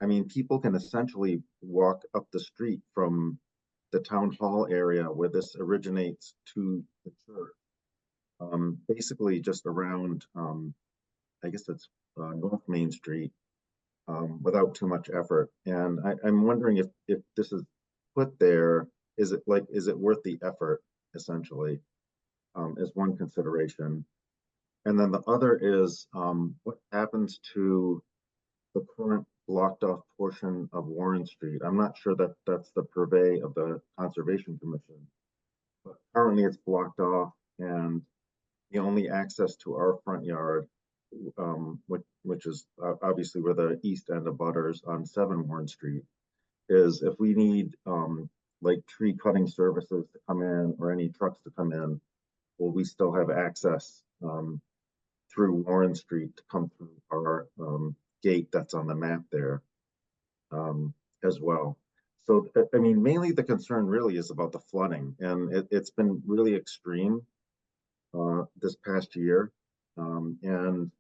I mean, people can essentially walk up the street from the town hall area where this originates to the church. Basically just around, I guess it's North Main Street, without too much effort. And I'm wondering if this is put there, is it worth the effort, essentially, is one consideration. And then the other is what happens to the current blocked off portion of Warren Street. I'm not sure that that's the purvey of the Conservation Commission, but currently it's blocked off, and the only access to our front yard, which is obviously where the east end of Butters on 7 Warren Street, is if we need like tree cutting services to come in or any trucks to come in, will we still have access through Warren Street to come through our gate that's on the map there as well. So, I mean, mainly the concern really is about the flooding, and it's been really extreme this past year. And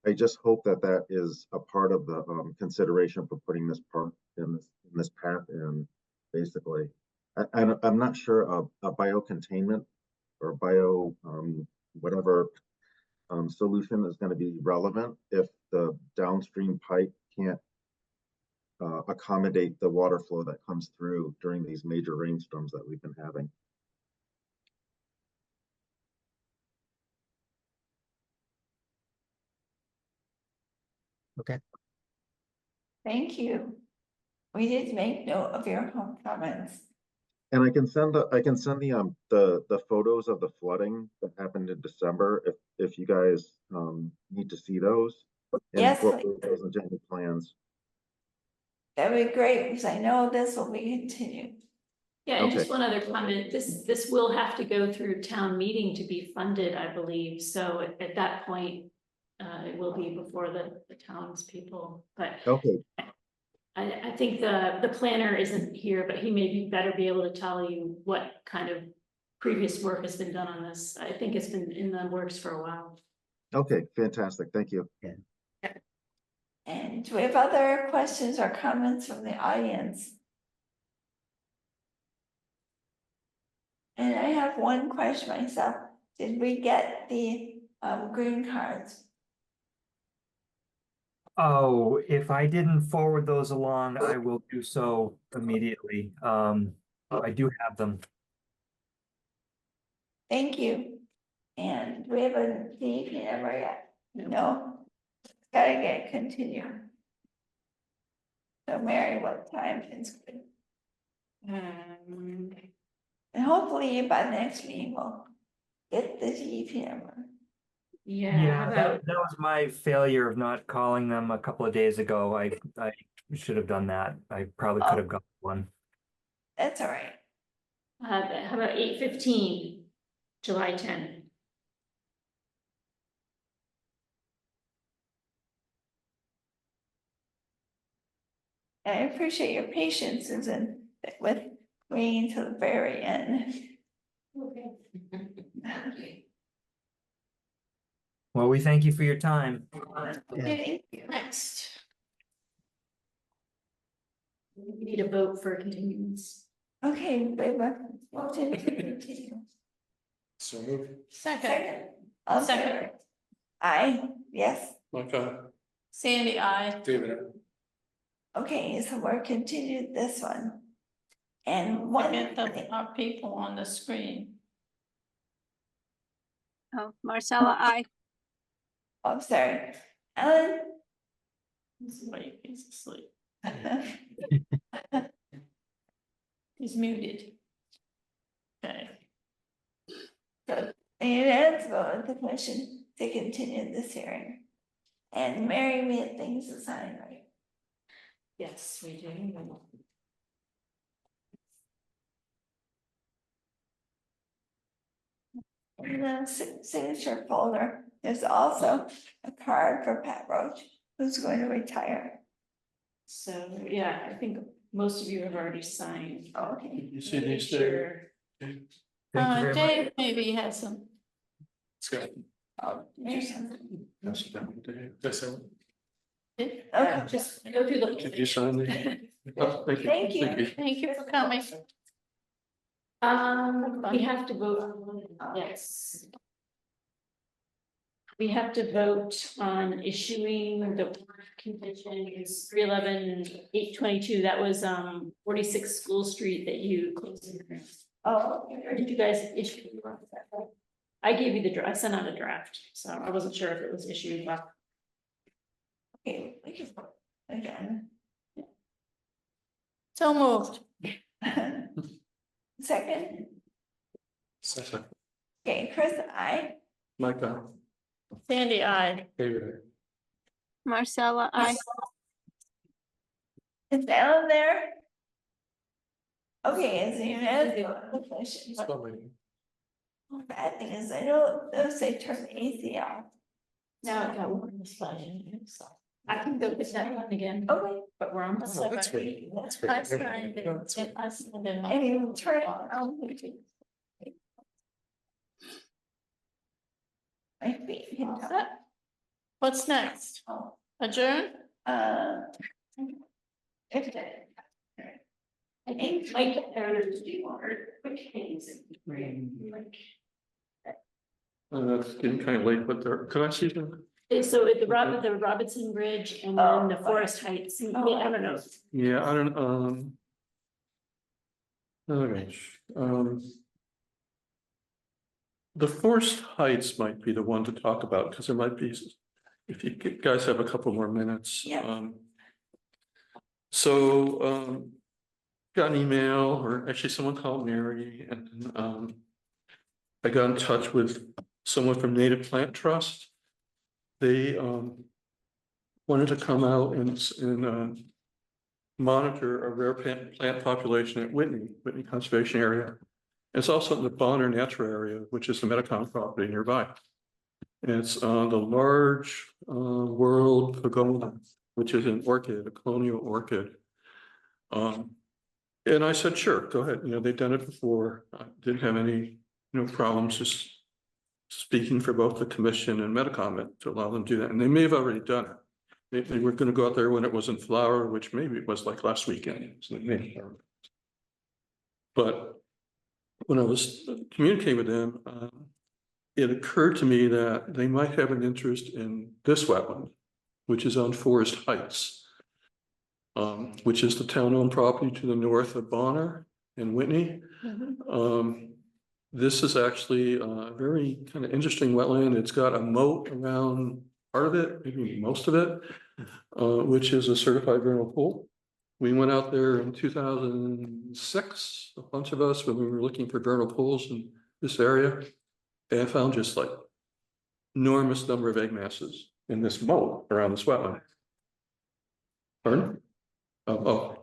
I just hope that that is a part of the consideration for putting this park in this path in, basically. I'm not sure a biocontainment or whatever solution is going to be relevant if the downstream pipe can't accommodate the water flow that comes through during these major rainstorms that we've been having. Okay. Thank you. We did make note of your comments. And I can send the photos of the flooding that happened in December if you guys need to see those. And Yes, incorporate those into any plans. That'd be great, because I know this will be continued. Yeah, and just Okay. one other comment, this will have to go through town meeting to be funded, I believe, so at that point, it will be before the townspeople, but. Okay. I think the planner isn't here, but he may be better be able to tell you what kind of previous work has been done on this. I think it's been in the works for a while. Okay, fantastic. Thank you. And do we have other questions or comments from the audience? And I have one question myself. Did we get the green cards? Oh, if I didn't forward those along, I will do so immediately. I do have them. Thank you. And do we have a DEP number yet? No. Gotta get continued. So Mary, what time is good? And hopefully by next meeting we'll get the DEP number. Yeah, that was my failure of not calling them a couple of days ago. I should have done that. I probably could have got one. That's all right. How about 8:15, July 10? And I appreciate your patience, Susan, with waiting till the very end. Okay. Well, we thank you for your time. Thank you. Next. We need a vote for continuance. Okay, Beba, motion to continue. So moved. Second, All Second. favor? Aye, yes. Okay. Sandy, I. David. Okay, so we're continued this one. And one, Get our people on the screen. Oh, Marcella, I. I'm sorry, Ellen? Wait, he's asleep. He's muted. Okay. So, unanimous vote of the commission to continue this hearing. And Mary, we had things to sign, right? Yes, we do. In the signature folder, there's also a card for Pat Roach, who's going to retire. So, yeah, I think most of you have already signed. Okay. You see these Sure. Thank you very much. Dave maybe has some. Oh, there's something. Okay, just go through the. Did you sign the? Oh, Thank you. Thank you for coming. We have to vote, yes. We have to vote on issuing the conditions 311-822. That was 46 School Street that you closed. Oh, Or did you guys issue? I gave you the draft, I sent out a draft, so I wasn't sure if it was issued, but. okay, we can vote again. So moved. Second, Second. okay, Chris, I. Micah. Sandy, I. David. Marcella, I. Is Ellen there? Okay, it's a unanimous vote of the commission. Spell my name. Bad thing is, I know those say turn the AC off. Now I got one this way, so I can go get that one again, Okay, but we're on. Oh, that's great. That's great. I signed it. No, that's great. I signed it. I mean, turn it on. My feet can All tell. set. What's next? Oh, Adjourn? if that. I think Mike Erner to do more quick things. That's getting kind of late, but there, could I see them? So at the Robinson Bridge and then the Forest Heights, I mean, I don't know. Yeah, I don't, okay, the Forest Heights might be the one to talk about, because there might be, if you guys have a couple more minutes. Yeah. Got an email, or actually someone called Mary, and I got in touch with someone from Native Plant Trust. They wanted to come out and monitor a rare plant population at Whitney Conservation Area. It's also in the Bonner Natural Area, which is the Metacom property nearby. And it's the large world pagoda, which is an orchid, a colonial orchid. And I said, sure, go ahead. You know, they've done it before. I didn't have any, problems just speaking for both the commission and Metacom to allow them to do that. And they may have already done it. They were gonna go out there when it was in flower, which maybe it was like last weekend. So they may have. But when I was communicating with them, it occurred to me that they might have an interest in this wetland, which is on Forest Heights, which is the town-owned property to the north of Bonner and Whitney. This is actually a very kind of interesting wetland. It's got a moat around part of it, maybe most of it, which is a certified vernal pool. We went out there in 2006, a bunch of us, when we were looking for vernal pools in this area. And I found just like enormous number of egg masses in this moat around this wetland. Pardon?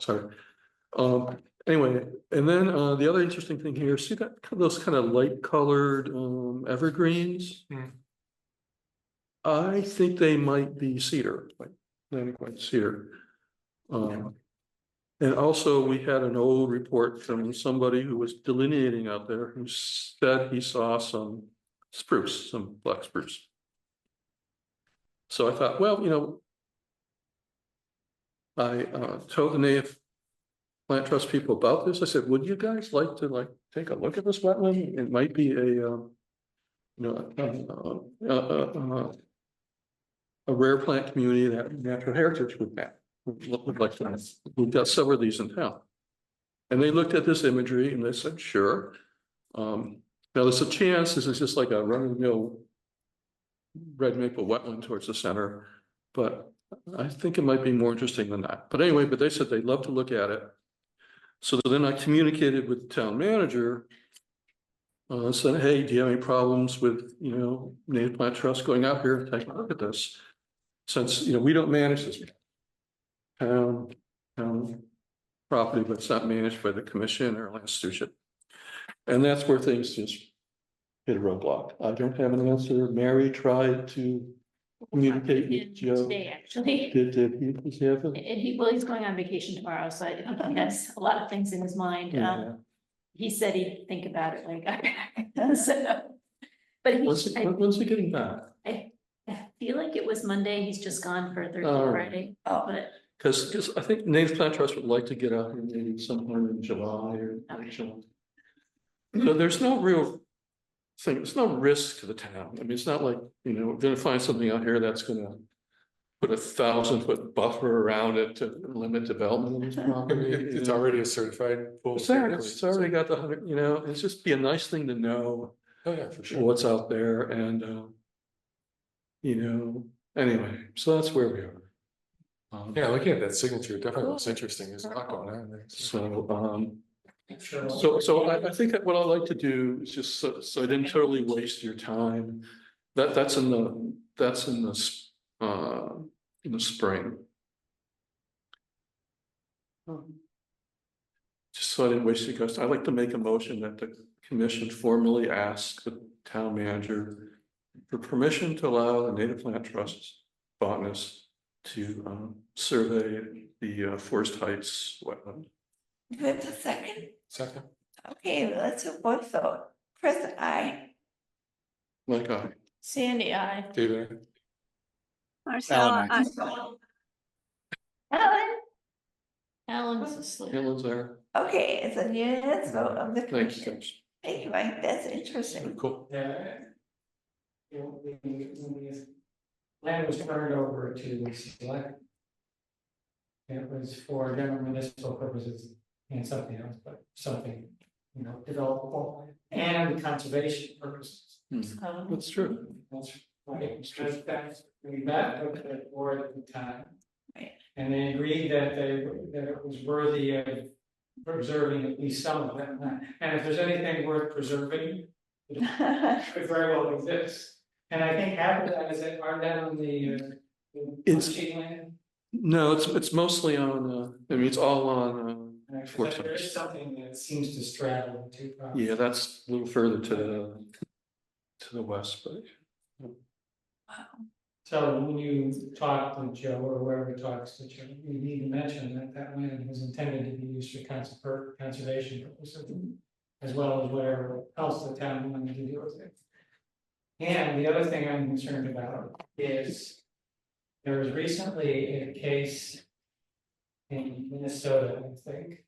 Sorry. Anyway, and then the other interesting thing here, see that those kind of light colored evergreens? I think they might be cedar, like not quite cedar. And also we had an old report from somebody who was delineating out there who said he saw some spruce, some black spruce. So I thought, well, I told the Native Plant Trust people about this. I said, would you guys like to take a look at this wetland? It might be a rare plant community that Natural Heritage would like to. We've got several of these in town. And they looked at this imagery and they said, sure. Now there's a chance this is just like a run-of-the-mill red maple wetland towards the center, but I think it might be more interesting than that. But anyway, they said they'd love to look at it. So then I communicated with the town manager, said, hey, do you have any problems with, Native Plant Trust going out here and taking a look at this? Since, we don't manage this town property, but it's not managed by the commission or land stewardship. And that's where things just hit a roadblock. I don't have an answer. Mary tried to communicate with Joe. Today, actually. Did he have it? He's going on vacation tomorrow, so I think he has a lot of things in his mind. Yeah. He said he'd think about it when he got back. So, but When's he getting back? I feel like it was Monday. He's just gone for Thursday, Oh. Friday. But Because I think Native Plant Trust would like to get out here maybe sometime in July or June. So there's no real thing, there's no risk to the town. I mean, it's not like, we're gonna find something out here that's gonna put 1,000-foot buffer around it to limit development of this property. It's already a certified pool. Exactly, it's already got the 100, it's just be a nice thing to know. Oh, yeah, for sure. What's out there and, anyway, so that's where we are. Yeah, looking at that signature, it definitely looks interesting. There's a lot going on there. So I think that what I like to do is just so I didn't totally waste your time. That's in the spring. Just so I didn't waste your guys' I'd like to make a motion that the commission formally ask the town manager for permission to allow the Native Plant Trust botanists to survey the Forest Heights wetland. Do we have a second? Second. Okay, let's do both vote. Chris, aye. Like I. Sandy, I. David. Marcella, Ellen? Alan's asleep. Helen's there. Okay, it's a unanimous vote of the Thanks, commission. guys. Thank you, Mike. That's interesting. Cool. Yeah. When the land was turned over to the select. It was for general municipal purposes and something else, but something, developable and conservation purposes. That's true. That's right. That's, we met with the board at the time. Right. And they agreed that it was worthy of preserving at least some of them. And if there's anything worth preserving, it could very well exist. And I think half of that is are down the land. No, it's mostly on, it's all on, Forest There is Heights. something that seems to straddle the two properties. Yeah, that's a little further to the west, but. So when you talk to Joe or whoever talks to Joe, you need to mention that that land was intended to be used for conservation purposes. As well as whatever else the town wanted to do with it. And the other thing I'm concerned about is there was recently a case in Minnesota, I think,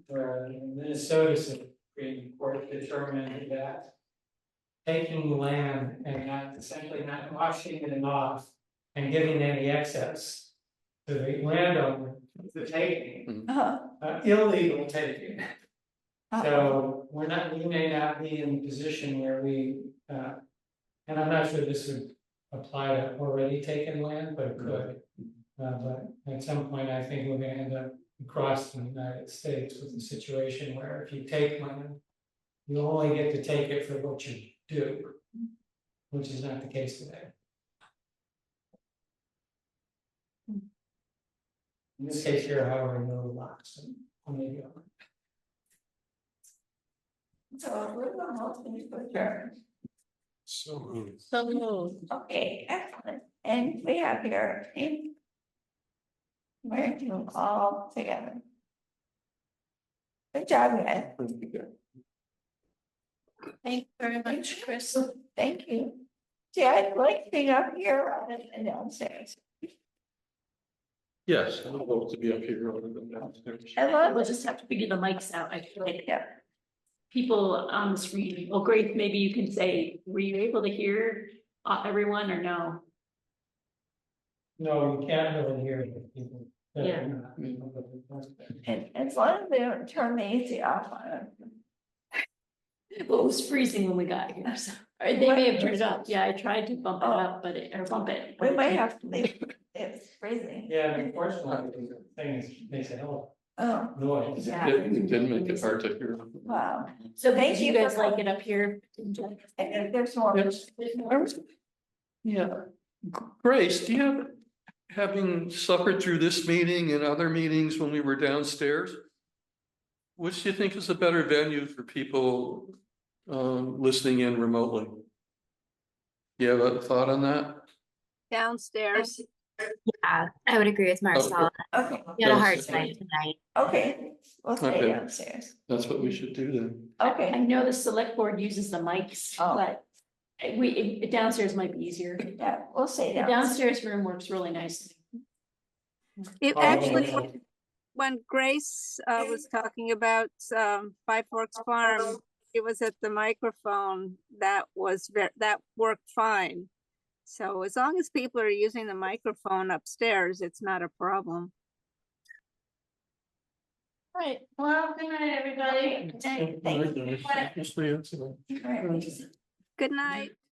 where the Minnesota Supreme Court determined that taking land and not essentially not auctioning it off and giving any excess to the landowner, the taking, illegal taking. So we may not be in a position where we, and I'm not sure this would apply to already taken land, but it could. But at some point, I think we're gonna end up across the United States with a situation where if you take land, you only get to take it for what you do, which is not the case today. In this case here, however, no lots, and maybe. So we're gonna hopefully adjourn. So moved. So moved. Okay, excellent. And we have your name. We're doing all together. Good job, guys. Thank you very much, Chris. Thank you. See, I'd like being up here rather than downstairs. Yes, I would love to be up here rather than downstairs. We'll just have to figure the mics out. I feel like people on the screen, well, great, maybe you can say, were you able to hear everyone or no? No, you can't really hear the people. Yeah. And as long as they don't turn the AC off on it. Well, it was freezing when we got here, so, or they may have turned it up. Yeah, I tried to bump it up, but or bump it. We might have to leave. It's freezing. Yeah, unfortunately, the thing is, makes a hell Oh, of noise. Yeah. It did make it hard to hear. wow. So Thank do you you guys for like it up here? And there's more. Yes. Yeah. Grace, do you having suffered through this meeting and other meetings when we were downstairs? Which do you think is a better venue for people listening in remotely? You have a thought on that? Downstairs. Yeah, I would agree with Marcella. Okay. You had a hard Downstairs. time tonight. Okay, we'll stay Okay. downstairs. That's what we should do then. Okay. I know the select board uses the mics, but downstairs might be easier. Yeah, we'll stay The downstairs. downstairs room works really nicely. It Oh, actually, okay. when Grace was talking about Five Forks Farm, it was at the microphone that that worked fine. So as long as people are using the microphone upstairs, it's not a problem. All right, well, good night, everybody. Thank you. Yes, we have to. All right. Good night.